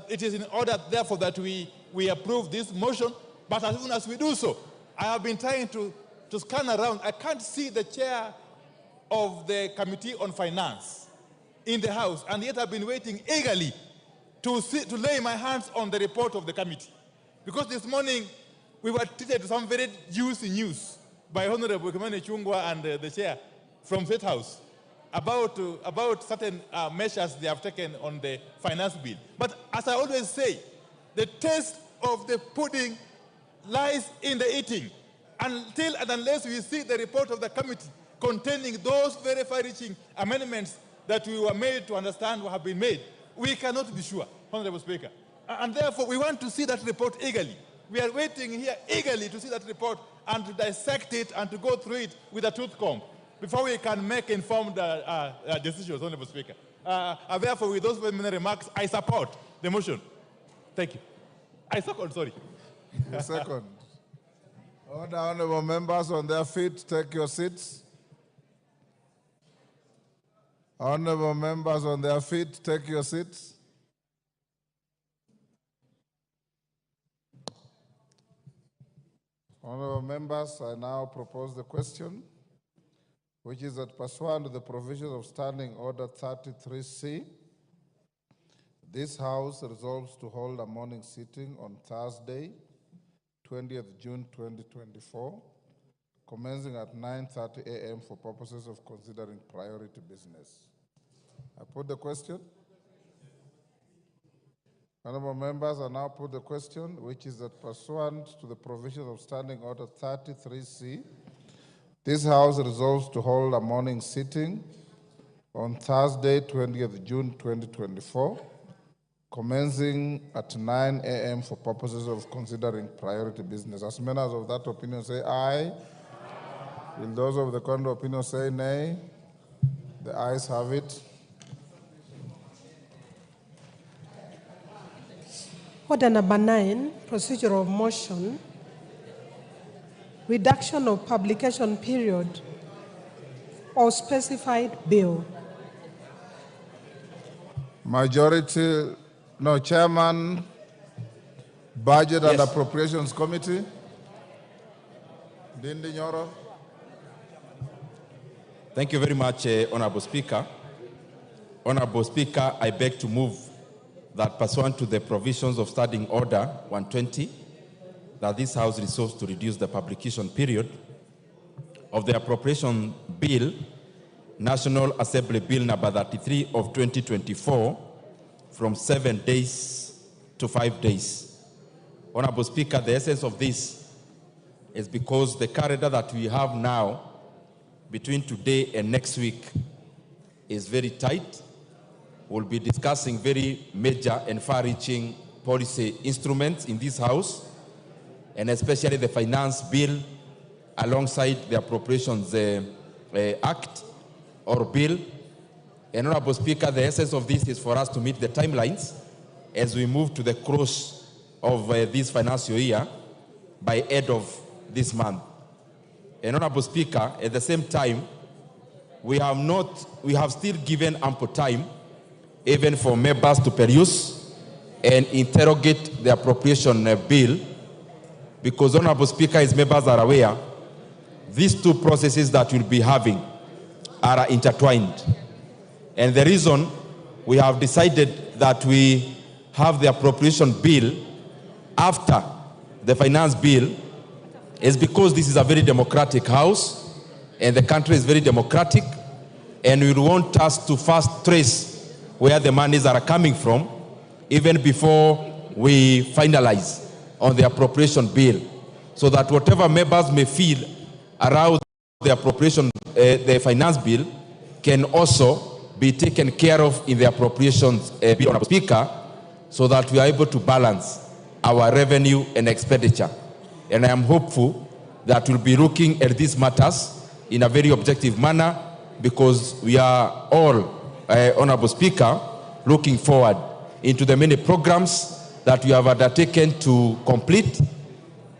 it is in order, therefore, that we approve this motion. But as soon as we do so, I have been trying to scan around. I can't see the chair of the Committee on Finance in the House, and yet I've been waiting eagerly to lay my hands on the report of the committee. Because this morning, we were treated to some very juicy news by Honorable Kimani Chungwa and the chair from State House about certain measures they have taken on the finance bill. But as I always say, the taste of the pudding lies in the eating. Until and unless we see the report of the committee containing those very far-reaching amendments that we were made to understand what have been made, we cannot be sure, Honorable Speaker. And therefore, we want to see that report eagerly. We are waiting here eagerly to see that report and to dissect it and to go through it with a tooth comb before we can make informed decisions, Honorable Speaker. And therefore, with those preliminary remarks, I support the motion. Thank you. I second, sorry. You second. Order, honorable members on their feet, take your seats. Honorable members on their feet, take your seats. Honorable members, I now propose the question, which is that pursuant to the provisions of Standing Order 33C, this House resolves to hold a morning sitting on Thursday, 20th June 2024, commencing at 9:30 a.m. for purposes of considering priority business. I put the question. Honorable members, I now put the question, which is that pursuant to the provisions of Standing Order 33C, this House resolves to hold a morning sitting on Thursday, 20th June 2024, commencing at 9 a.m. for purposes of considering priority business. As members of that opinion say aye. Will those of the contrary opinion say nay? The ayes have it. Order number 9, procedural motion, reduction of publication period or specified bill. Majority, no, Chairman, Budget and Appropriations Committee. Dindi Nyoro. Thank you very much, Honorable Speaker. Honorable Speaker, I beg to move that pursuant to the provisions of Standing Order 120, that this House resolves to reduce the publication period of the Appropriation Bill, National Assembly Bill number 33 of 2024, from 7 days to 5 days. Honorable Speaker, the essence of this is because the calendar that we have now between today and next week is very tight. We'll be discussing very major and far-reaching policy instruments in this House, and especially the Finance Bill alongside the Appropriations Act or Bill. And Honorable Speaker, the essence of this is for us to meet the timelines as we move to the close of this financial year by end of this month. And Honorable Speaker, at the same time, we have still given ample time even for members to peruse and interrogate the appropriation bill, because Honorable Speaker, as members are aware, these two processes that we'll be having are intertwined. And the reason we have decided that we have the appropriation bill after the finance bill is because this is a very democratic House and the country is very democratic, and we want us to first trace where the monies are coming from even before we finalize on the appropriation bill, so that whatever members may feel around the appropriation, the finance bill, can also be taken care of in the appropriations bill, Honorable Speaker, so that we are able to balance our revenue and expenditure. And I am hopeful that we'll be looking at these matters in a very objective manner, because we are all, Honorable Speaker, looking forward into the many programs that we have undertaken to complete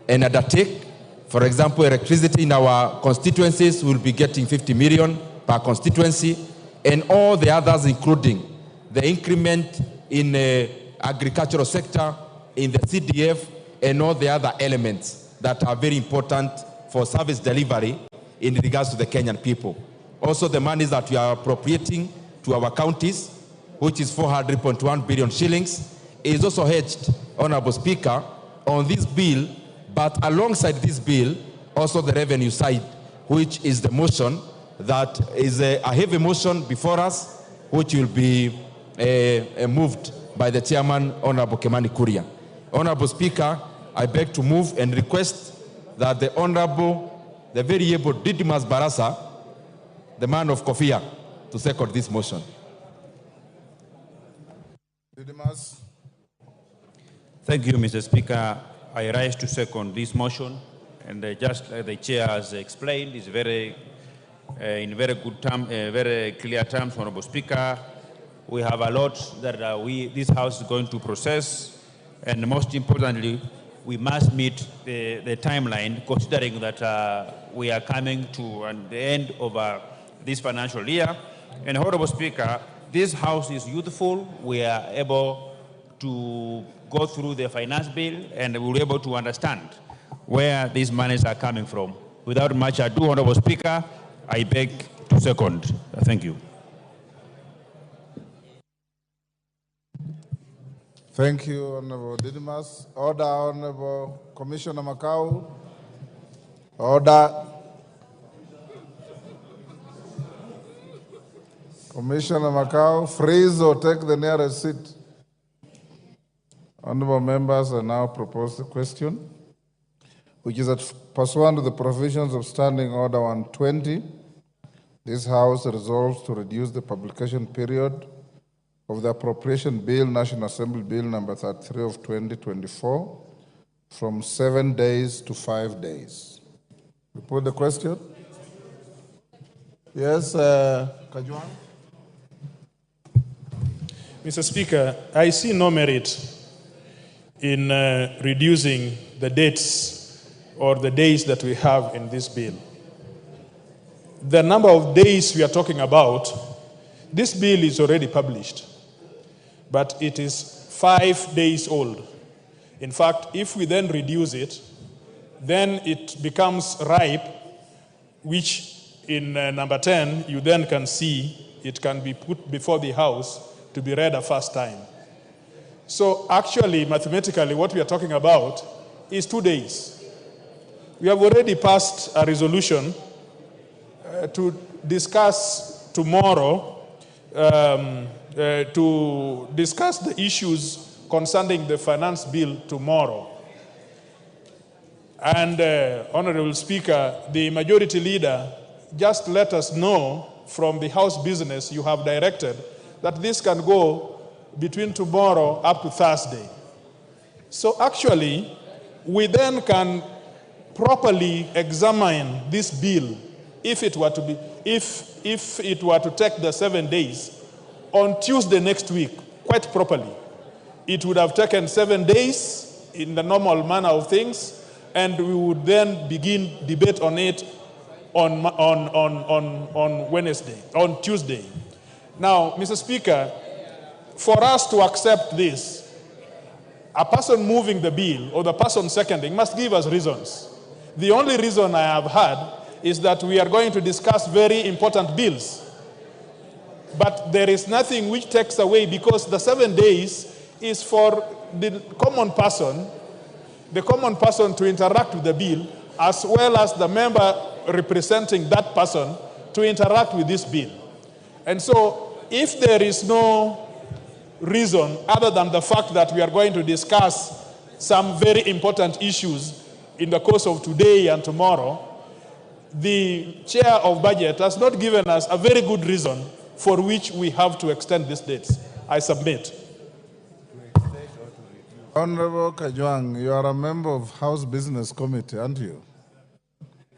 and undertake. For example, electricity in our constituencies will be getting 50 million per constituency, and all the others, including the increment in the agricultural sector, in the CDF, and all the other elements that are very important for service delivery in regards to the Kenyan people. Also, the monies that we are appropriating to our counties, which is 400.1 billion shillings, is also hedged, Honorable Speaker, on this bill, but alongside this bill, also the revenue side, which is the motion that is a heavy motion before us, which will be moved by the Chairman, Honorable Kimani Kuria. Honorable Speaker, I beg to move and request that the Honorable, the very able Didimas Barasa, the man of Kofia, to second this motion. Didimas. Thank you, Mr. Speaker. I rise to second this motion, and just like the chair has explained, it's very, in very good term, very clear terms, Honorable Speaker. We have a lot that this House is going to process, and most importantly, we must meet the timeline, considering that we are coming to the end of this financial year. And Honorable Speaker, this House is youthful. We are able to go through the finance bill, and we'll be able to understand where these monies are coming from. Without much ado, Honorable Speaker, I beg to second. Thank you. Thank you, Honorable Didimas. Order, Honorable Commissioner Makau. Order. Commissioner Macau, freeze or take the nearest seat. Honorable members, I now propose the question, which is that pursuant to the provisions of Standing Order 120, this House resolves to reduce the publication period of the Appropriation Bill, National Assembly Bill number 33 of 2024, from 7 days to 5 days. We put the question? Yes, Kajwang? Mr. Speaker, I see no merit in reducing the dates or the days that we have in this bill. The number of days we are talking about, this bill is already published, but it is 5 days old. In fact, if we then reduce it, then it becomes ripe, which in number 10, you then can see it can be put before the House to be read a first time. So actually, mathematically, what we are talking about is 2 days. We have already passed a resolution to discuss tomorrow, to discuss the issues concerning the finance bill tomorrow. And Honorable Speaker, the majority leader just let us know from the House business you have directed that this can go between tomorrow up to Thursday. So actually, we then can properly examine this bill if it were to be, if it were to take the 7 days on Tuesday next week, quite properly. It would have taken 7 days in the normal manner of things, and we would then begin debate on it on Wednesday, on Tuesday. Now, Mr. Speaker, for us to accept this, a person moving the bill or the person seconding must give us reasons. The only reason I have had is that we are going to discuss very important bills. But there is nothing which takes away, because the 7 days is for the common person to interact with the bill, as well as the member representing that person to interact with this bill. And so, if there is no reason other than the fact that we are going to discuss some very important issues in the course of today and tomorrow, the chair of budget has not given us a very good reason for which we have to extend these dates. I submit. Honorable Kajwang, you are a member of House Business Committee, aren't you?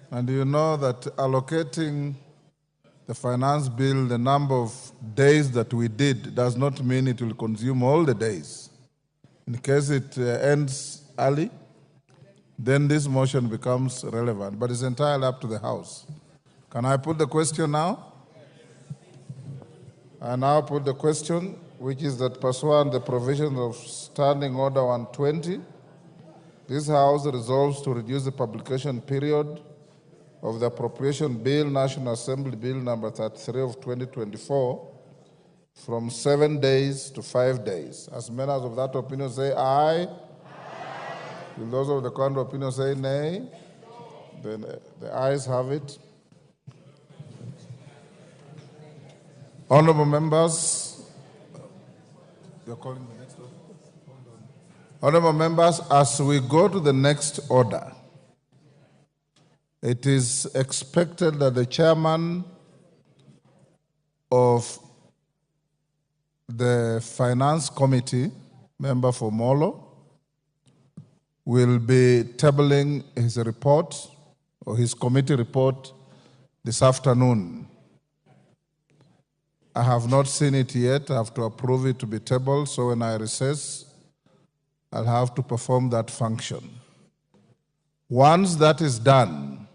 And you know that allocating the finance bill, the number of days that we did, does not mean it will consume all the days. In case it ends early, then this motion becomes relevant, but it's entirely up to the House. Can I put the question now? I now put the question, which is that pursuant the provisions of Standing Order 120, this House resolves to reduce the publication period of the Appropriation Bill, National Assembly Bill number 33 of 2024, from 7 days to 5 days. As members of that opinion say aye. Aye. Will those of the contrary opinion say nay? Then the ayes have it. Honorable members, you're calling the next order? Honorable members, as we go to the next order, it is expected that the chairman of the Finance Committee, member for Molo, will be tabling his report or his committee report this afternoon. I have not seen it yet. I have to approve it to be tabled, so when I recess, I'll have to perform that function. Once that is done,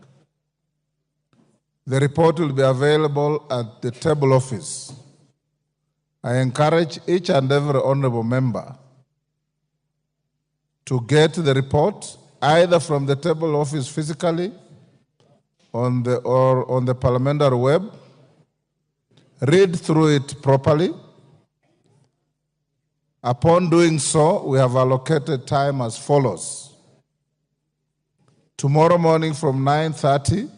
the report will be available at the table office. I encourage each and every honorable member to get the report either from the table office physically or on the parliamentary web, read through it properly. Upon doing so, we have allocated time as follows. Tomorrow morning from 9:30,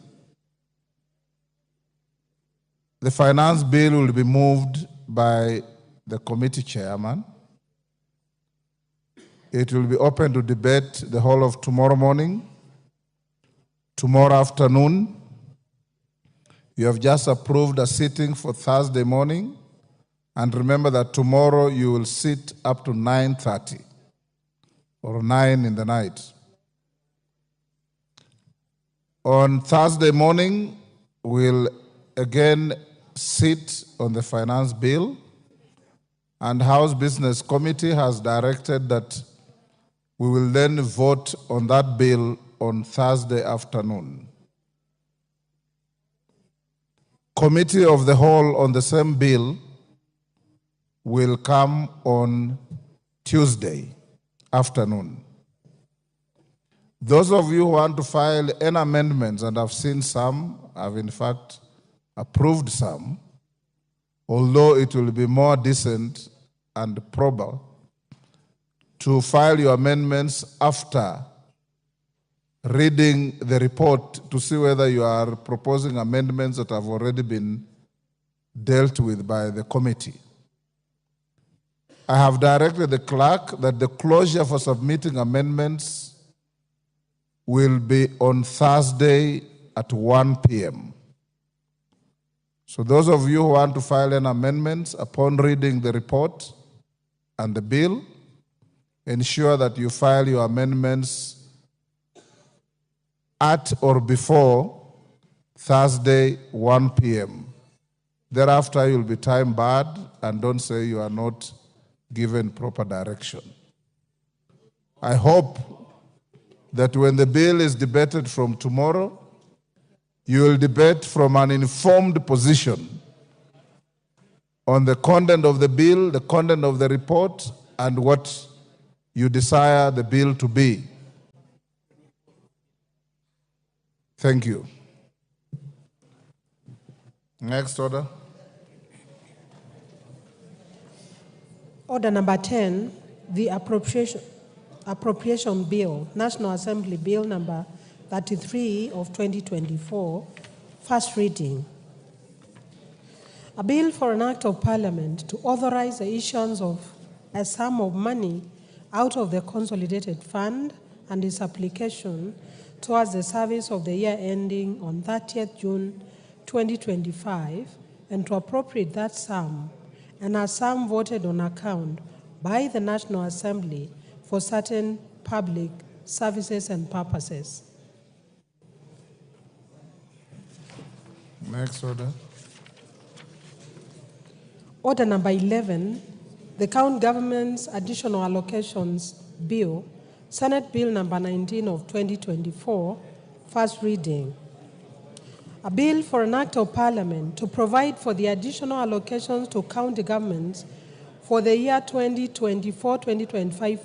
The finance bill will be moved by the committee chairman. It will be open to debate the whole of tomorrow morning, tomorrow afternoon. You have just approved a sitting for Thursday morning. And remember that tomorrow you will sit up to 9:30 or 9 in the night. On Thursday morning, we'll again sit on the finance bill, and House Business Committee has directed that we will then vote on that bill on Thursday afternoon. Committee of the Whole on the same bill will come on Tuesday afternoon. Those of you who want to file any amendments, and I've seen some, I've in fact approved some, although it will be more decent and proper to file your amendments after reading the report to see whether you are proposing amendments that have already been dealt with by the committee. I have directed the clerk that the closure for submitting amendments will be on Thursday at 1 p.m. So those of you who want to file an amendment upon reading the report and the bill, ensure that you file your amendments at or before Thursday, 1 p.m. Thereafter, you'll be time barred, and don't say you are not given proper direction. I hope that when the bill is debated from tomorrow, you will debate from an informed position on the content of the bill, the content of the report, and what you desire the bill to be. Thank you. Next order. Order number 10, the appropriation bill, National Assembly Bill number 33 of 2024, first reading. A bill for an act of parliament to authorize the issuance of a sum of money out of the consolidated fund and its application towards the service of the year ending on 30th June 2025, and to appropriate that sum and a sum voted on account by the National Assembly for certain public services and purposes. Next order. Order number 11, the County Government's Additional Allocations Bill, Senate Bill number 19 of 2024, first reading. A bill for an act of parliament to provide for the additional allocations to county governments for the year 2024-2025,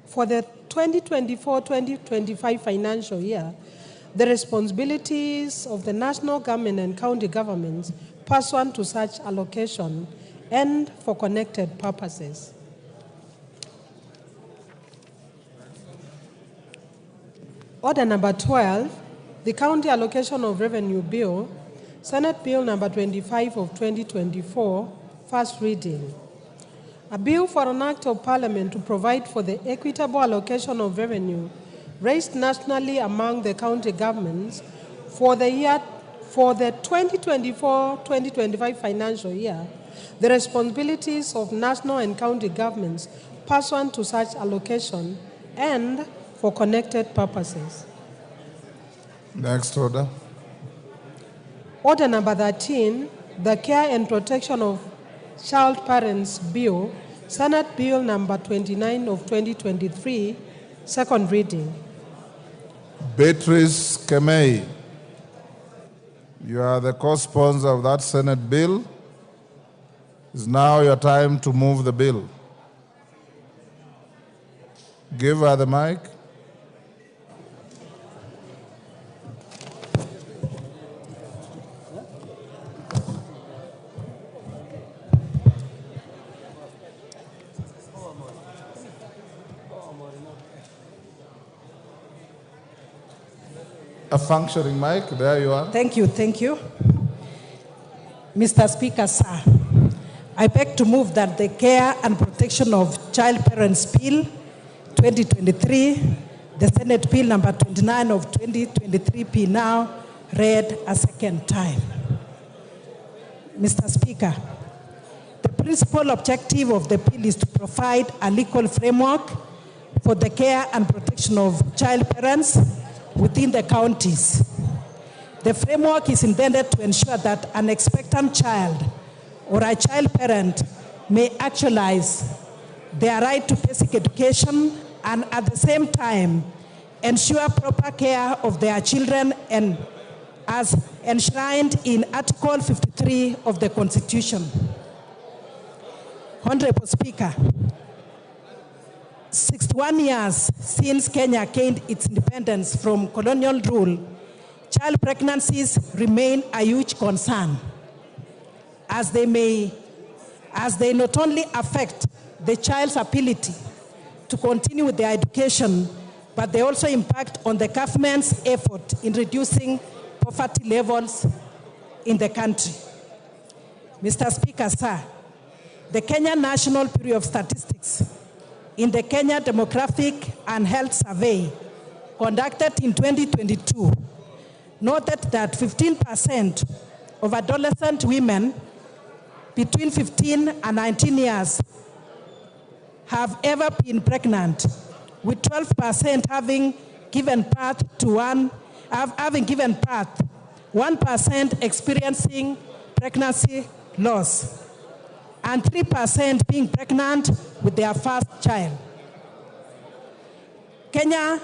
for the 2024-2025 financial year, the responsibilities of the national government and county governments pursuant to such allocation and for connected purposes. Order number 12, the County Allocation of Revenue Bill, Senate Bill number 25 of 2024, first reading. A bill for an act of parliament to provide for the equitable allocation of revenue raised nationally among the county governments for the 2024-2025 financial year, the responsibilities of national and county governments pursuant to such allocation and for connected purposes. Next order. Order number 13, the Care and Protection of Child Parents Bill, Senate Bill number 29 of 2023, second reading. Beatrice Kemei, you are the co-sponsor of that Senate bill. It's now your time to move the bill. Give her the mic. A functioning mic, there you are. Thank you, thank you. Mr. Speaker, sir, I beg to move that the Care and Protection of Child Parents Bill 2023, the Senate Bill number 29 of 2023 be now read a second time. Mr. Speaker, the principal objective of the bill is to provide a legal framework for the care and protection of child parents within the counties. The framework is intended to ensure that an expectant child or a child parent may actualize their right to basic education and at the same time ensure proper care of their children and as enshrined in Article 53 of the Constitution. Honorable Speaker, 61 years since Kenya gained its independence from colonial rule, child pregnancies remain a huge concern as they not only affect the child's ability to continue with their education, but they also impact on the government's effort in reducing poverty levels in the country. Mr. Speaker, sir, the Kenya National Bureau of Statistics in the Kenya Demographic and Health Survey conducted in 2022 noted that 15% of adolescent women between 15 and 19 years have ever been pregnant, with 12% having given birth, 1% experiencing pregnancy loss, and 3% being pregnant with their first child. Kenya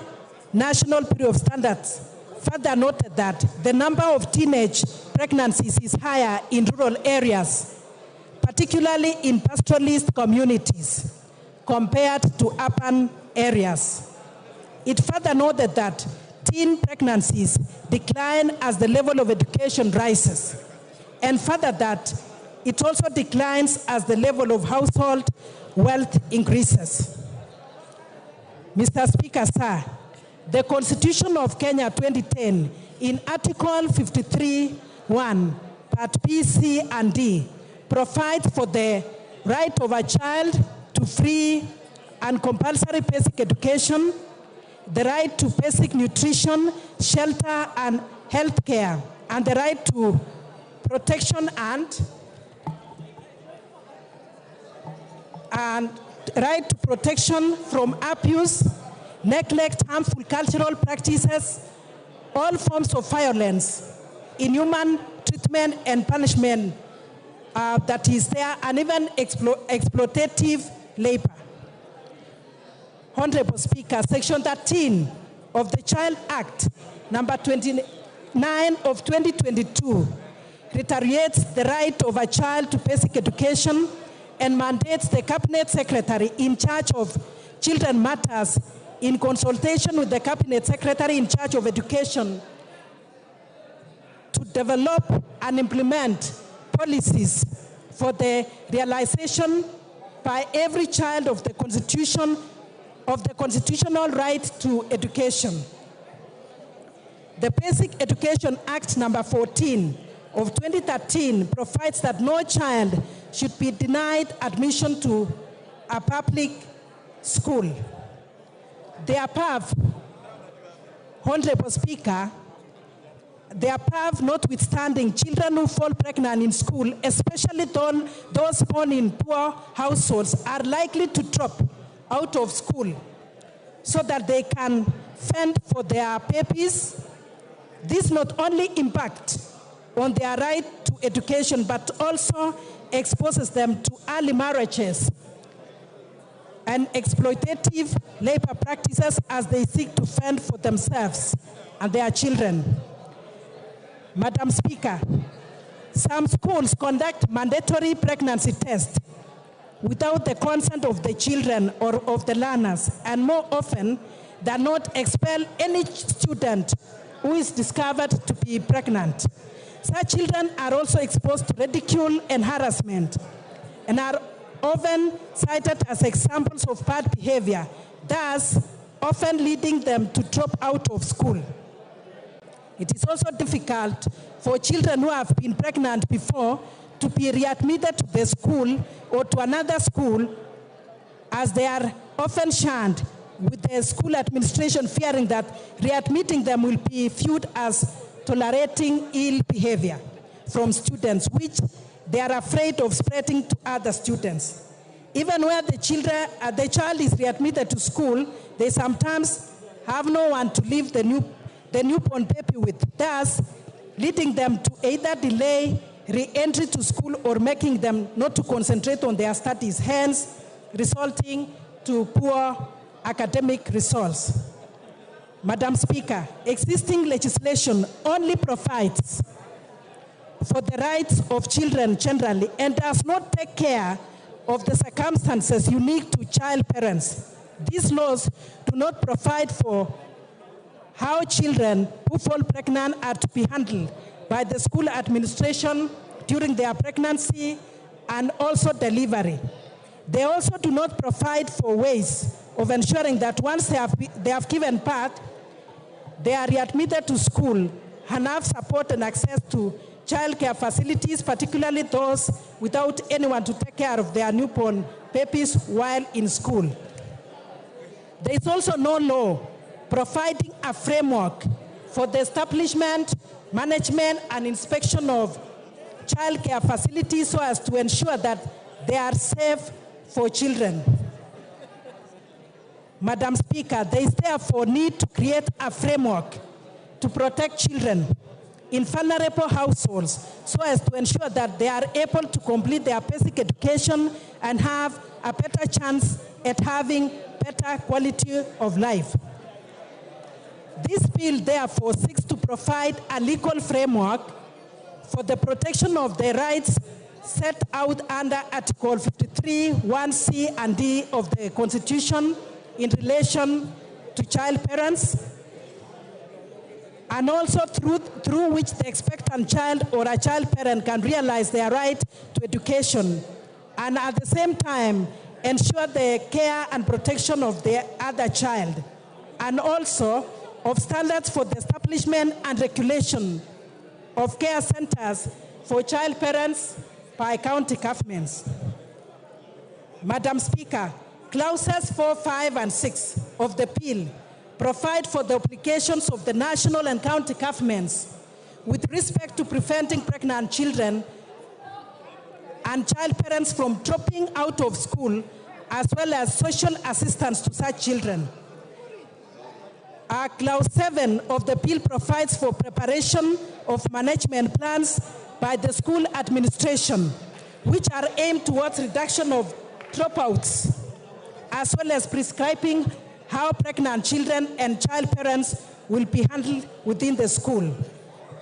National Bureau of Standards further noted that the number of teenage pregnancies is higher in rural areas, particularly in pastoralist communities, compared to urban areas. It further noted that teen pregnancies decline as the level of education rises, and further that it also declines as the level of household wealth increases. Mr. Speaker, sir, the Constitution of Kenya 2010 in Article 53(1), Part B, C, and D provides for the right of a child to free and compulsory basic education, the right to basic nutrition, shelter, and health care, and the right to protection and right to protection from abuse, neglect, harmful cultural practices, all forms of violence, inhuman treatment and punishment that is there, and even exploitative labor. Honorable Speaker, Section 13 of the Child Act, number 29 of 2022, reiterates the right of a child to basic education and mandates the Cabinet Secretary in charge of children matters in consultation with the Cabinet Secretary in charge of education to develop and implement policies for the realization by every child of the Constitution of the constitutional right to education. The Basic Education Act number 14 of 2013 provides that no child should be denied admission to a public school. The above, Honorable Speaker, the above notwithstanding, children who fall pregnant in school, especially those born in poor households, are likely to drop out of school so that they can fend for their babies. This not only impacts on their right to education, but also exposes them to early marriages and exploitative labor practices as they seek to fend for themselves and their children. Madam Speaker, some schools conduct mandatory pregnancy tests without the consent of the children or of the learners, and more often than not expel any student who is discovered to be pregnant. Such children are also exposed to ridicule and harassment and are often cited as examples of bad behavior, thus often leading them to drop out of school. It is also difficult for children who have been pregnant before to be readmitted to the school or to another school, as they are often shunned, with the school administration fearing that readmitting them will be viewed as tolerating ill behavior from students, which they are afraid of spreading to other students. Even where the child is readmitted to school, they sometimes have no one to leave the newborn baby with, thus leading them to either delay re-entry to school or making them not to concentrate on their studies, hence resulting to poor academic results. Madam Speaker, existing legislation only provides for the rights of children generally and does not take care of the circumstances unique to child parents. These laws do not provide for how children who fall pregnant are to be handled by the school administration during their pregnancy and also delivery. They also do not provide for ways of ensuring that once they have given birth, they are readmitted to school and have support and access to childcare facilities, particularly those without anyone to take care of their newborn babies while in school. There is also no law providing a framework for the establishment, management, and inspection of childcare facilities so as to ensure that they are safe for children. Madam Speaker, there is therefore need to create a framework to protect children in vulnerable households so as to ensure that they are able to complete their basic education and have a better chance at having better quality of life. This bill therefore seeks to provide a legal framework for the protection of the rights set out under Article 53, 1C and D of the Constitution in relation to child parents, and also through which the expectant child or a child parent can realize their right to education and at the same time ensure the care and protection of the other child, and also of standards for the establishment and regulation of care centers for child parents by county governments. Madam Speaker, clauses 4, 5, and 6 of the bill provide for the obligations of the national and county governments with respect to preventing pregnant children and child parents from dropping out of school, as well as social assistance to such children. Clause 7 of the bill provides for preparation of management plans by the school administration, which are aimed towards reduction of dropouts, as well as prescribing how pregnant children and child parents will be handled within the school.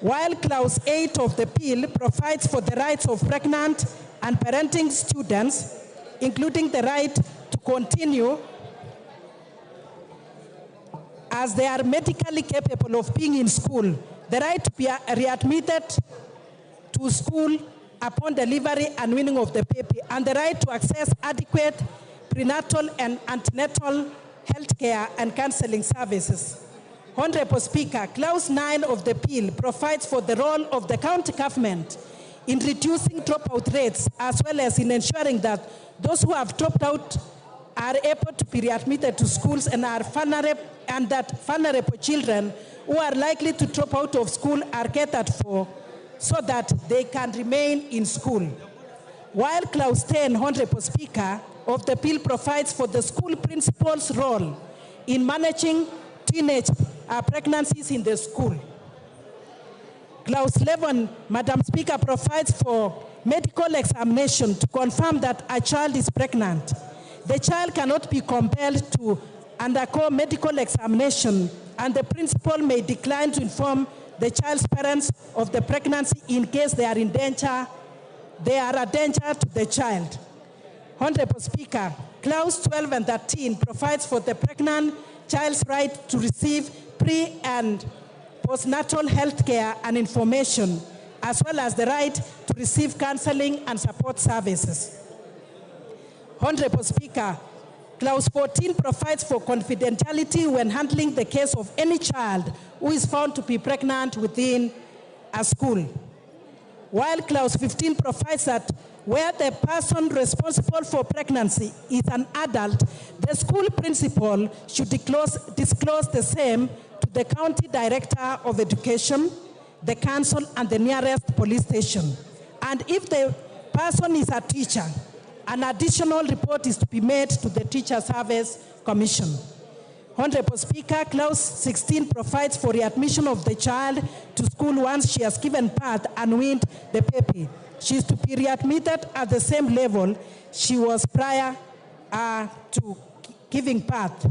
While Clause 8 of the bill provides for the rights of pregnant and parenting students, including the right to continue as they are medically capable of being in school, the right to be readmitted to school upon delivery and weaning of the baby, and the right to access adequate prenatal and antenatal health care and counseling services. Honorable Speaker, Clause 9 of the bill provides for the role of the county government in reducing dropout rates, as well as in ensuring that those who have dropped out are able to be readmitted to schools and that vulnerable children who are likely to drop out of school are catered for so that they can remain in school. While Clause 10, Honorable Speaker, of the bill provides for the school principal's role in managing teenage pregnancies in the school. Clause 11, Madam Speaker, provides for medical examination to confirm that a child is pregnant. The child cannot be compelled to undergo medical examination, and the principal may decline to inform the child's parents of the pregnancy in case they are a danger to the child. Honorable Speaker, Clause 12 and 13 provides for the pregnant child's right to receive pre- and postnatal health care and information, as well as the right to receive counseling and support services. Honorable Speaker, Clause 14 provides for confidentiality when handling the case of any child who is found to be pregnant within a school. While Clause 15 provides that where the person responsible for pregnancy is an adult, the school principal should disclose the same to the county director of education, the council, and the nearest police station. And if the person is a teacher, an additional report is to be made to the Teacher Service Commission. Honorable Speaker, Clause 16 provides for readmission of the child to school once she has given birth and weaned the baby. She is to be readmitted at the same level she was prior to giving birth.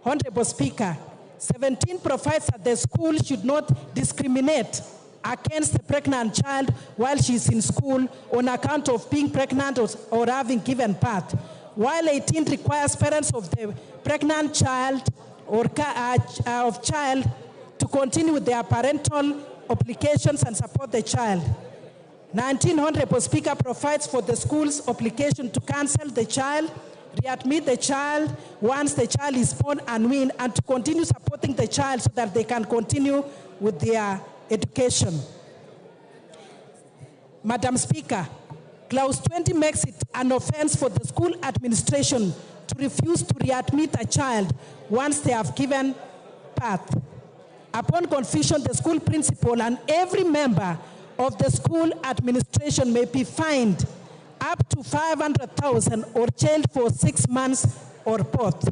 Honorable Speaker, 17 provides that the school should not discriminate against the pregnant child while she is in school on account of being pregnant or having given birth, while 18 requires parents of the pregnant child or of child to continue with their parental obligations and support the child. 19, Honorable Speaker, provides for the school's obligation to counsel the child, readmit the child once the child is born and weaned, and to continue supporting the child so that they can continue with their education. Madam Speaker, Clause 20 makes it an offense for the school administration to refuse to readmit a child once they have given birth. Upon confusion, the school principal and every member of the school administration may be fined up to 500,000 or jailed for 6 months or both.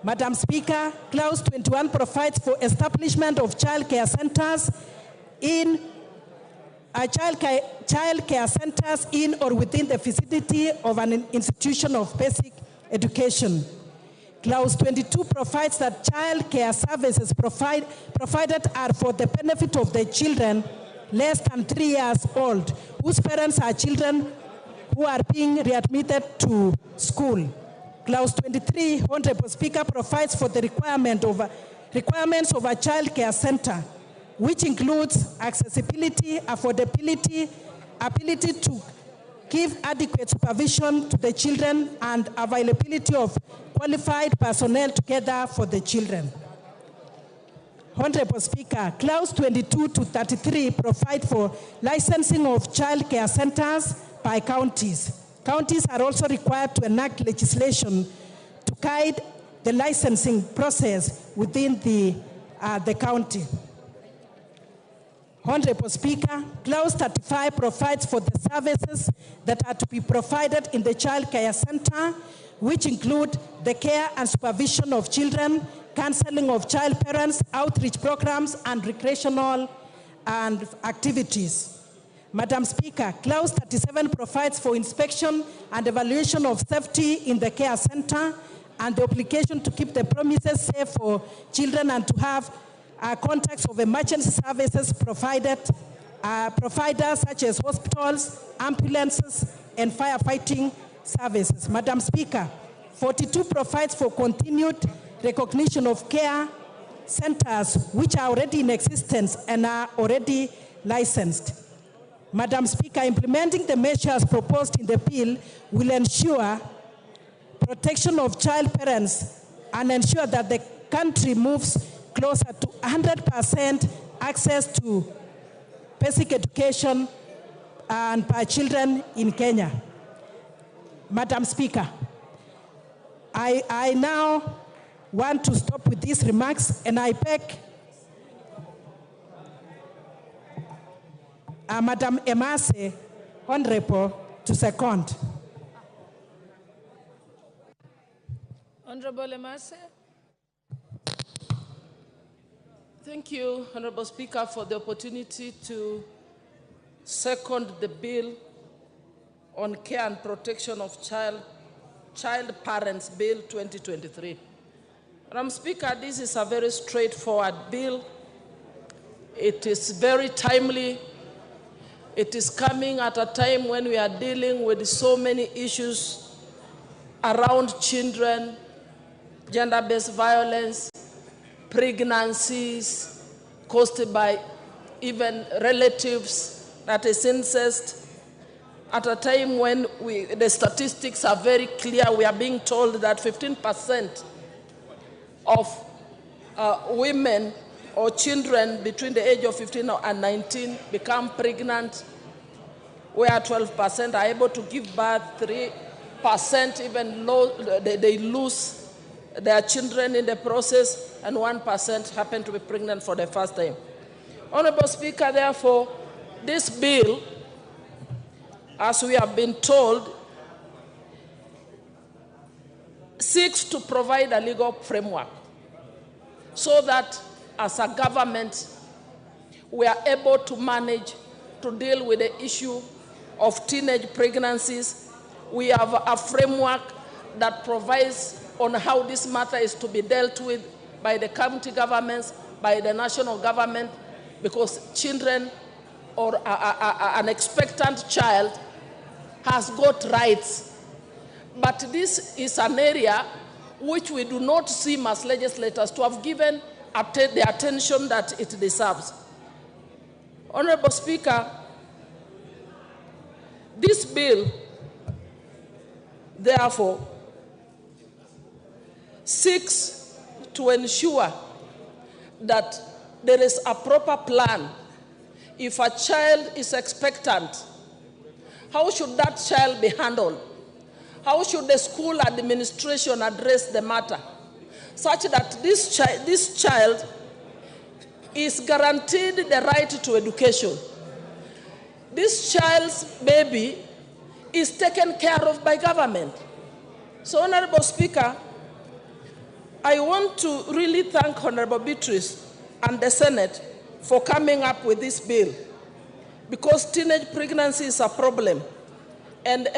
Madam Speaker, Clause 21 provides for establishment of child care centers in or within the vicinity of an institution of basic education. Clause 22 provides that child care services provided are for the benefit of the children less than 3 years old, whose parents are children who are being readmitted to school. Clause 23, Honorable Speaker, provides for the requirements of a child care center, which includes accessibility, affordability, ability to give adequate supervision to the children, and availability of qualified personnel together for the children. Honorable Speaker, Clause 22 to 33 provide for licensing of child care centers by counties. Counties are also required to enact legislation to guide the licensing process within the county. Honorable Speaker, Clause 35 provides for the services that are to be provided in the child care center, which include the care and supervision of children, counseling of child parents, outreach programs, and recreational and activities. Madam Speaker, Clause 37 provides for inspection and evaluation of safety in the care center and the obligation to keep the premises safe for children and to have contacts of emergency services providers such as hospitals, ambulances, and firefighting services. Madam Speaker, 42 provides for continued recognition of care centers which are already in existence and are already licensed. Madam Speaker, implementing the measures proposed in the bill will ensure protection of child parents and ensure that the country moves closer to 100% access to basic education and by children in Kenya. Madam Speaker, I now want to stop with these remarks, and I beg Madam Emase, Honorable, to second. Honorable Emase. Thank you, Honorable Speaker, for the opportunity to second the bill on care and protection of child parents, Bill 2023. Madam Speaker, this is a very straightforward bill. It is very timely. It is coming at a time when we are dealing with so many issues around children, gender-based violence, pregnancies caused by even relatives, that is incest, at a time when the statistics are very clear. We are being told that 15% of women or children between the age of 15 and 19 become pregnant, where 12% are able to give birth, 3% even they lose their children in the process, and 1% happen to be pregnant for the first time. Honorable Speaker, therefore, this bill, as we have been told, seeks to provide a legal framework so that as a government, we are able to manage to deal with the issue of teenage pregnancies. We have a framework that provides on how this matter is to be dealt with by the county governments, by the national government, because children or an expectant child has got rights. But this is an area which we do not seem as legislators to have given the attention that it deserves. Honorable Speaker, this bill, therefore, seeks to ensure that there is a proper plan. If a child is expectant, how should that child be handled? How should the school administration address the matter such that this child is guaranteed the right to education? This child's baby is taken care of by government. So, Honorable Speaker, I want to really thank Honorable Beatrice and the Senate for coming up with this bill, because teenage pregnancy is a problem. And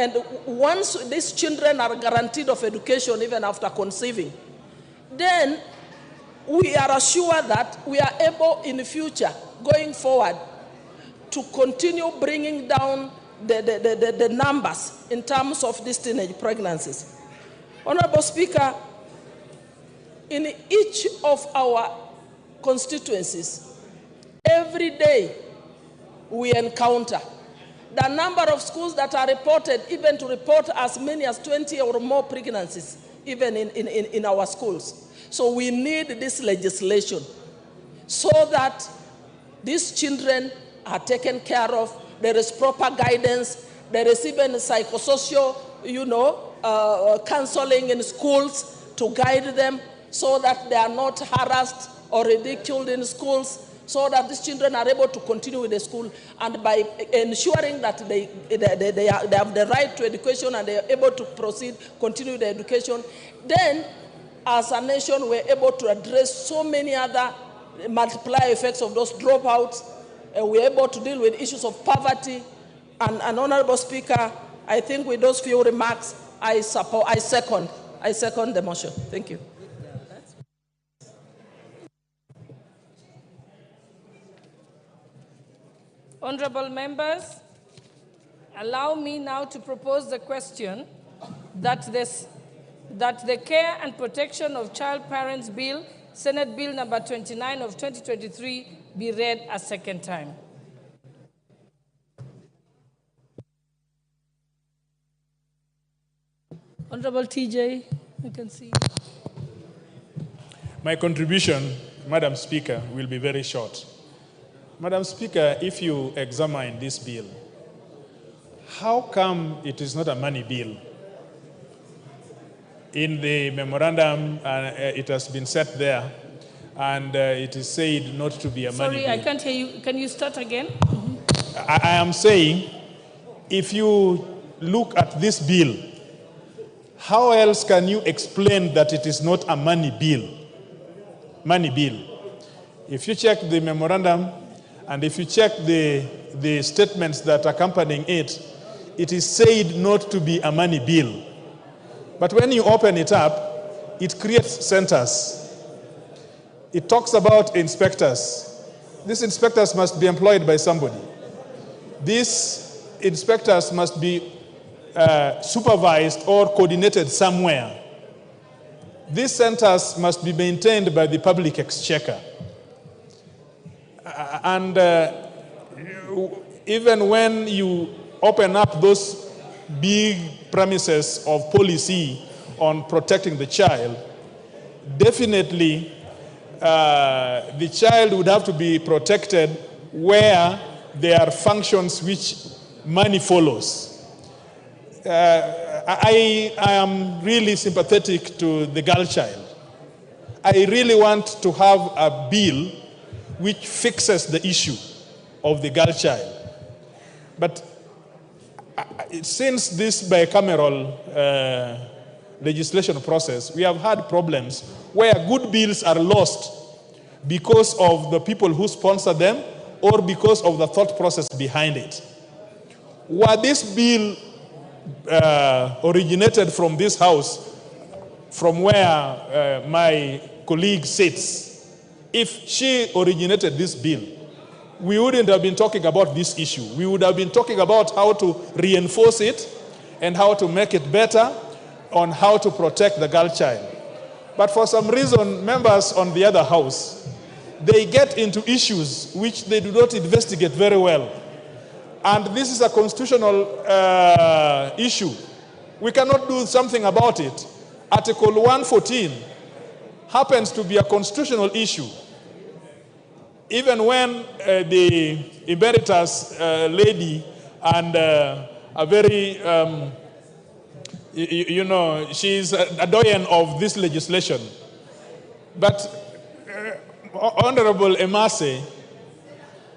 once these children are guaranteed of education even after conceiving, then we are assured that we are able in the future, going forward, to continue bringing down the numbers in terms of these teenage pregnancies. Honorable Speaker, in each of our constituencies, every day we encounter the number of schools that are reported, even to report as many as 20 or more pregnancies, even in our schools. So we need this legislation so that these children are taken care of. There is proper guidance. There is even psychosocial, counseling in schools to guide them so that they are not harassed or ridiculed in schools, so that these children are able to continue with the school, and by ensuring that they have the right to education and they are able to continue the education, then as a nation we're able to address so many other multiplier effects of those dropouts. We're able to deal with issues of poverty. And Honorable Speaker, I think with those few remarks, I second the motion. Thank you. Honorable members, allow me now to propose the question that the Care and Protection of Child Parents Bill, Senate Bill number 29 of 2023, be read a second time. Honorable TJ, you can see. My contribution, Madam Speaker, will be very short. Madam Speaker, if you examine this bill, how come it is not a money bill? In the memorandum, it has been set there, and it is said not to be a money bill. Sorry, I can't hear you. Can you start again? I am saying, if you look at this bill, how else can you explain that it is not a money bill? Money bill. If you check the memorandum, and if you check the statements that accompanying it, it is said not to be a money bill. But when you open it up, it creates centers. It talks about inspectors. These inspectors must be employed by somebody. These inspectors must be supervised or coordinated somewhere. These centers must be maintained by the public exchequer. And even when you open up those big premises of policy on protecting the child, definitely the child would have to be protected where there are functions which money follows. I am really sympathetic to the girl child. I really want to have a bill which fixes the issue of the girl child. But since this bicameral legislation process, we have had problems where good bills are lost because of the people who sponsor them or because of the thought process behind it. Were this bill originated from this house, from where my colleague sits, if she originated this bill, we wouldn't have been talking about this issue. We would have been talking about how to reinforce it and how to make it better on how to protect the girl child. But for some reason, members on the other house, they get into issues which they do not investigate very well. And this is a constitutional issue. We cannot do something about it. Article 114 happens to be a constitutional issue. Even when the emeritus lady and a very, she's a doyen of this legislation. But Honorable Emase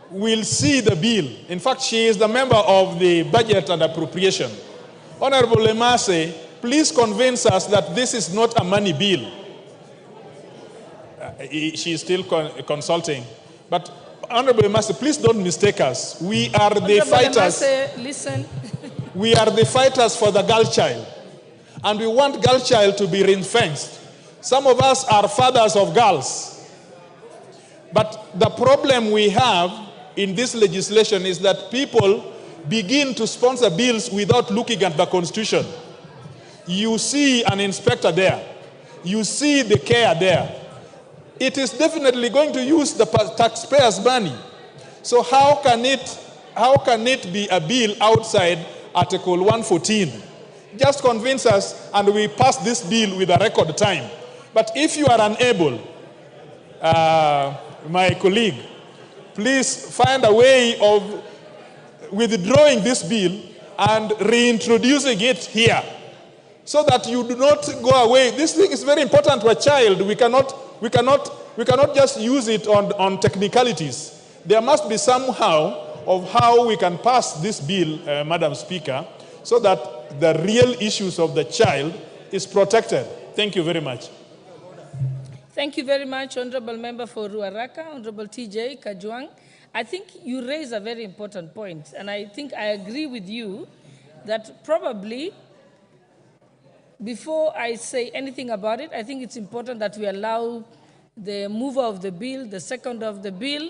will see the bill. In fact, she is the member of the Budget and Appropriation. Honorable Emase, please convince us that this is not a money bill. She is still consulting. But Honorable Emase, please don't mistake us. We are the fighters. Emase, listen. We are the fighters for the girl child. And we want girl child to be ring-fenced. Some of us are fathers of girls. But the problem we have in this legislation is that people begin to sponsor bills without looking at the Constitution. You see an inspector there. You see the care there. It is definitely going to use the taxpayers' money. So how can it be a bill outside Article 114? Just convince us and we pass this bill with a record time. But if you are unable, my colleague, please find a way of withdrawing this bill and reintroducing it here so that you do not go away. This thing is very important to a child. We cannot just use it on technicalities. There must be somehow of how we can pass this bill, Madam Speaker, so that the real issues of the child is protected. Thank you very much. Thank you very much, Honorable Member for Ruaraka, Honorable TJ Kajwang. I think you raise a very important point, and I think I agree with you that probably before I say anything about it, I think it's important that we allow the mover of the bill, the second of the bill,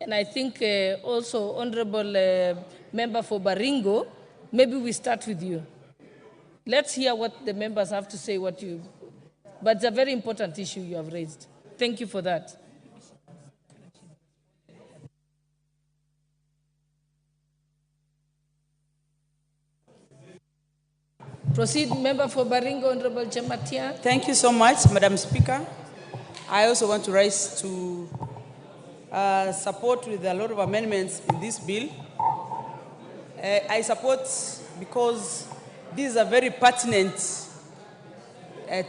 and I think also Honorable Member for Baringo, maybe we start with you. Let's hear what the members have to say, but it's a very important issue you have raised. Thank you for that. Proceed, Member for Baringo, Honorable Jamatia. Thank you so much, Madam Speaker. I also want to rise to support with a lot of amendments in this bill. I support because this is a very pertinent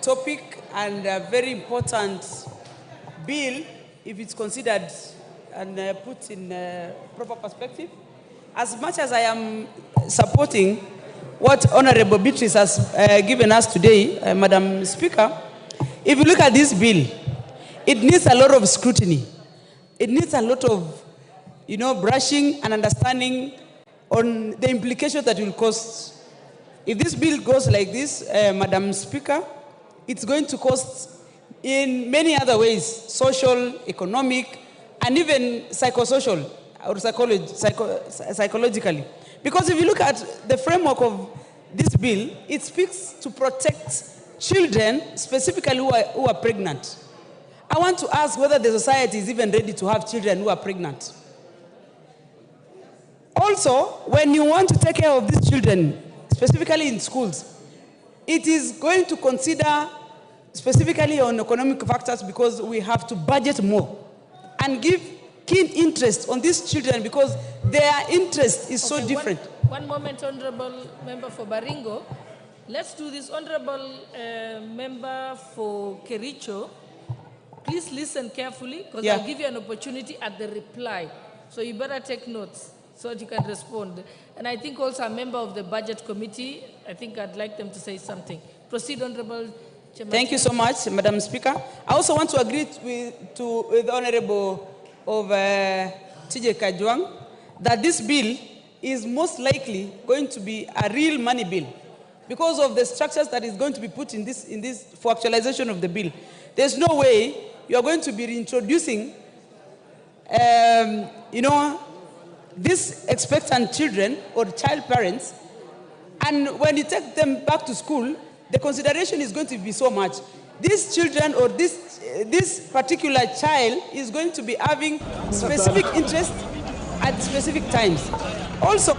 topic and a very important bill if it's considered and put in proper perspective. As much as I am supporting what Honorable Beatrice has given us today, Madam Speaker, if you look at this bill, it needs a lot of scrutiny. It needs a lot of, brushing and understanding on the implications that it will cost. If this bill goes like this, Madam Speaker, it's going to cost in many other ways, social, economic, and even psychosocial or psychologically. Because if you look at the framework of this bill, it speaks to protect children, specifically who are pregnant. I want to ask whether the society is even ready to have children who are pregnant. All Also, when you want to take care of these children, specifically in schools, it is going to consider specifically on economic factors because we have to budget more and give keen interest on these children because their interest is so different. One moment, Honorable Member for Baringo. Let's do this. Honorable Member for Kericho, please listen carefully because I'll give you an opportunity at the reply. So you better take notes so that you can respond. And I think also a member of the Budget Committee, I think I'd like them to say something. Proceed, Honorable Chairman. Thank you so much, Madam Speaker. I also want to agree with the Honorable of TJ Kajwang that this bill is most likely going to be a real money bill because of the structures that is going to be put in this for actualization of the bill. There's no way you are going to be reintroducing, these expectant children or child parents, and when you take them back to school, the consideration is going to be so much. These children or this particular child is going to be having specific interest at specific times. Also,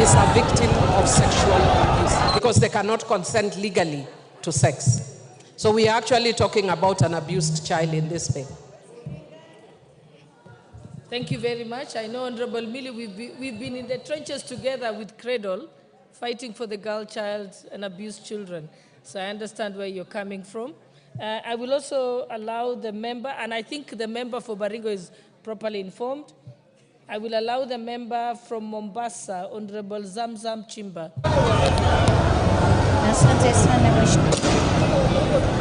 is a victim of sexual abuse because they cannot consent legally to sex. So we are actually talking about an abused child in this bill. Thank you very much. I know, Honorable Millie, we've been in the trenches together with Cradle, fighting for the girl child and abused children. So I understand where you're coming from. I will also allow the member, and I think the member for Baringo is properly informed. I will allow the member from Mombasa, Honorable Zamzam Chimba. Asante sana Mheshimiwa.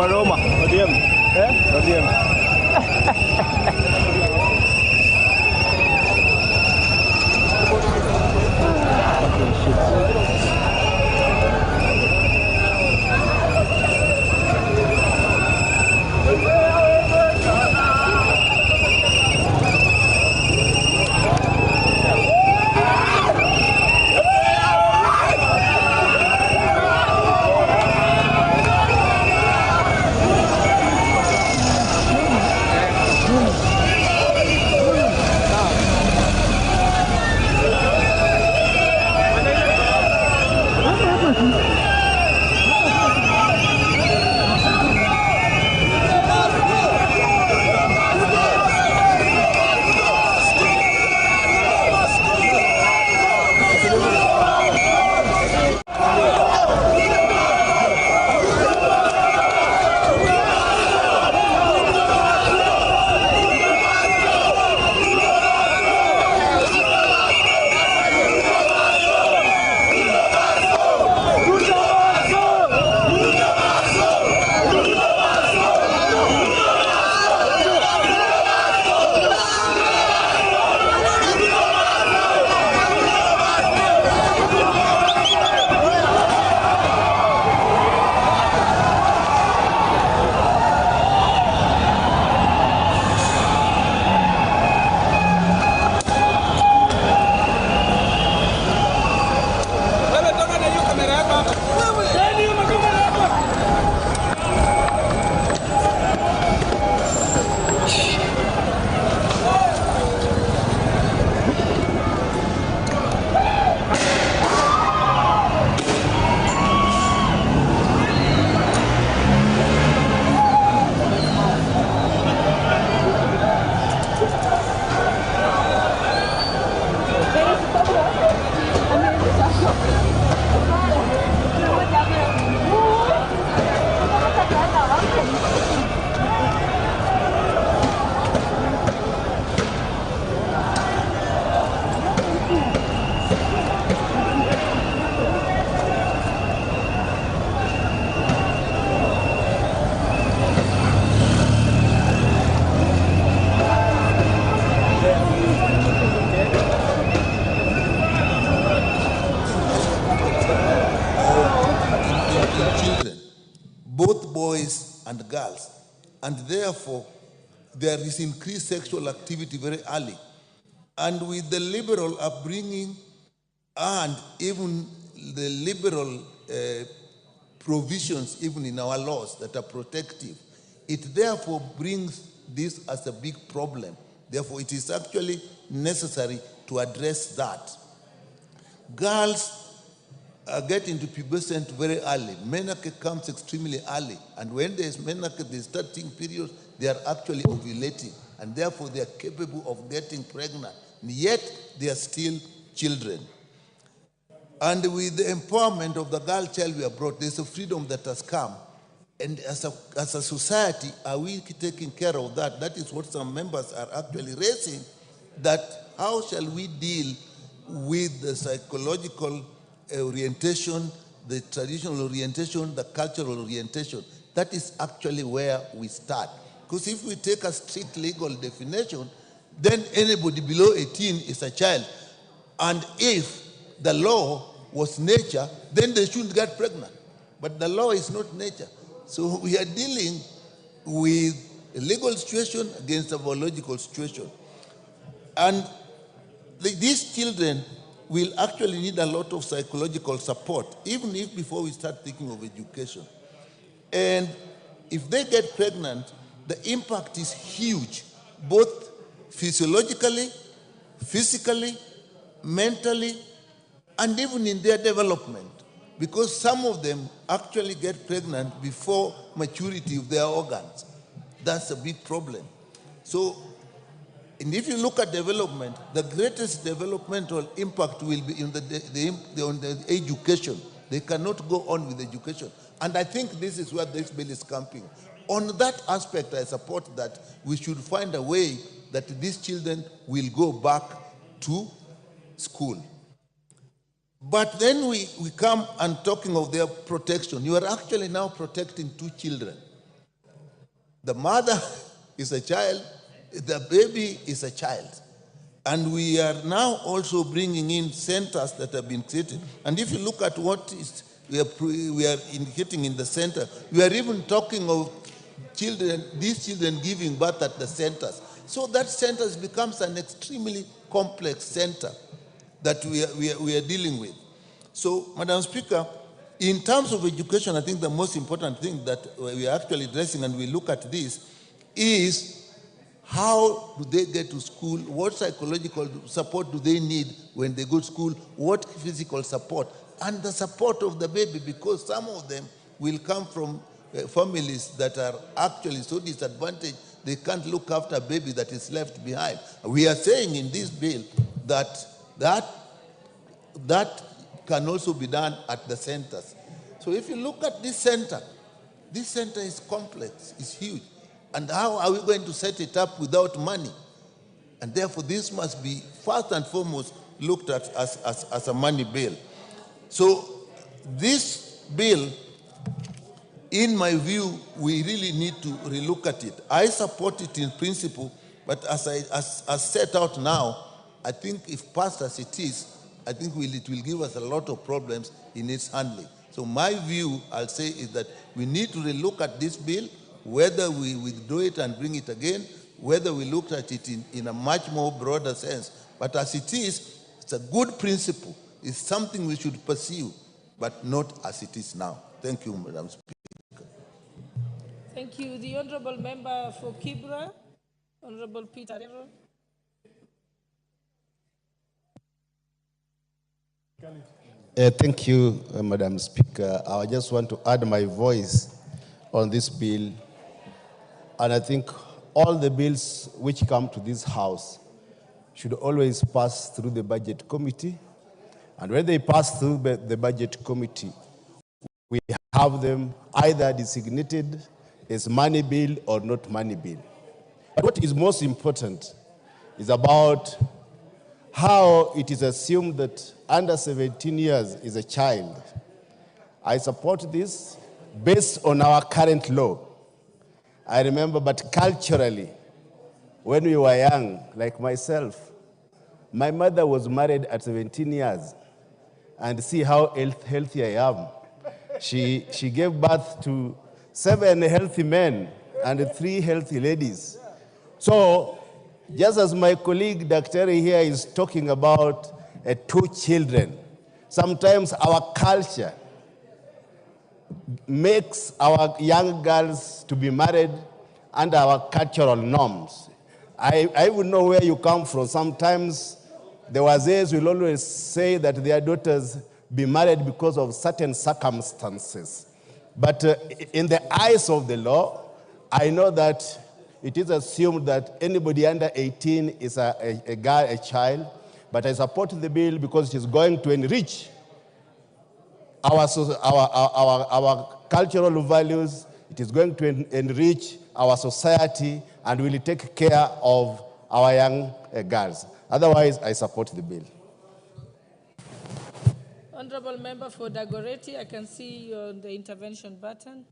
Roma, ODM. ODM. both boys and girls, and therefore there is increased sexual activity very early. And with the liberal upbringing and even the liberal provisions even in our laws that are protective, it therefore brings this as a big problem. Therefore, it is actually necessary to address that. Girls get into pubescent very early. Menarche comes extremely early. And when there is menarche, the starting period, they are actually ovulating. And therefore, they are capable of getting pregnant. And yet, they are still children. And with the empowerment of the girl child we have brought, there's a freedom that has come. And as a society, are we taking care of that? That is what some members are actually raising, that how shall we deal with the psychological orientation, the traditional orientation, the cultural orientation. That is actually where we start. Because if we take a strict legal definition, then anybody below 18 is a child. And if the law was nature, then they shouldn't get pregnant. But the law is not nature. So we are dealing with a legal situation against a biological situation. And these children will actually need a lot of psychological support, even if before we start thinking of education. And if they get pregnant, the impact is huge, both physiologically, physically, mentally, and even in their development. Because some of them actually get pregnant before maturity of their organs. That's a big problem. So, and if you look at development, the greatest developmental impact will be in on the education. They cannot go on with education. And I think this is where this bill is camping. On that aspect, I support that we should find a way that these children will go back to school. But then we come and talking of their protection. You are actually now protecting two children. The mother is a child, the baby is a child. And we are now also bringing in centers that have been created. And if you look at what is we are indicating in the center, we are even talking of children, these children giving birth at the centers. So that center becomes an extremely complex center that we are dealing with. So, Madam Speaker, in terms of education, I think the most important thing that we are actually addressing, and we look at this, is how do they get to school? What psychological support do they need when they go to school? What physical support? And the support of the baby, because some of them will come from families that are actually so disadvantaged, they can't look after a baby that is left behind. We are saying in this bill that can also be done at the centers. So if you look at this center is complex, it's huge. And how are we going to set it up without money? And therefore, this must be first and foremost looked at as a money bill. So this bill, in my view, we really need to relook at it. I support it in principle, but as set out now, I think if passed as it is, I think it will give us a lot of problems in its handling. So my view, I'll say, is that we need to relook at this bill, whether we withdraw it and bring it again, whether we look at it in a much more broader sense. But as it is, it's a good principle. It's something we should pursue, but not as it is now. Thank you, Madam Speaker. Thank you. The Honourable Member for Kibra, Honourable Peter. Thank you, Madam Speaker. I just want to add my voice on this bill. And I think all the bills which come to this House should always pass through the Budget Committee. And when they pass through the Budget Committee, we have them either designated as money bill or not money bill. But what is most important is about how it is assumed that under 17 years is a child. I support this based on our current law. I remember, but culturally, when we were young, like myself, my mother was married at 17 years. And see how healthy I am. She gave birth to 7 healthy men and 3 healthy ladies. So, just as my colleague Dr. here is talking about 2 children, sometimes our culture makes our young girls to be married under our cultural norms. I would know where you come from. Sometimes the Wazees will always say that their daughters be married because of certain circumstances. But in the eyes of the law, I know that it is assumed that anybody under 18 is a girl, a child. But I support the bill because it is going to enrich our cultural values. It is going to enrich our society and will take care of our young girls. Otherwise, I support the bill. Honourable Member for Dagoretti, I can see you on the intervention button.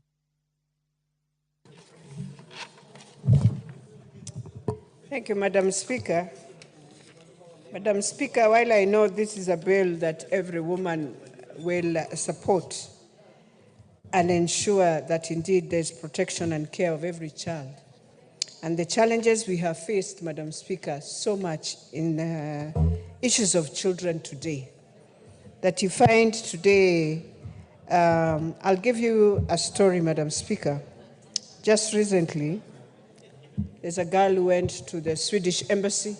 Thank you, Madam Speaker. Madam Speaker, while I know this is a bill that every woman will support and ensure that indeed there's protection and care of every child, and the challenges we have faced, Madam Speaker, so much in issues of children today, that you find today, I'll give you a story, Madam Speaker. Just recently, there's a girl who went to the Swedish embassy.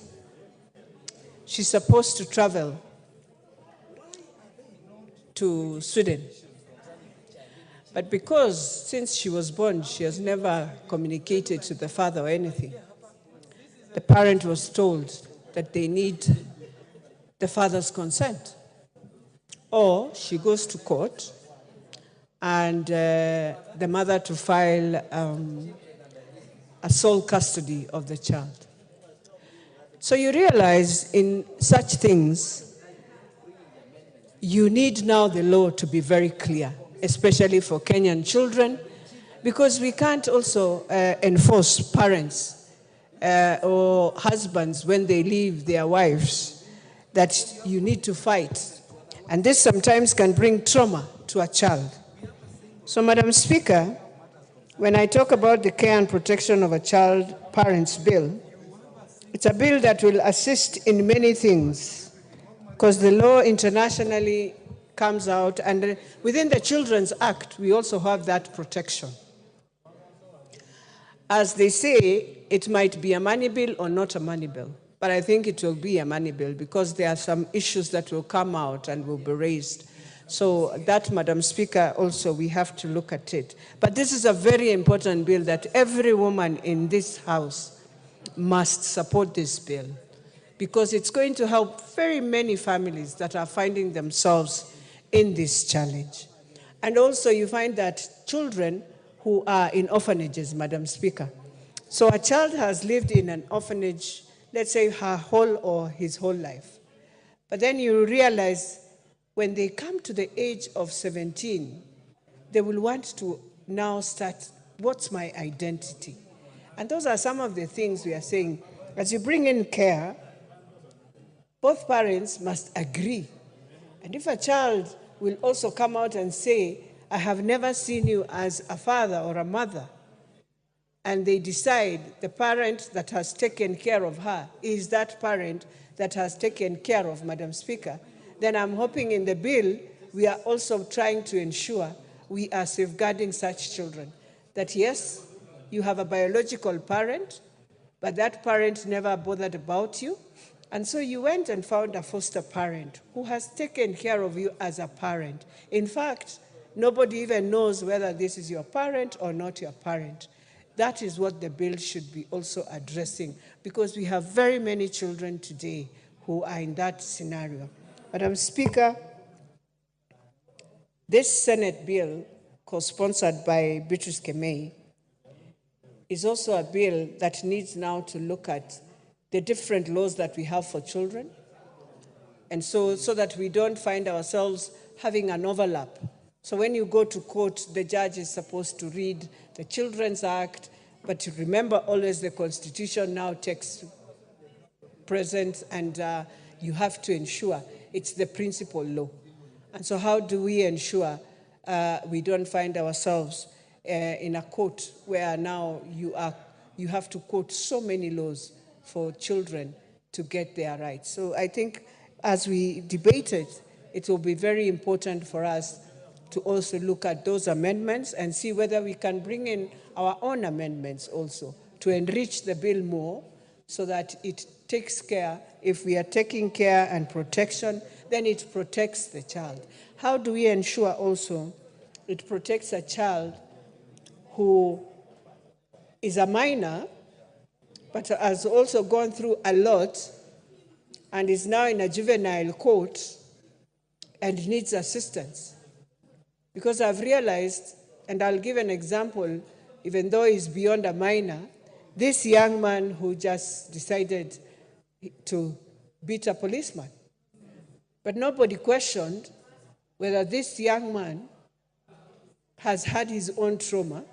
She's supposed to travel to Sweden. But because since she was born, she has never communicated to the father or anything, the parent was told that they need the father's consent. Or she goes to court and the mother to file a sole custody of the child. So you realize in such things, you need now the law to be very clear, especially for Kenyan children, because we can't also enforce parents or husbands when they leave their wives that you need to fight. And this sometimes can bring trauma to a child. So, Madam Speaker, when I talk about the care and protection of a child parents bill, it's a bill that will assist in many things, because the law internationally comes out, and within the Children's Act, we also have that protection. As they say, it might be a money bill or not a money bill, but I think it will be a money bill because there are some issues that will come out and will be raised. So that, Madam Speaker, also we have to look at it. But this is a very important bill that every woman in this House must support this bill, because it's going to help very many families that are finding themselves in this challenge. And also you find that children who are in orphanages, Madam Speaker. So a child has lived in an orphanage, let's say her whole or his whole life. But then you realize when they come to the age of 17, they will want to now start, what's my identity? And those are some of the things we are saying. As you bring in care, both parents must agree. And if a child will also come out and say, I have never seen you as a father or a mother, and they decide the parent that has taken care of her is that parent that has taken care of Madam Speaker, then I'm hoping in the bill we are also trying to ensure we are safeguarding such children. That yes, you have a biological parent, but that parent never bothered about you. And so you went and found a foster parent who has taken care of you as a parent. In fact, nobody even knows whether this is your parent or not your parent. That is what the bill should be also addressing, because we have very many children today who are in that scenario. Madam Speaker, this Senate bill, co-sponsored by Beatrice Kemei, is also a bill that needs now to look at the different laws that we have for children, and so that we don't find ourselves having an overlap. So when you go to court, the judge is supposed to read the Children's Act, but remember always the Constitution now takes precedence, and you have to ensure it's the principal law. And so how do we ensure we don't find ourselves in a court where now you have to quote so many laws for children to get their rights? So I think as we debated, it will be very important for us to also look at those amendments and see whether we can bring in our own amendments also to enrich the bill more so that it takes care. If we are taking care and protection, then it protects the child. How do we ensure also it protects a child who is a minor but has also gone through a lot and is now in a juvenile court and needs assistance? Because I've realized, and I'll give an example, even though he's beyond a minor, this young man who just decided to beat a policeman. But nobody questioned whether this young man has had his own trauma,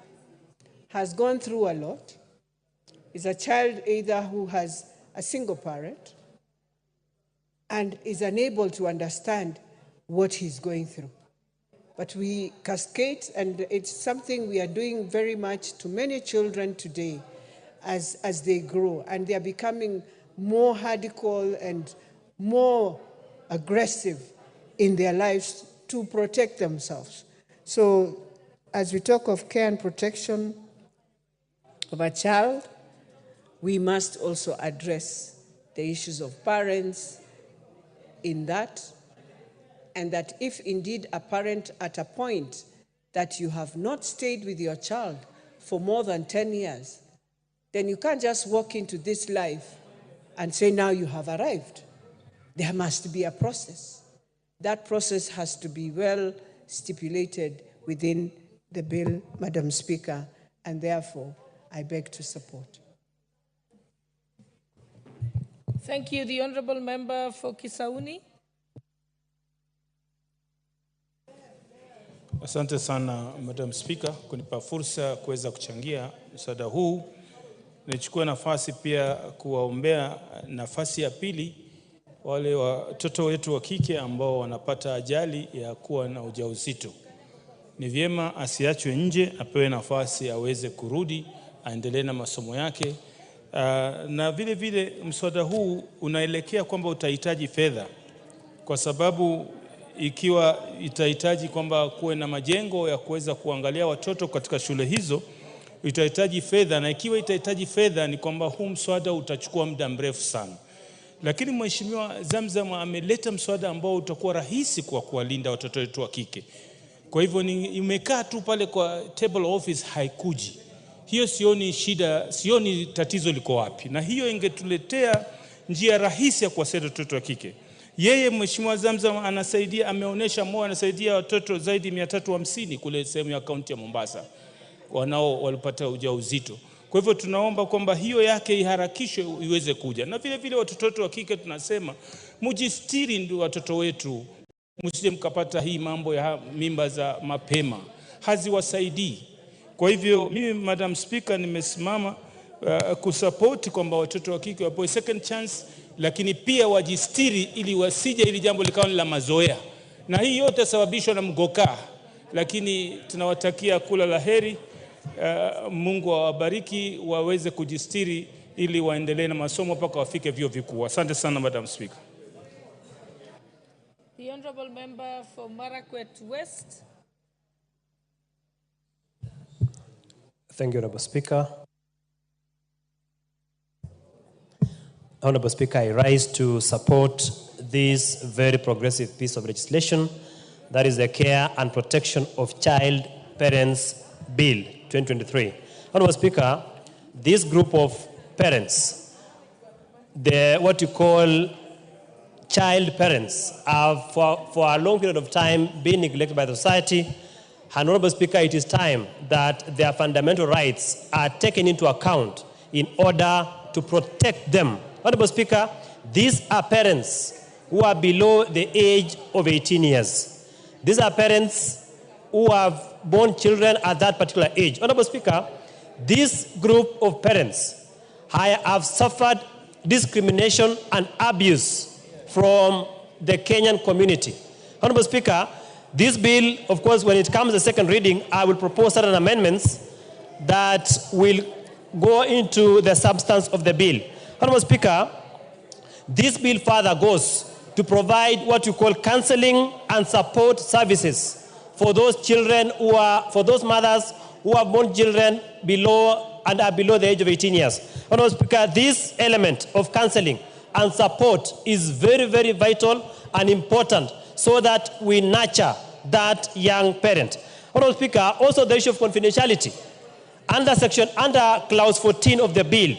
has gone through a lot, is a child either who has a single parent, and is unable to understand what he's going through. But we cascade, and it's something we are doing very much to many children today as they grow, and they are becoming more radical and more aggressive in their lives to protect themselves. So as we talk of care and protection of a child, we must also address the issues of parents in that, and that if indeed a parent at a point that you have not stayed with your child for more than 10 years, then you can't just walk into this life and say, now you have arrived. There must be a process. That process has to be well stipulated within the bill, Madam Speaker, and therefore I beg to support. Thank you. The Honourable Member for Kisauni. Asante sana Madam Speaker kunipa fursa kuweza kuchangia mswada huu. Nichukue nafasi pia kuwaombea nafasi ya pili wale watoto wetu wa kike ambao wanapata ajali ya kuwa na ujauzito. Ni vyema asiachwe nje, apewe nafasi aweze kurudi, aendelee na masomo yake. Na vile vile mswada huu unaelekea kwamba utahitaji fedha, kwa sababu ikiwa itahitaji kwamba kuwe na majengo ya kuweza kuangalia watoto katika shule hizo, itahitaji fedha, na ikiwa itahitaji fedha ni kwamba huu mswada utachukua muda mrefu sana. Lakini Mheshimiwa Zamzam ameleta mswada ambao utakuwa rahisi kwa kuwalinda watoto wetu wa kike. Kwa hivyo imekaa tu pale kwa table office haikuji. Hiyo sioni shida, sioni tatizo liko wapi. Na hiyo ingetuletea njia rahisi ya kuwasaidia watoto wa kike. Yeye Mheshimiwa Zamzam anasaidia, ameonyesha moyo, anasaidia watoto zaidi 350 kule sehemu ya kaunti ya Mombasa walipata ujauzito. Kwa hivyo tunaomba kwamba hiyo yake iharakishwe iweze kuja. Na vile vile watoto wetu wa kike tunasema mujistiri ndio watoto wetu. Msije mkapata hii mambo ya mimba za mapema. Haziwasaidii. Kwa hivyo mimi Madam Speaker nimesimama kusupport kwamba watoto wa kike wapewe second chance, lakini pia wajistiri ili wasije ili jambo likawa la mazoea. Na hii yote sababishwa na mgoka. Lakini tunawatakia kula la heri. Mungu awabariki waweze kujistiri ili waendelee na masomo mpaka wafike vyuo vikuu. Asante sana Madam Speaker. The Honorable Member for Marakwet West. Thank you, Honorable Speaker. Honorable Speaker, I rise to support this very progressive piece of legislation, that is the Care and Protection of Child Parents Bill 2023. Honorable Speaker, this group of parents, what you call child parents, have for a long period of time been neglected by the society. Honorable Speaker, it is time that their fundamental rights are taken into account in order to protect them. Honorable Speaker, these are parents who are below the age of 18 years. These are parents who have born children at that particular age. Honorable Speaker, this group of parents have suffered discrimination and abuse from the Kenyan community. Honorable Speaker, this bill, of course, when it comes to second reading, I will propose certain amendments that will go into the substance of the bill. Honorable Speaker, this bill further goes to provide what you call counseling and support services for those children for those mothers who have born children below and are below the age of 18 years. Honorable Speaker, this element of counseling and support is very, very vital and important so that we nurture that young parent. Honorable Speaker, also the issue of confidentiality. Under clause 14 of the bill,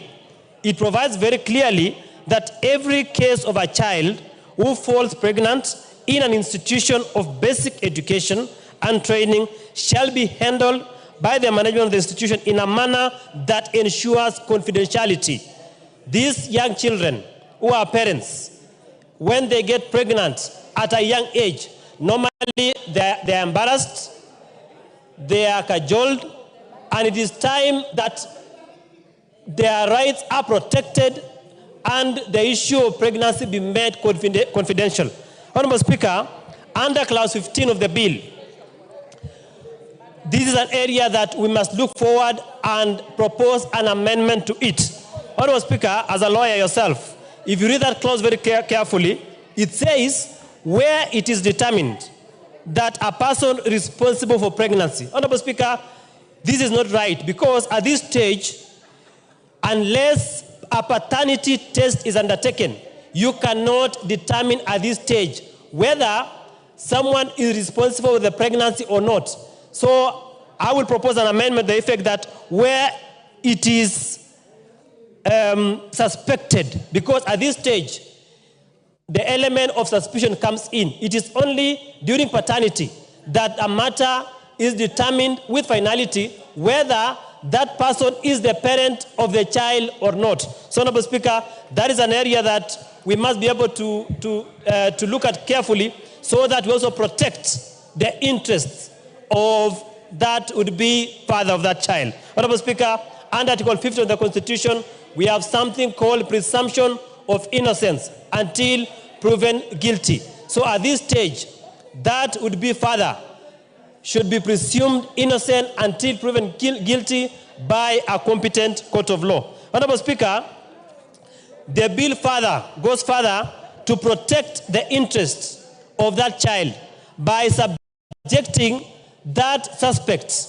it provides very clearly that every case of a child who falls pregnant in an institution of basic education and training shall be handled by the management of the institution in a manner that ensures confidentiality. These young children who are parents, when they get pregnant at a young age, normally they are embarrassed, they are cajoled, and it is time that their rights are protected and the issue of pregnancy be made confidential. Honorable Speaker, under clause 15 of the bill, this is an area that we must look forward and propose an amendment to it. Honorable Speaker, as a lawyer yourself, if you read that clause very carefully, it says where it is determined that a person responsible for pregnancy. Honorable Speaker, this is not right because at this stage, unless a paternity test is undertaken, you cannot determine at this stage whether someone is responsible for the pregnancy or not. So I will propose an amendment to the effect that where it is suspected, because at this stage, the element of suspicion comes in. It is only during paternity that a matter is determined with finality whether that person is the parent of the child or not. So, Honorable Speaker, that is an area that we must be able to look at carefully so that we also protect the interests of that would be father of that child. Honorable Speaker, under Article 50 of the Constitution, we have something called presumption of innocence until proven guilty. So at this stage, that would be father should be presumed innocent until proven guilty by a competent court of law. Honorable Speaker, the bill further goes further to protect the interests of that child by subjecting that suspect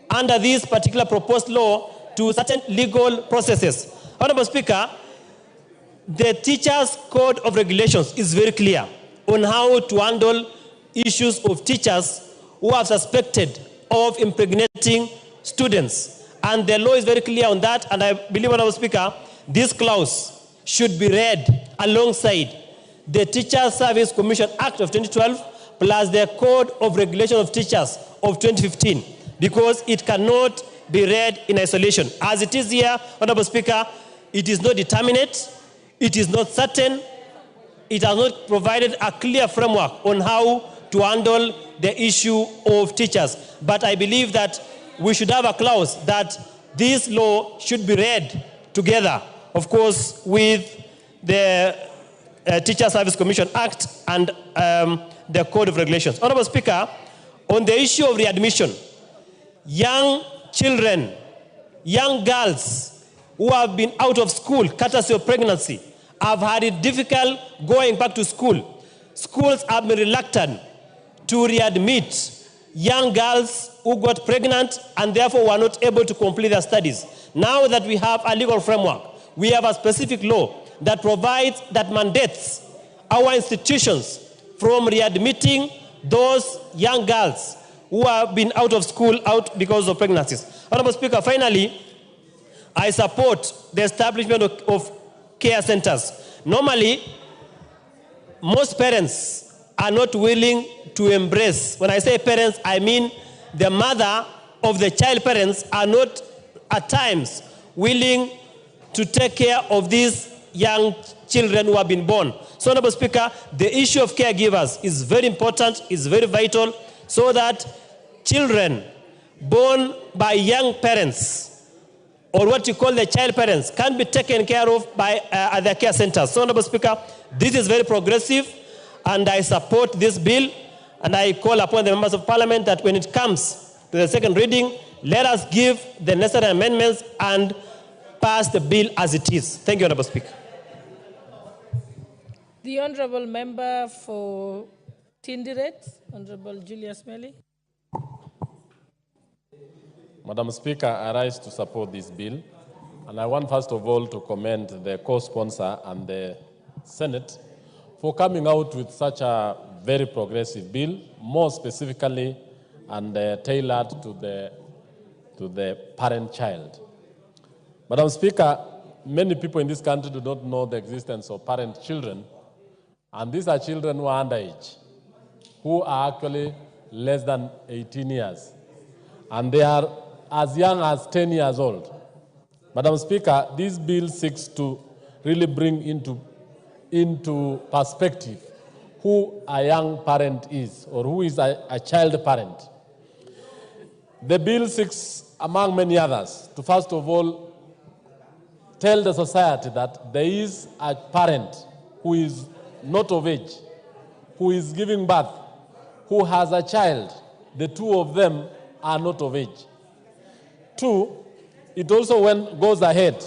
under this particular proposed law to certain legal processes. Honorable Speaker, the Teachers' Code of Regulations is very clear on how to handle issues of teachers who are suspected of impregnating students. And the law is very clear on that, and I believe, Honorable Speaker, this clause should be read alongside the Teachers Service Commission Act of 2012 plus the Code of Regulation of Teachers of 2015, because it cannot be read in isolation. As it is here, Honorable Speaker, it is not determinate, it is not certain, it has not provided a clear framework on how to handle the issue of teachers. But I believe that we should have a clause that this law should be read together, of course, with the Teacher Service Commission Act and the Code of Regulations. Honorable Speaker, on the issue of readmission, young children, young girls who have been out of school courtesy of pregnancy have had it difficult going back to school. Schools have been reluctant to readmit young girls who got pregnant and therefore were not able to complete their studies. Now that we have a legal framework, we have a specific law that provides, that mandates our institutions from readmitting those young girls who have been out of school out because of pregnancies. Honorable Speaker, finally, I support the establishment of care centers. Normally, most parents are not willing to embrace. When I say parents, I mean the mother of the child parents are not at times willing to take care of these young children who have been born. So, Honorable Speaker, the issue of caregivers is very important, is very vital, so that children born by young parents, or what you call the child parents, can be taken care of by the care centers. So, Honorable Speaker, this is very progressive, and I support this bill, and I call upon the members of Parliament that when it comes to the second reading, let us give the necessary amendments and pass the bill as it is. Thank you, Honorable Speaker. The Honourable Member for Tindiret, Honourable Julius Melly. Madam Speaker, I rise to support this bill, and I want first of all to commend the co-sponsor and the Senate for coming out with such a very progressive bill, more specifically and tailored to the parent-child. Madam Speaker, many people in this country do not know the existence of parent-children, and these are children who are underage, who are actually less than 18 years, and they are as young as 10 years old. Madam Speaker, this bill seeks to really bring into perspective who a young parent is, or who is a child parent. The bill seeks, among many others, to first of all tell the society that there is a parent who is not of age, who is giving birth, who has a child. The two of them are not of age. Two, it also goes ahead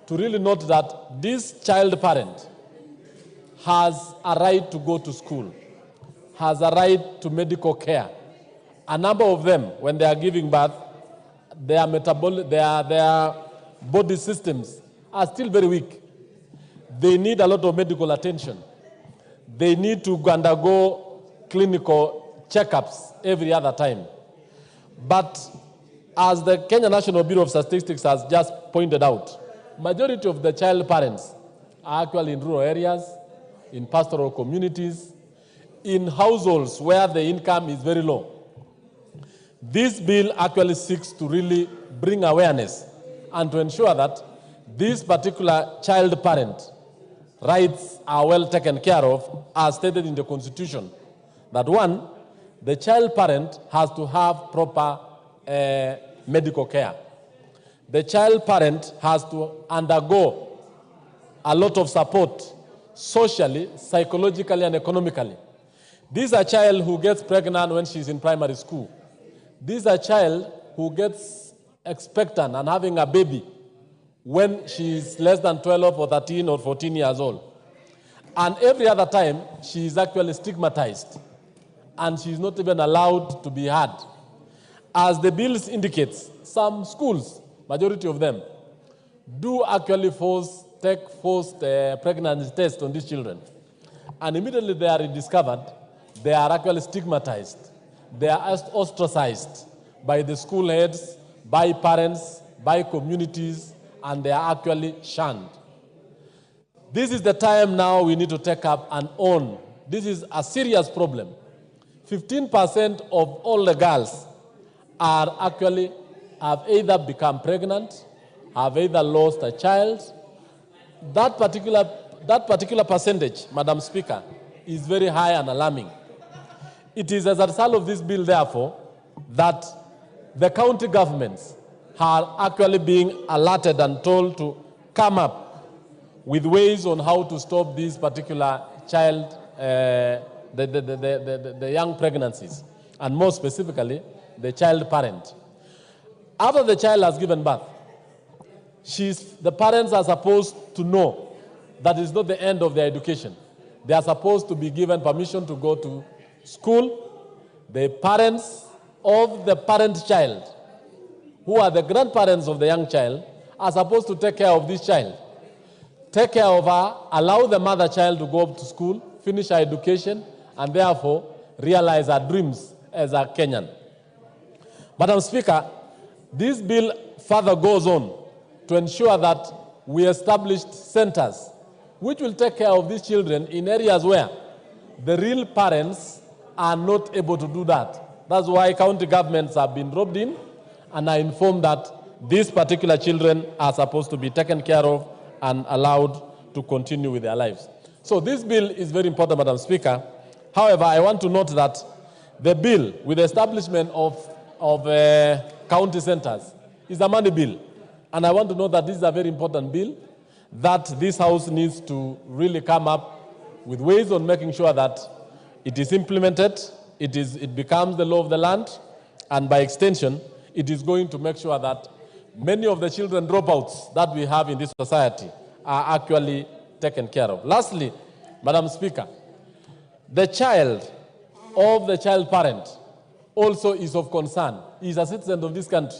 to really note that this child parent has a right to go to school, has a right to medical care. A number of them, when they are giving birth, their body systems are still very weak. They need a lot of medical attention. They need to undergo clinical checkups every other time. But as the Kenya National Bureau of Statistics has just pointed out, majority of the child parents are actually in rural areas, in pastoral communities, in households where the income is very low. This bill actually seeks to really bring awareness and to ensure that this particular child parent rights are well taken care of, as stated in the Constitution. That one, the child parent has to have proper medical care. The child parent has to undergo a lot of support socially, psychologically, and economically. This is a child who gets pregnant when she's in primary school. This is a child who gets expectant and having a baby when she's less than 12 or 13 or 14 years old. And every other time, she is actually stigmatized and she's not even allowed to be heard. As the bills indicates, some schools, majority of them, do actually take forced pregnancy tests on these children. And immediately they are discovered, they are actually stigmatized. They are ostracized by the school heads, by parents, by communities, and they are actually shunned. This is the time now we need to take up and own. This is a serious problem. 15% of all the girls have either become pregnant, have either lost a child. That particular percentage, Madam Speaker, is very high and alarming. It is as a result of this bill, therefore, that the county governments are actually being alerted and told to come up with ways on how to stop these particular child, the young pregnancies, and more specifically, the child parent. After the child has given birth, the parents are supposed to know that it's not the end of their education. They are supposed to be given permission to go to school. The parents of the parent child, who are the grandparents of the young child, are supposed to take care of this child. Take care of her, allow the mother child to go to school, finish her education, and therefore realize her dreams as a Kenyan. Madam Speaker, this bill further goes on to ensure that we establish centers which will take care of these children in areas where the real parents are not able to do that. That's why county governments have been roped in and are informed that these particular children are supposed to be taken care of and allowed to continue with their lives. So this bill is very important, Madam Speaker. However, I want to note that the bill with the establishment of county centers is a money bill. And I want to note that this is a very important bill that this House needs to really come up with ways on making sure that it is implemented, it becomes the law of the land, and by extension, it is going to make sure that many of the children dropouts that we have in this society are actually taken care of. Lastly, Madam Speaker, the child of the child parent also is of concern. He is a citizen of this country.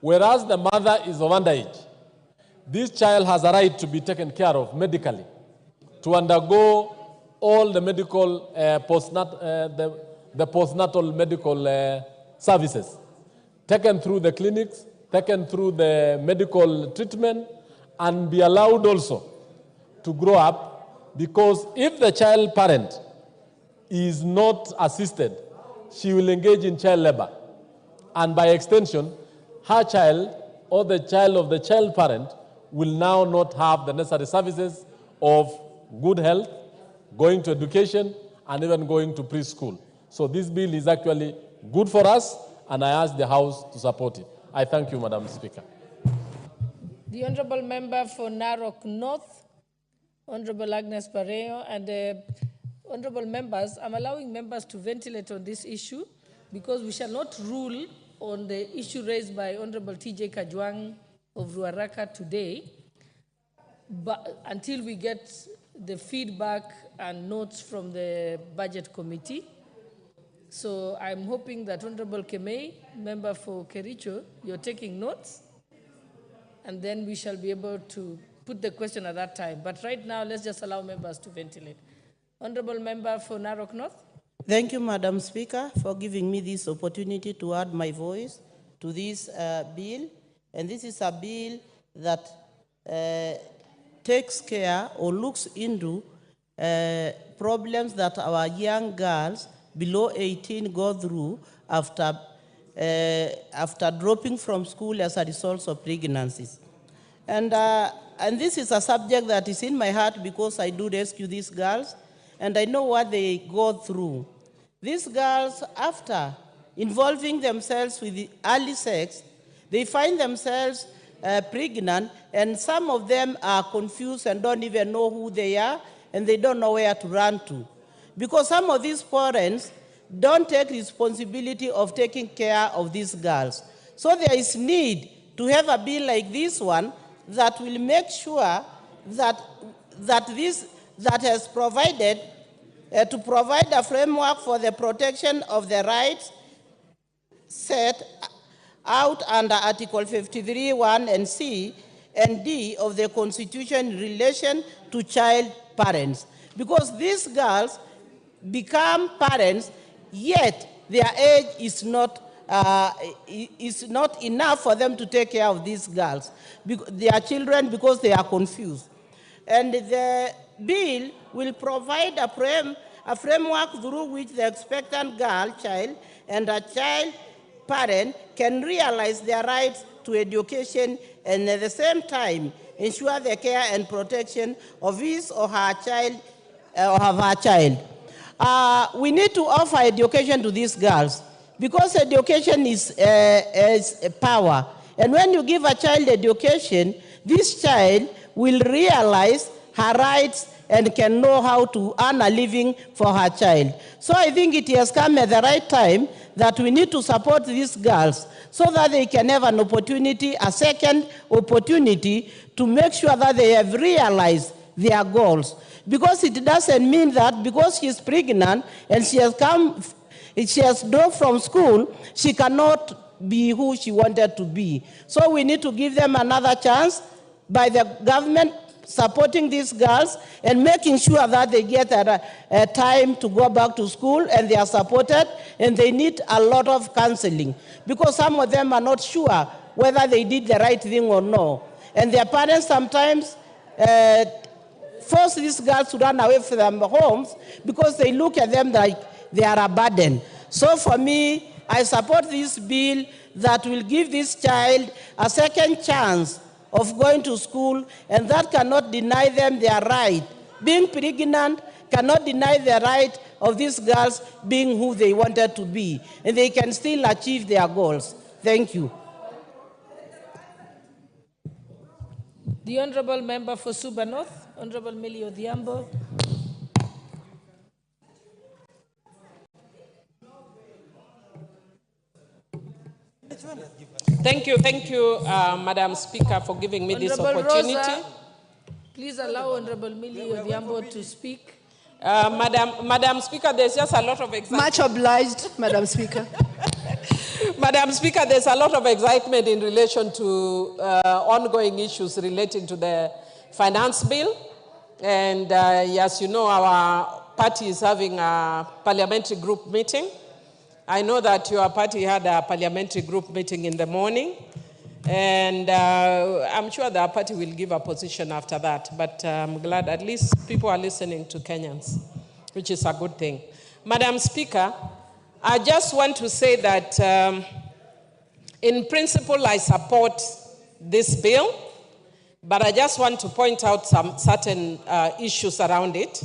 Whereas the mother is of underage, this child has a right to be taken care of medically, to undergo all the medical, postnatal medical services, taken through the clinics, taken through the medical treatment, and be allowed also to grow up, because if the child parent is not assisted, she will engage in child labor. And by extension, her child or the child of the child parent will now not have the necessary services of good health, going to education, and even going to preschool. So this bill is actually good for us, and I ask the House to support it. I thank you, Madam Speaker. The Honourable Member for Narok North, Honourable Agnes Pareo, and Honourable Members, I'm allowing members to ventilate on this issue because we shall not rule on the issue raised by Honourable T.J. Kajwang of Ruaraka today, but until we get the feedback and notes from the Budget Committee. So I'm hoping that Honourable Kemei, member for Kericho, you're taking notes, and then we shall be able to put the question at that time. But right now, let's just allow members to ventilate. Honourable Member for Narok North. Thank you, Madam Speaker, for giving me this opportunity to add my voice to this bill. And this is a bill that takes care or looks into problems that our young girls below 18 go through after dropping from school as a result of pregnancies. And this is a subject that is in my heart because I do rescue these girls, and I know what they go through. these girls, after involving themselves with the early sex, they find themselves pregnant, and some of them are confused and don't even know who they are, and they don't know where to run to. Because some of these parents don't take responsibility of taking care of these girls. So there is need to have a bill like this one that will make sure that has provided to provide a framework for the protection of the rights set out under Article 53, 1 and C and D of the Constitution in relation to child parents. Because these girls become parents, yet their age is not enough for them to take care of these girls, their children, because they are confused. And the bill will provide a framework through which the expectant girl child and a child parent can realize their rights to education and at the same time ensure the care and protection of his or her child We need to offer education to these girls because education is power. And when you give a child education, this child will realize her rights and can know how to earn a living for her child. So I think it has come at the right time that we need to support these girls so that they can have an opportunity, a second opportunity to make sure that they have realized their goals. Because it doesn't mean that because she's pregnant and she has dropped from school, she cannot be who she wanted to be. So we need to give them another chance by the government supporting these girls and making sure that they get a time to go back to school and they are supported, and they need a lot of counseling because some of them are not sure whether they did the right thing or no. And their parents sometimes force these girls to run away from their homes because they look at them like they are a burden. So for me, I support this bill that will give this child a second chance of going to school, and that cannot deny them their right. Being pregnant cannot deny the right of these girls being who they wanted to be, and they can still achieve their goals. Thank you. The Honourable Member for Suba North, Honourable Millie Odhiambo. Thank you, Madam Speaker, for giving me this opportunity. Rosa, please allow Honourable Millie Odhiambo to speak. Madam Speaker, there's just a lot of excitement. Much obliged, Madam Speaker. Madam Speaker, there's a lot of excitement in relation to ongoing issues relating to the finance bill. And as you know, our party is having a parliamentary group meeting. I know that your party had a parliamentary group meeting in the morning, and I'm sure the party will give a position after that, but I'm glad at least people are listening to Kenyans, which is a good thing. Madam Speaker, I just want to say that in principle I support this bill, but I just want to point out some certain issues around it.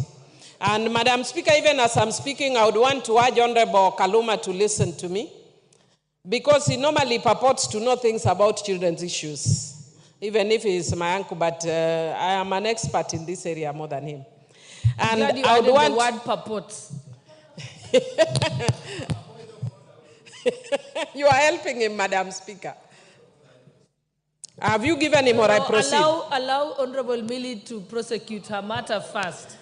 And Madam Speaker, even as I'm speaking, I would want to urge Honorable Kaluma to listen to me, because he normally purports to know things about children's issues, even if he's my uncle, but I am an expert in this area more than him. And I would want... the word purports. You are helping him, Madam Speaker. Have you given him or I proceed? Allow Honorable Millie to prosecute her matter first.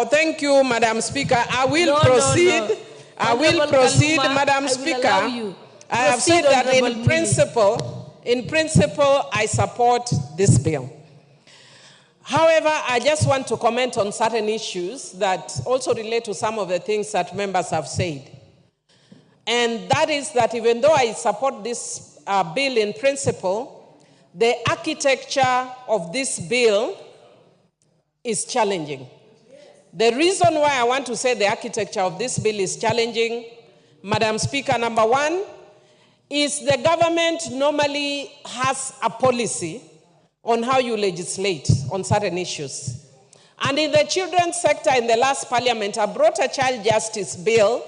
Thank you, Madam Speaker. I will proceed. No. I will proceed, Kaluma, Madam Speaker. I have Proceed, said that Honorable in principle, I support this bill. However, I just want to comment on certain issues that also relate to some of the things that members have said. And that is that even though I support this bill in principle, the architecture of this bill is challenging. The reason why I want to say the architecture of this bill is challenging, Madam Speaker, number one, is the government normally has a policy on how you legislate on certain issues. And in the children's sector in the last parliament, I brought a child justice bill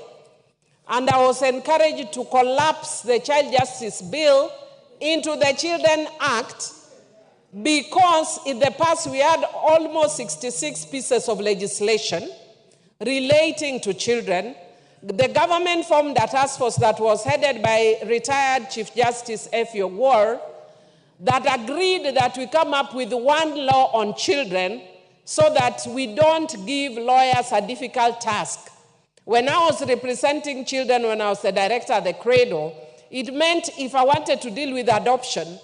and I was encouraged to collapse the Child Justice Bill into the Children Act, because in the past we had almost 66 pieces of legislation relating to children. The government formed a task force that was headed by retired Chief Justice F.U. Ward that agreed that we come up with one law on children so that we don't give lawyers a difficult task. When I was representing children, when I was the director at the Cradle, it meant if I wanted to deal with adoption,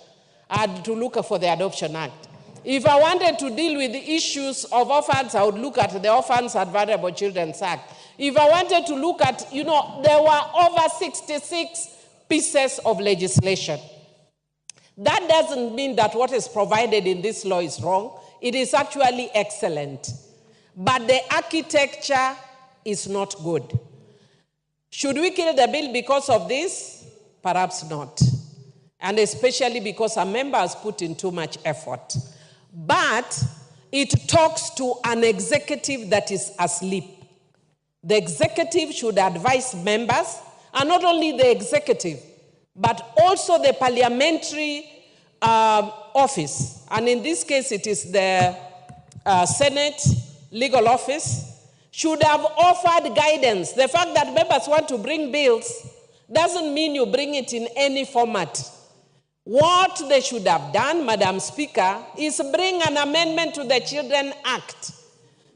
I had to look for the Adoption Act. If I wanted to deal with the issues of orphans, I would look at the Orphans and Vulnerable Children's Act. If I wanted to look at, there were over 66 pieces of legislation. That doesn't mean that what is provided in this law is wrong. It is actually excellent. But the architecture is not good. Should we kill the bill because of this? Perhaps not. And especially because a member has put in too much effort. But it talks to an executive that is asleep. The executive should advise members, and not only the executive, but also the parliamentary office. And in this case, it is the Senate legal office, should have offered guidance. The fact that members want to bring bills doesn't mean you bring it in any format. What they should have done, Madam Speaker, is bring an amendment to the Children Act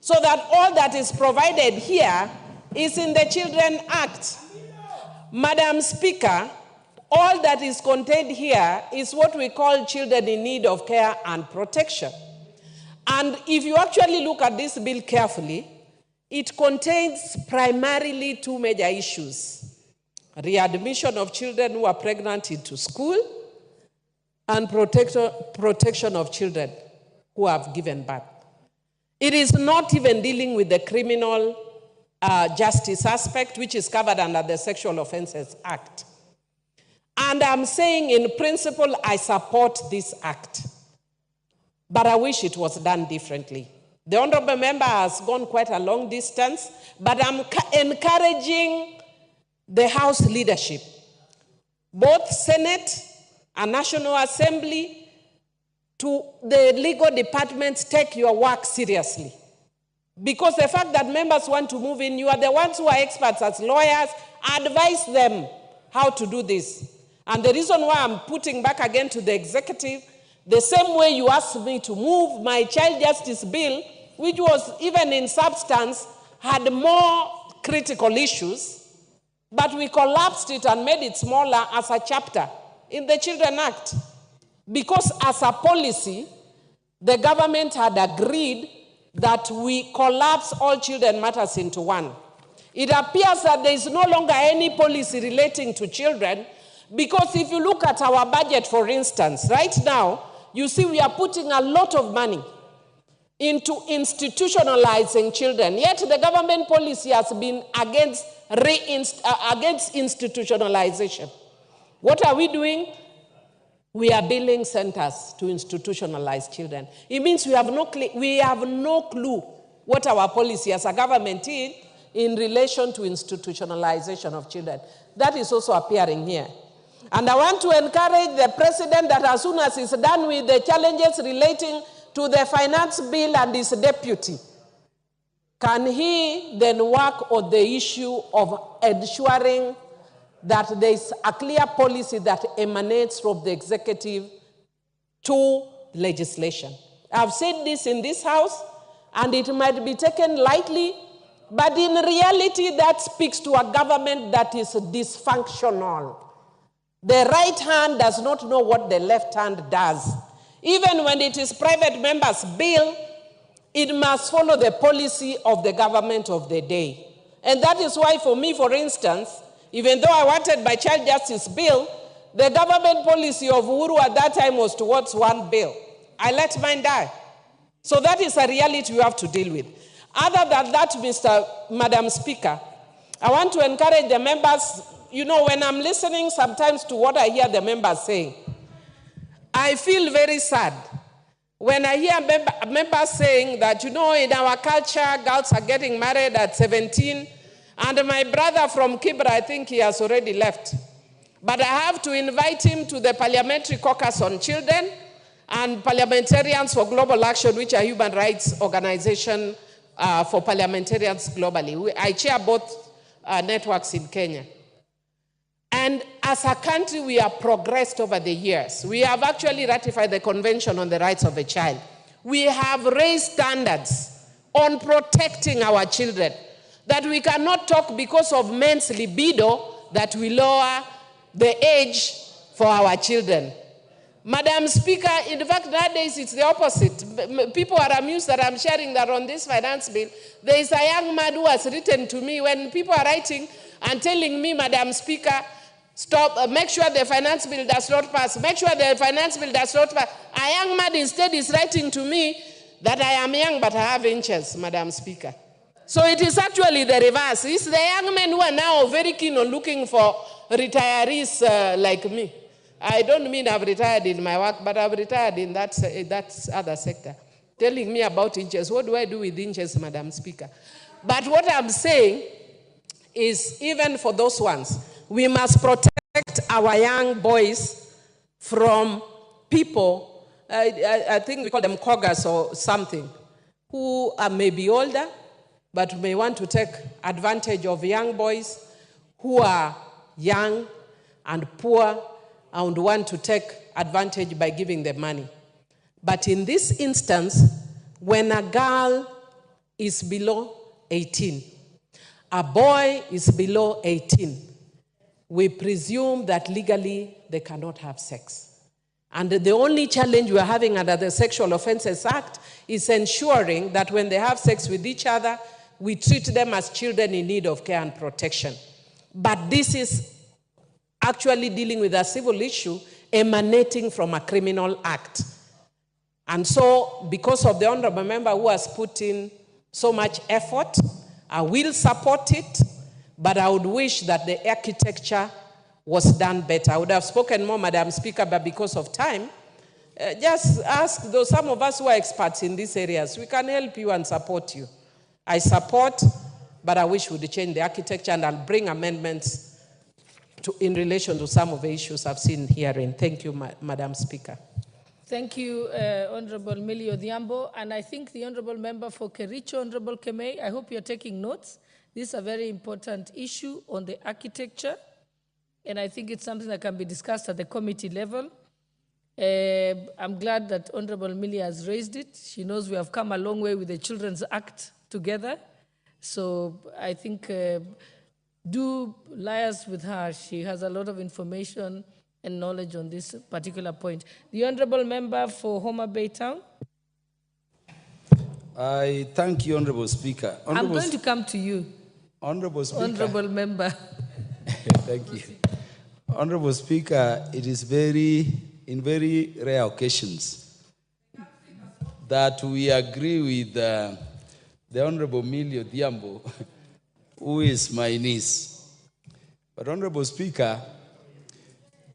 so that all that is provided here is in the Children Act. Madam Speaker, all that is contained here is what we call children in need of care and protection. And if you actually look at this bill carefully, it contains primarily two major issues: readmission of children who are pregnant into school, and protection of children who have given birth. It is not even dealing with the criminal justice aspect, which is covered under the Sexual Offences Act. And I'm saying, in principle, I support this act, but I wish it was done differently. The honorable member has gone quite a long distance, but I'm encouraging the House leadership, both Senate and National Assembly, to the legal departments, take your work seriously. Because the fact that members want to move in, you are the ones who are experts as lawyers, advise them how to do this. And the reason why I'm putting back again to the executive, the same way you asked me to move my child justice bill, which was even in substance, had more critical issues, but we collapsed it and made it smaller as a chapter in the Children Act. Because as a policy, the government had agreed that we collapse all children matters into one. It appears that there is no longer any policy relating to children, because if you look at our budget, for instance, right now, you see we are putting a lot of money into institutionalizing children. Yet the government policy has been against institutionalization. What are we doing? We are building centers to institutionalize children. It means we have no clue what our policy as a government is in relation to institutionalization of children. That is also appearing here. And I want to encourage the president that as soon as he's done with the challenges relating to the finance bill and his deputy, can he then work on the issue of ensuring that there is a clear policy that emanates from the executive to legislation. I've said this in this house, and it might be taken lightly, but in reality that speaks to a government that is dysfunctional. The right hand does not know what the left hand does. Even when it is private members' bill, it must follow the policy of the government of the day. And that is why for me, for instance, even though I wanted my child justice bill, the government policy of Uhuru at that time was towards one bill. I let mine die. So that is a reality we have to deal with. Other than that, Madam Speaker, I want to encourage the members. When I'm listening sometimes to what I hear the members saying, I feel very sad when I hear members saying that, in our culture, girls are getting married at 17, And my brother from Kibra, I think he has already left. But I have to invite him to the Parliamentary Caucus on Children and Parliamentarians for Global Action, which are human rights organization for parliamentarians globally. I chair both networks in Kenya. And as a country, we have progressed over the years. We have actually ratified the Convention on the Rights of the Child. We have raised standards on protecting our children, that we cannot talk because of men's libido that we lower the age for our children. Madam Speaker, in fact, nowadays it's the opposite. People are amused that I'm sharing that on this finance bill. There is a young man who has written to me when people are writing and telling me, Madam Speaker, stop, make sure the finance bill does not pass. Make sure the finance bill does not pass. A young man instead is writing to me that I am young but I have inches, Madam Speaker. So it is actually the reverse. It's the young men who are now very keen on looking for retirees like me. I don't mean I've retired in my work, but I've retired in that other sector. Telling me about inches. What do I do with inches, Madam Speaker? But what I'm saying is, even for those ones, we must protect our young boys from people, I think we call them coggers or something, who are maybe older, but may want to take advantage of young boys who are young and poor and want to take advantage by giving them money. But in this instance, when a girl is below 18, a boy is below 18, we presume that legally they cannot have sex. And the only challenge we're having under the Sexual Offences Act is ensuring that when they have sex with each other, we treat them as children in need of care and protection. But this is actually dealing with a civil issue emanating from a criminal act. And so, because of the honorable member who has put in so much effort, I will support it, but I would wish that the architecture was done better. I would have spoken more, Madam Speaker, but because of time, just ask those, some of us who are experts in these areas. We can help you and support you. I support, but I wish we would change the architecture, and I'll bring amendments in relation to some of the issues I've seen herein. Thank you, Madam Speaker. Thank you, Honorable Millie Odhiambo. And I think the Honorable Member for Kericho, Honorable Kemei, I hope you're taking notes. This is a very important issue on the architecture, and I think it's something that can be discussed at the committee level. I'm glad that Honorable Millie has raised it. She knows we have come a long way with the Children's Act together. So I think do liaise with her. She has a lot of information and knowledge on this particular point. The Honorable Member for Homa Bay Town. I thank you, Honorable Speaker. I'm going to come to you. Honorable Speaker. Honorable Member. Thank you. Honorable Speaker, it is in very rare occasions that we agree with the Honorable Millie Odhiambo, who is my niece. But Honorable Speaker,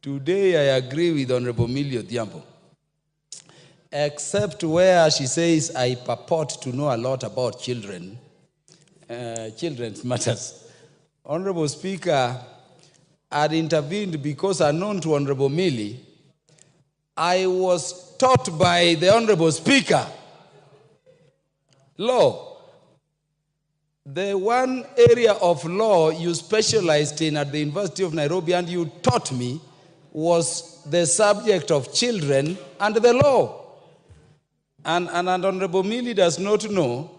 today I agree with Honorable Millie Odhiambo, except where she says I purport to know a lot about children's matters. Honorable Speaker, I had intervened because unknown to Honorable Millie, I was taught by the Honorable Speaker law. The one area of law you specialized in at the University of Nairobi and you taught me was the subject of children and the law. And Honorable Millie does not know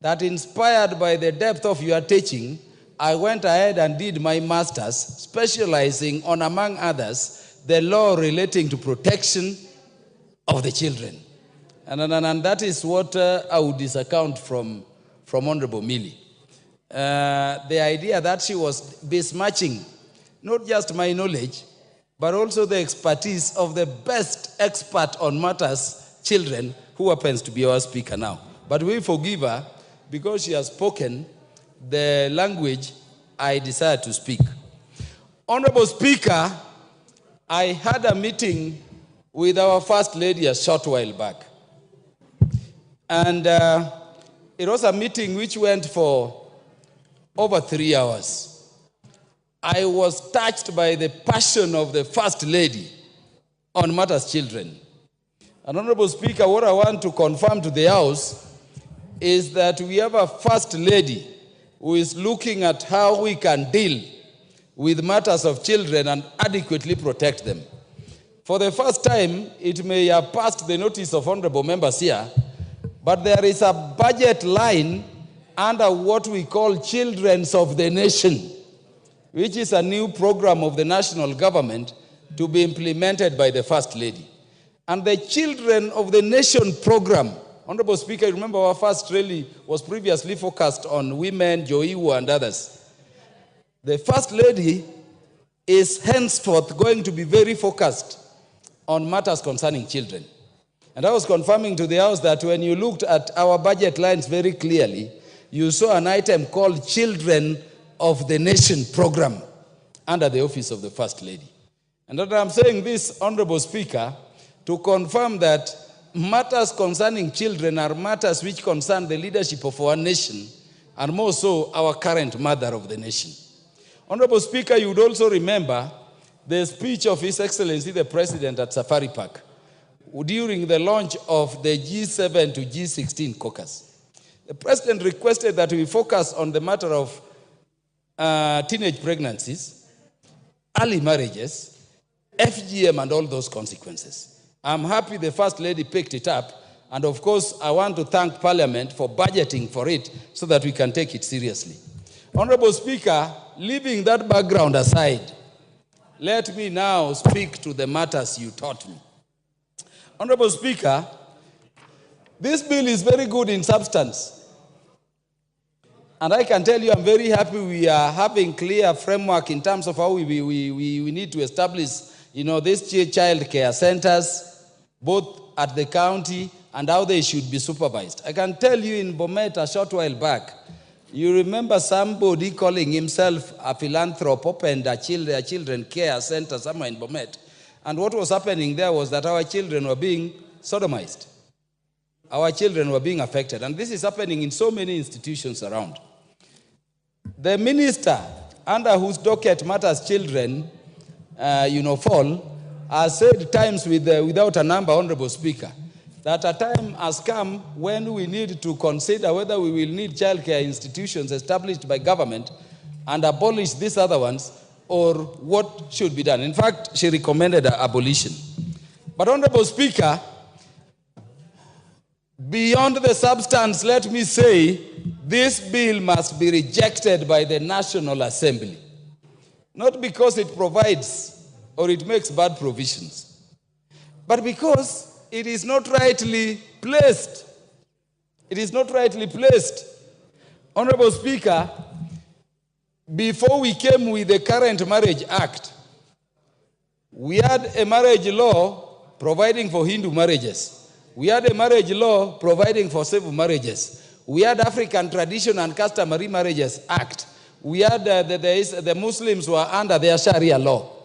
that, inspired by the depth of your teaching, I went ahead and did my master's, specializing on, among others, the law relating to protection of the children. And that is what I would disaccount from Honorable Millie. The idea that she was besmirching not just my knowledge, but also the expertise of the best expert on matters children, who happens to be our speaker now. But we forgive her because she has spoken the language I desire to speak. Honorable Speaker, I had a meeting with our First Lady a short while back. And it was a meeting which went for over 3 hours. I was touched by the passion of the First Lady on matters children. And Honorable Speaker, what I want to confirm to the House is that we have a First Lady who is looking at how we can deal with matters of children and adequately protect them. For the first time, it may have passed the notice of honorable members here, but there is a budget line under what we call Children's of the Nation, which is a new program of the national government to be implemented by the First Lady. And the Children of the Nation program, Honorable Speaker, remember our First Lady was previously focused on women, Joiwu and others. The First Lady is henceforth going to be very focused on matters concerning children. And I was confirming to the House that when you looked at our budget lines very clearly, you saw an item called Children of the Nation program under the office of the First Lady. And that I'm saying this, Honorable Speaker, to confirm that matters concerning children are matters which concern the leadership of our nation and more so our current mother of the nation. Honorable Speaker, you would also remember the speech of His Excellency the President at Safari Park during the launch of the G7 to G16 caucus. The President requested that we focus on the matter of teenage pregnancies, early marriages, FGM and all those consequences. I'm happy the First Lady picked it up, and of course I want to thank Parliament for budgeting for it so that we can take it seriously. Honorable Speaker, leaving that background aside, let me now speak to the matters you taught me. Honorable Speaker, this bill is very good in substance. And I can tell you I'm very happy we are having clear framework in terms of how we need to establish, these child care centers, both at the county and how they should be supervised. I can tell you in Bomet a short while back, you remember somebody calling himself a philanthrope opened a children care center somewhere in Bomet. And what was happening there was that our children were being sodomized. Our children were being affected. And this is happening in so many institutions around. The minister, under whose docket matters children, fall, has said times without a number, Honorable Speaker, that a time has come when we need to consider whether we will need childcare institutions established by government and abolish these other ones, or what should be done. In fact, she recommended abolition. But Honorable Speaker, beyond the substance, let me say, this bill must be rejected by the National Assembly. Not because it provides or it makes bad provisions, but because it is not rightly placed. It is not rightly placed. Honorable Speaker, before we came with the current Marriage Act, we had a marriage law providing for Hindu marriages. We had a marriage law providing for civil marriages. We had African Tradition and Customary Marriages Act. We had the Muslims were under their Sharia law.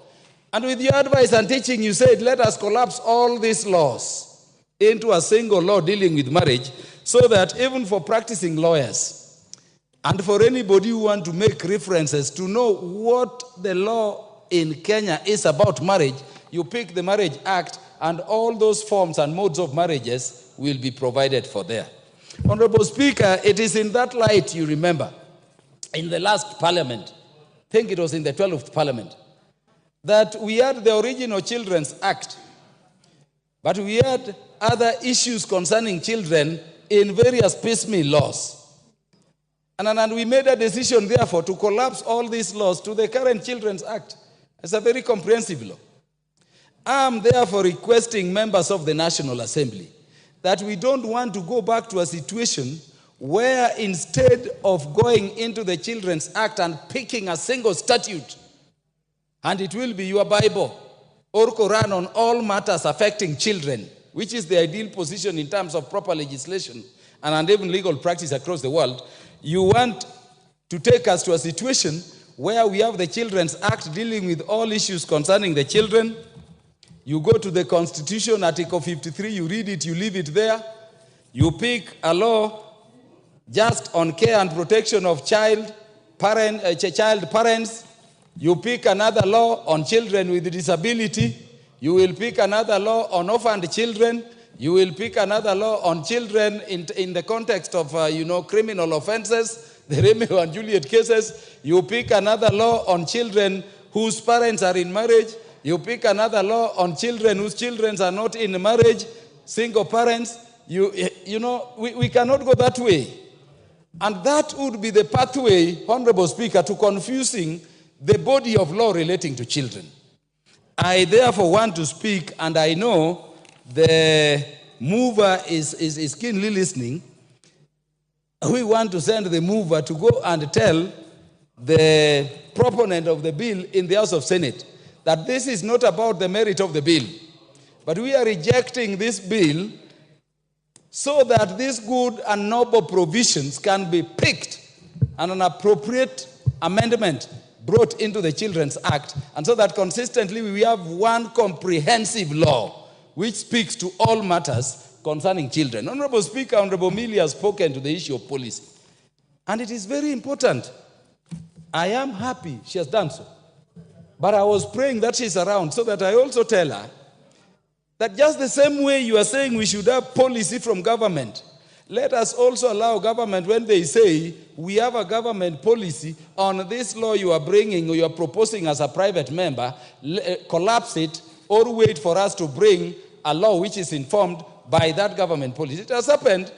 And with your advice and teaching, you said, let us collapse all these laws into a single law dealing with marriage so that even for practicing lawyers and for anybody who want to make references to know what the law in Kenya is about marriage, you pick the Marriage Act and all those forms and modes of marriages will be provided for there. Honorable Speaker, it is in that light, you remember, in the last Parliament, I think it was in the 12th Parliament, that we had the original Children's Act, but we had other issues concerning children in various piecemeal laws. And we made a decision, therefore, to collapse all these laws to the current Children's Act. It's a very comprehensive law. I'm therefore requesting members of the National Assembly that we don't want to go back to a situation where instead of going into the Children's Act and picking a single statute, and it will be your Bible or Quran on all matters affecting children, which is the ideal position in terms of proper legislation and even legal practice across the world, you want to take us to a situation where we have the Children's Act dealing with all issues concerning the children. You go to the Constitution, Article 53, you read it, you leave it there. You pick a law just on care and protection of child, child parents. You pick another law on children with disability. You will pick another law on orphaned children. You will pick another law on children in the context of, criminal offenses, the Romeo and Juliet cases. You pick another law on children whose parents are in marriage. You pick another law on children whose children are not in marriage, single parents. We cannot go that way. And that would be the pathway, Honorable Speaker, to confusing the body of law relating to children. I therefore want to speak, and I know the mover is keenly listening. We want to send the mover to go and tell the proponent of the bill in the House of Senate that this is not about the merit of the bill, but we are rejecting this bill so that these good and noble provisions can be picked and an appropriate amendment brought into the Children's Act, and so that consistently we have one comprehensive law which speaks to all matters concerning children. Honorable Speaker, Honorable Millie has spoken to the issue of policy, and it is very important. I am happy she has done so, but I was praying that she's around so that I also tell her that just the same way you are saying we should have policy from government, let us also allow government, when they say we have a government policy on this law you are bringing or you are proposing as a private member, collapse it or wait for us to bring a law which is informed by that government policy. It has happened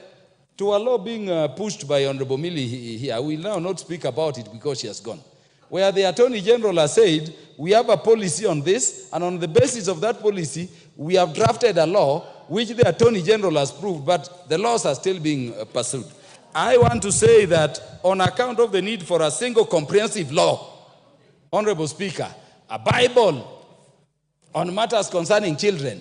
to a law being pushed by Honorable Millie here. I will now not speak about it because she has gone, where the Attorney General has said we have a policy on this, and on the basis of that policy, we have drafted a law which the Attorney General has proved, but the laws are still being pursued. I want to say that on account of the need for a single comprehensive law, Honorable Speaker, a Bible on matters concerning children,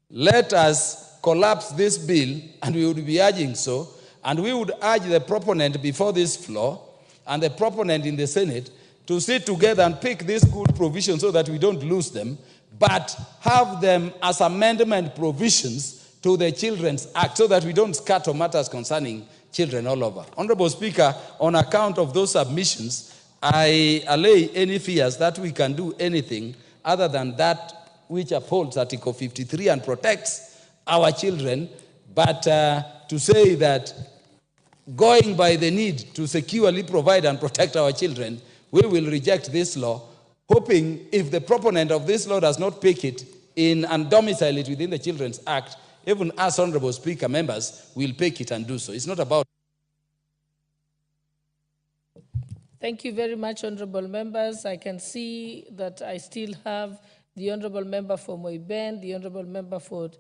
let us collapse this bill, and we would be urging so, and we would urge the proponent before this floor and the proponent in the Senate to sit together and pick these good provisions so that we don't lose them, but have them as amendment provisions to the Children's Act so that we don't scatter matters concerning children all over. Honorable Speaker, on account of those submissions, I allay any fears that we can do anything other than that which upholds Article 53 and protects our children, but to say that going by the need to securely provide and protect our children, we will reject this law, hoping if the proponent of this law does not pick it in and domicile it within the Children's Act, even us, Honorable Speaker, members will pick it and do so. It's not about... Thank you very much, honorable members. I can see that I still have the honorable member for Moiben, the honorable member for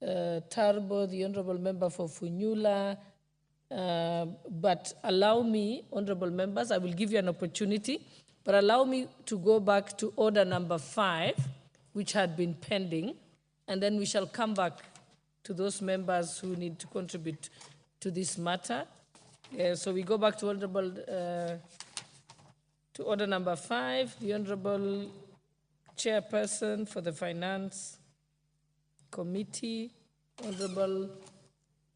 Tarbo, the honorable member for Funyula, but allow me, honorable members, I will give you an opportunity, but allow me to go back to order number 5, which had been pending, and then we shall come back to those members who need to contribute to this matter. So we go back to order number 5, the Honorable Chairperson for the Finance Committee, Honorable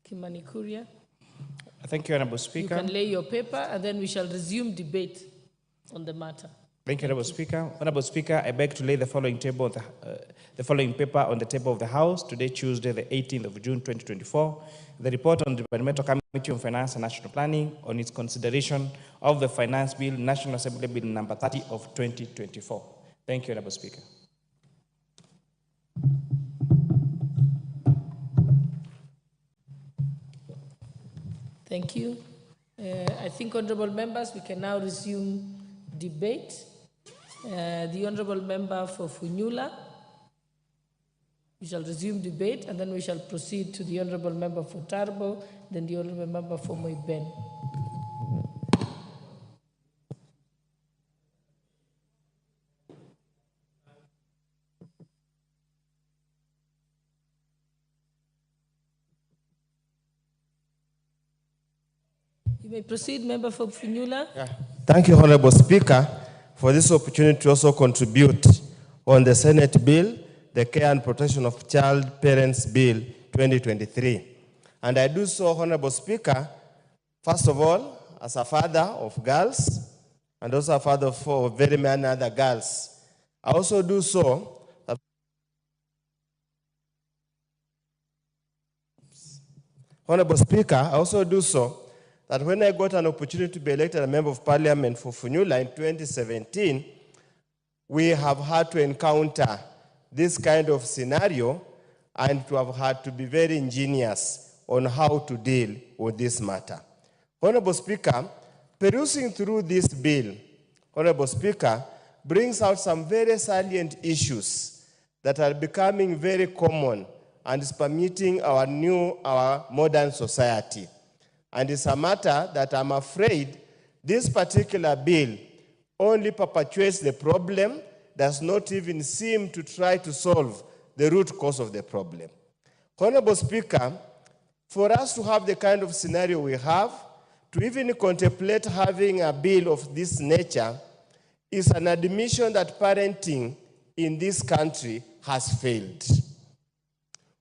Kimani Kuria. Thank you, Honorable Speaker. You can lay your paper, and then we shall resume debate on the matter. Thank you, Honorable Speaker. Honorable Speaker, I beg to lay the following following paper on the table of the House today, Tuesday, the 18th of June, 2024. The report on the Parliamentary Committee on Finance and National Planning on its consideration of the Finance Bill, National Assembly Bill number 30 of 2024. Thank you, Honorable Speaker. Thank you. I think, honorable members, we can now resume debate. The honorable member for Funyula, we shall resume debate, and then we shall proceed to the honorable member for Tarbo, then the honorable member for Moiben. You may proceed, member for Funyula. Yeah. Thank you, Honorable Speaker, for this opportunity to also contribute on the Senate bill, the Care and Protection of Child Parents Bill 2023. And I do so, Honorable Speaker, first of all, as a father of girls and also a father for very many other girls. I also do so. Honorable Speaker, I also do so that when I got an opportunity to be elected a member of Parliament for Funyula in 2017, we have had to encounter this kind of scenario and to have had to be very ingenious on how to deal with this matter. Honorable Speaker, perusing through this bill, Honorable Speaker, brings out some very salient issues that are becoming very common and is permeating our modern society. And it's a matter that I'm afraid this particular bill only perpetuates the problem, does not even seem to try to solve the root cause of the problem. Honorable Speaker, for us to have the kind of scenario we have, to even contemplate having a bill of this nature, is an admission that parenting in this country has failed.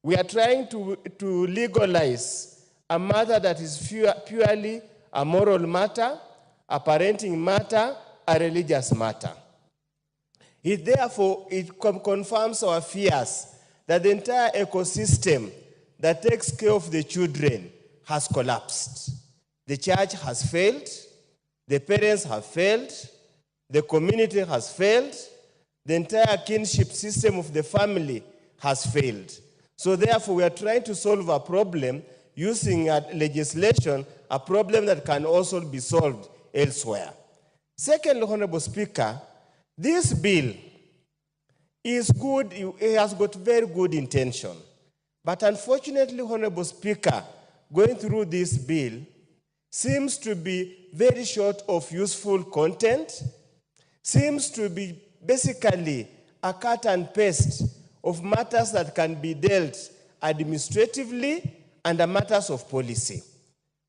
We are trying to legalize a matter that is purely a moral matter, a parenting matter, a religious matter. It confirms our fears that the entire ecosystem that takes care of the children has collapsed. The church has failed, the parents have failed, the community has failed, the entire kinship system of the family has failed. So therefore, we are trying to solve a problem using legislation, a problem that can also be solved elsewhere. Second, Honorable Speaker, this bill is good, it has got very good intention. But unfortunately, Honorable Speaker, going through this bill seems to be very short of useful content, seems to be basically a cut and paste of matters that can be dealt administratively and the matters of policy.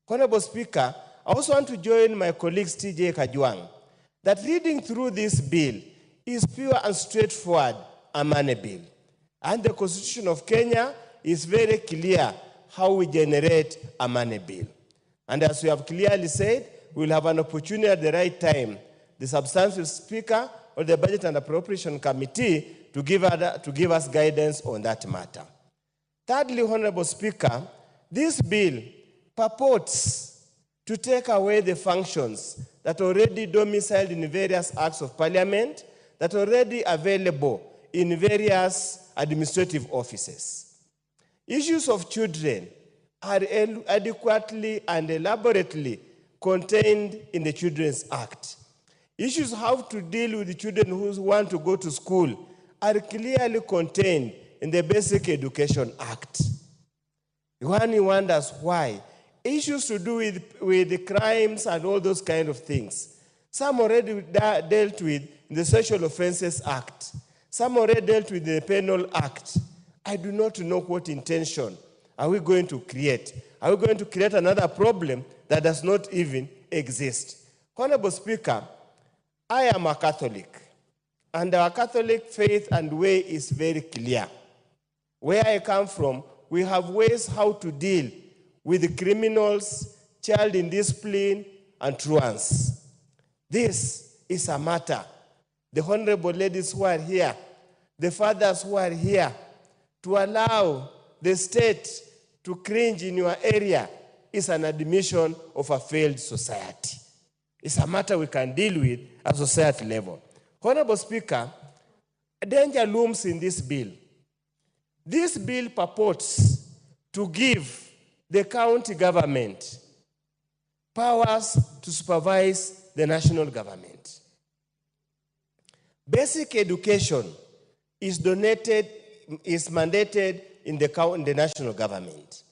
Honorable Speaker, I also want to join my colleagues TJ Kajwang that reading through this bill is pure and straightforward a money bill. And the Constitution of Kenya is very clear how we generate a money bill. And as we have clearly said, we will have an opportunity at the right time, the substantive Speaker or the Budget and Appropriation Committee to give us guidance on that matter. Thirdly, Honorable Speaker, this bill purports to take away the functions that are already domiciled in various acts of Parliament, that are already available in various administrative offices. Issues of children are adequately and elaborately contained in the Children's Act. Issues how to deal with the children who want to go to school are clearly contained in the Basic Education Act. One wonders why. Issues to do with the crimes and all those kind of things. Some already dealt with in the Sexual Offences Act. Some already dealt with the Penal Act. I do not know what intention are we going to create. Are we going to create another problem that does not even exist? Honorable Speaker, I am a Catholic, and our Catholic faith and way is very clear. Where I come from, we have ways how to deal with the criminals, child indiscipline, and truants. This is a matter. The honorable ladies who are here, the fathers who are here, to allow the state to cringe in your area is an admission of a failed society. It's a matter we can deal with at society level. Honorable Speaker, a danger looms in this bill. This bill purports to give the county government powers to supervise the national government. Basic education is mandated in the national government.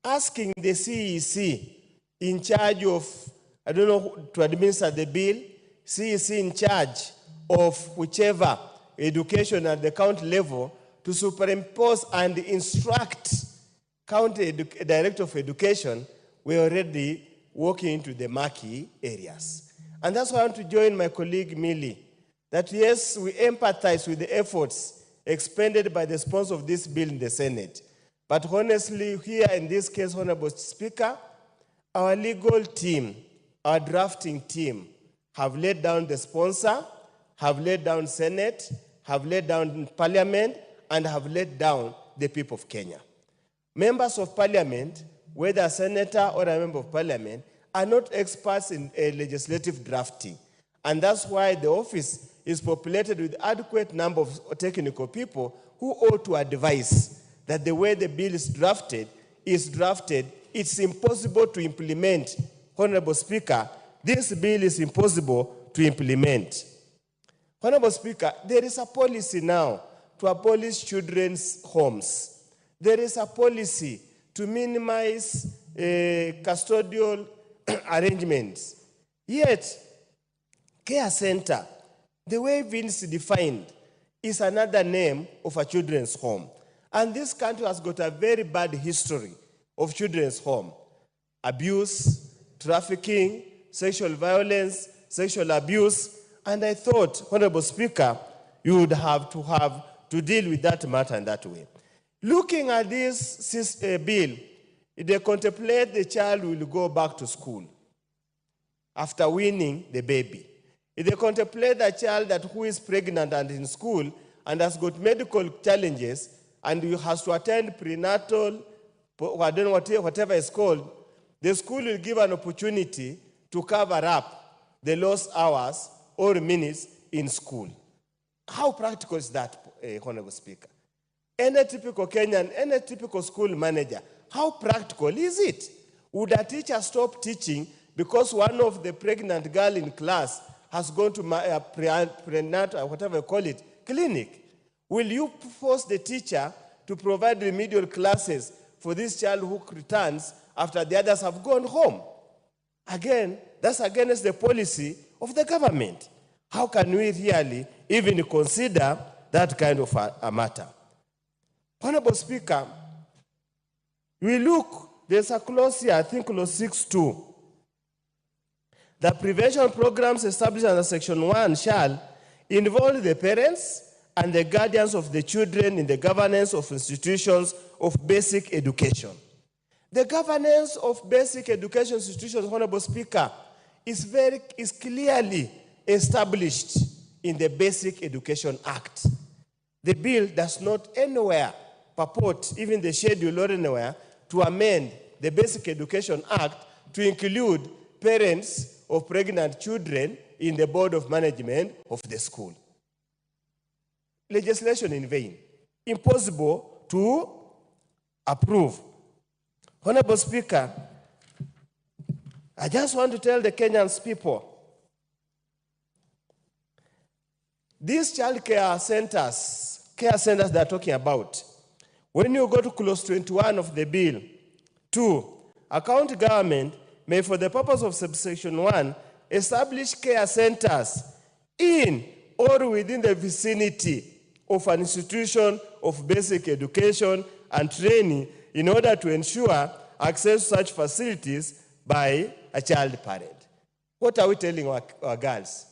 Asking the CEC in charge of, I don't know, to administer the bill, CEC in charge of whichever education at the county level to superimpose and instruct county director of education, we're already walking into the murky areas. And that's why I want to join my colleague Millie, that yes, we empathize with the efforts expended by the sponsor of this bill in the Senate. But honestly, here in this case, Honorable Speaker, our legal team our drafting team have laid down the sponsor, have laid down Senate, have laid down Parliament, and have laid down the people of Kenya. Members of Parliament, whether a senator or a member of Parliament, are not experts in legislative drafting. And that's why the office is populated with adequate number of technical people who ought to advise that the way the bill is drafted, it's impossible to implement. Honorable Speaker, this bill is impossible to implement. Honorable Speaker, there is a policy now to abolish children's homes. There is a policy to minimize custodial arrangements. Yet, care center, the way it's defined, is another name of a children's home. And this country has got a very bad history of children's home. Abuse, trafficking, sexual violence, sexual abuse. And I thought, Honorable Speaker, you would have to deal with that matter in that way. Looking at this bill, they contemplate the child will go back to school after winning the baby. If they contemplate a child who is pregnant and in school and has got medical challenges and has to attend prenatal, whatever it's called, the school will give an opportunity to cover up the lost hours or minutes in school. How practical is that, Honorable Speaker? Any typical Kenyan, any typical school manager, how practical is it? Would a teacher stop teaching because one of the pregnant girl in class has gone to prenatal, whatever you call it, clinic? Will you force the teacher to provide remedial classes for this child who returns after the others have gone home? Again, that's against the policy of the government. How can we really even consider that kind of a matter? Honorable Speaker, we look, there's a clause here, I think clause 6.2. The prevention programs established under Section 1 shall involve the parents and the guardians of the children in the governance of institutions of basic education. The governance of basic education institutions, Honorable Speaker, is clearly established in the Basic Education Act. The bill does not anywhere purport, even the schedule or anywhere, to amend the Basic Education Act to include parents of pregnant children in the board of management of the school. Legislation in vain. Impossible to approve. Honorable Speaker, I just want to tell the Kenyan people, these child care centers they're talking about, when you go to clause 21 of the bill, 2, a county government may, for the purpose of subsection 1, establish care centers in or within the vicinity of an institution of basic education and training in order to ensure access to such facilities by a child parent. What are we telling our girls?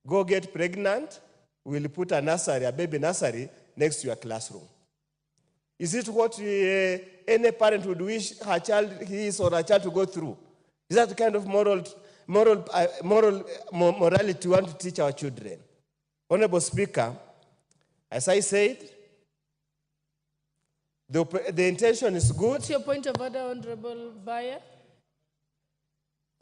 Go get pregnant, we'll put a nursery, a baby nursery, next to your classroom. Is it what any parent would wish his or her child to go through? Is that the kind of morality we want to teach our children? Honorable Speaker, as I said, the intention is good. What's your point of order, Honorable Bayer?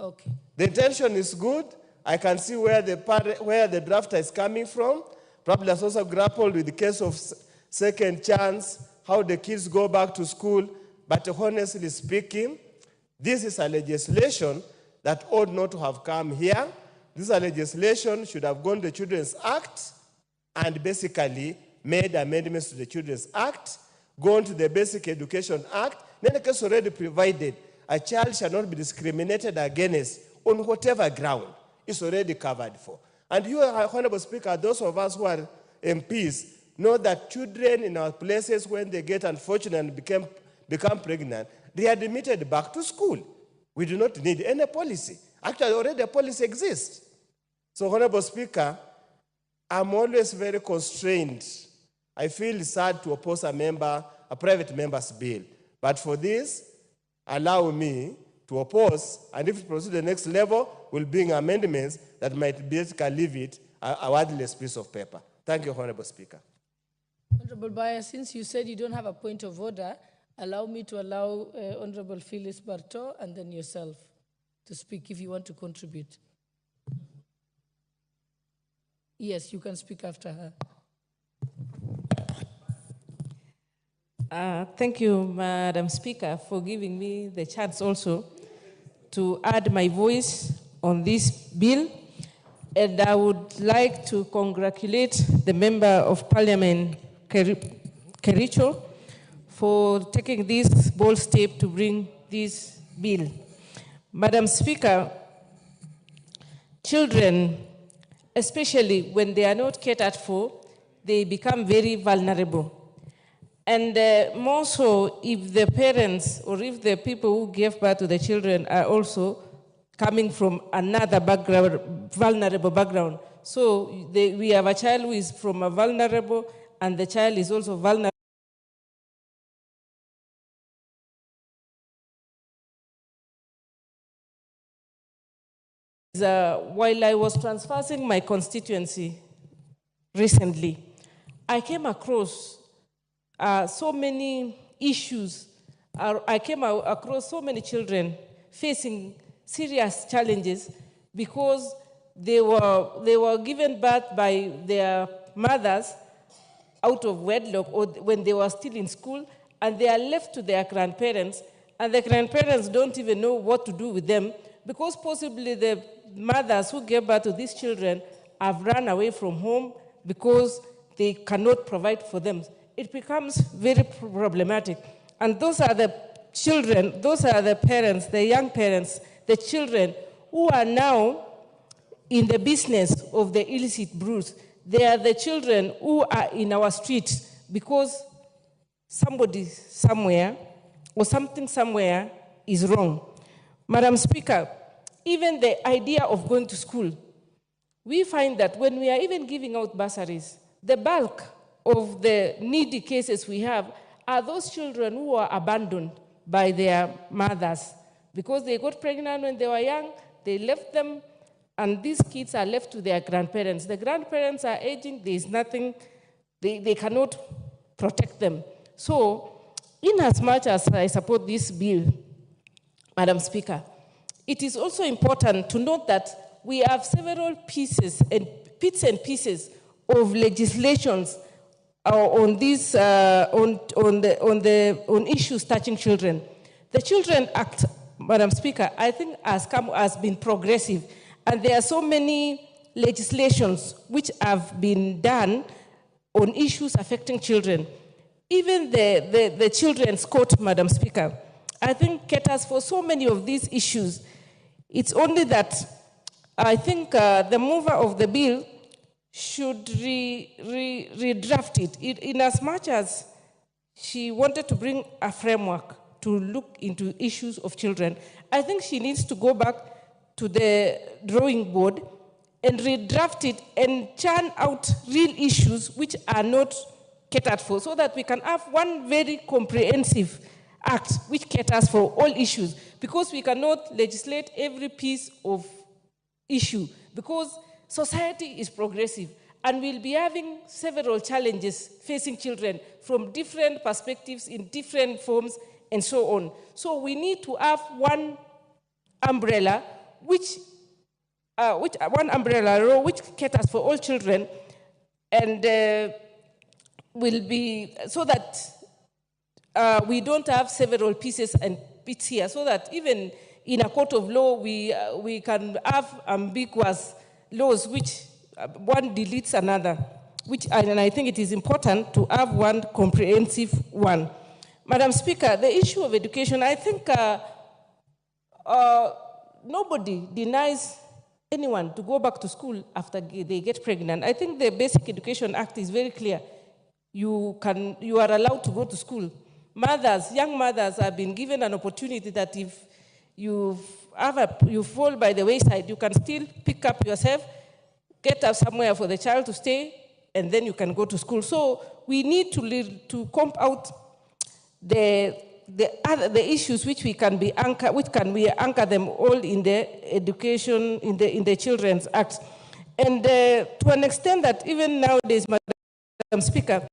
Okay. The intention is good. I can see where the drafter is coming from. Probably has also grappled with the case of second chance, how the kids go back to school. But honestly speaking, this is a legislation that ought not to have come here. This legislation should have gone to the Children's Act and basically made amendments to the Children's Act, gone to the Basic Education Act. Then the case already provided a child shall not be discriminated against on whatever ground. It's already covered for. And you, Honorable Speaker, those of us who are MPs, know that children in our places, when they get unfortunate and become pregnant, they are admitted back to school. We do not need any policy. Actually, already a policy exists. So, Honorable Speaker, I'm always very constrained. I feel sad to oppose a private member's bill. But for this, allow me to oppose, and if it proceeds to the next level, we'll bring amendments that might basically leave it a worthless piece of paper. Thank you, Honorable Speaker. Honorable Bayer, since you said you don't have a point of order, allow me to allow Honorable Phyllis Barto and then yourself to speak if you want to contribute. Yes, you can speak after her. Thank you, Madam Speaker, for giving me the chance also to add my voice on this bill. And I would like to congratulate the Member of Parliament, Kericho, for taking this bold step to bring this bill. Madam Speaker, children, especially when they are not catered for, they become very vulnerable. And more so if the parents or if the people who gave birth to the children are also coming from another background, vulnerable background. So we have a child who is from a vulnerable, and the child is also vulnerable. While I was transversing my constituency recently, I came across so many issues. I came across so many children facing serious challenges because they were given birth by their mothers out of wedlock or when they were still in school, and they are left to their grandparents, and the grandparents don't even know what to do with them because possibly the mothers who gave birth to these children have run away from home because they cannot provide for them. It becomes very problematic. And those are the children, those are the parents, the young parents, the children who are now in the business of the illicit brews. They are the children who are in our streets because somebody somewhere or something somewhere is wrong. Madam Speaker, even the idea of going to school, we find that when we are even giving out bursaries, the bulk of the needy cases we have are those children who are abandoned by their mothers because they got pregnant when they were young, they left them, and these kids are left to their grandparents. The grandparents are aging, there is nothing, they cannot protect them. So, in as much as I support this bill, Madam Speaker, it is also important to note that we have several pieces and bits and pieces of legislations on these on issues touching children. The Children Act, Madam Speaker, I think has been progressive, and there are so many legislations which have been done on issues affecting children. Even the Children's Court, Madam Speaker, I think caters for so many of these issues. It's only that I think the mover of the bill should redraft it in as much as she wanted to bring a framework to look into issues of children. I think she needs to go back to the drawing board and redraft it and churn out real issues which are not catered for so that we can have one very comprehensive act which caters for all issues, because we cannot legislate every piece of issue because society is progressive and we'll be having several challenges facing children from different perspectives in different forms and so on. So we need to have one umbrella which caters for all children and will be so that we don't have several pieces and bits here, so that even in a court of law we can have ambiguous laws which one deletes another, and I think it is important to have one comprehensive one. Madam Speaker, the issue of education, I think nobody denies anyone to go back to school after they get pregnant. I think the Basic Education Act is very clear. You are allowed to go to school. Mothers, young mothers have been given an opportunity that if you fall by the wayside, you can still pick up yourself, get up somewhere for the child to stay, and then you can go to school. So we need to comp out the the issues which we can be anchor, which can we anchor them all in the education, in the Children's Act. And to an extent that even nowadays, Madam Speaker,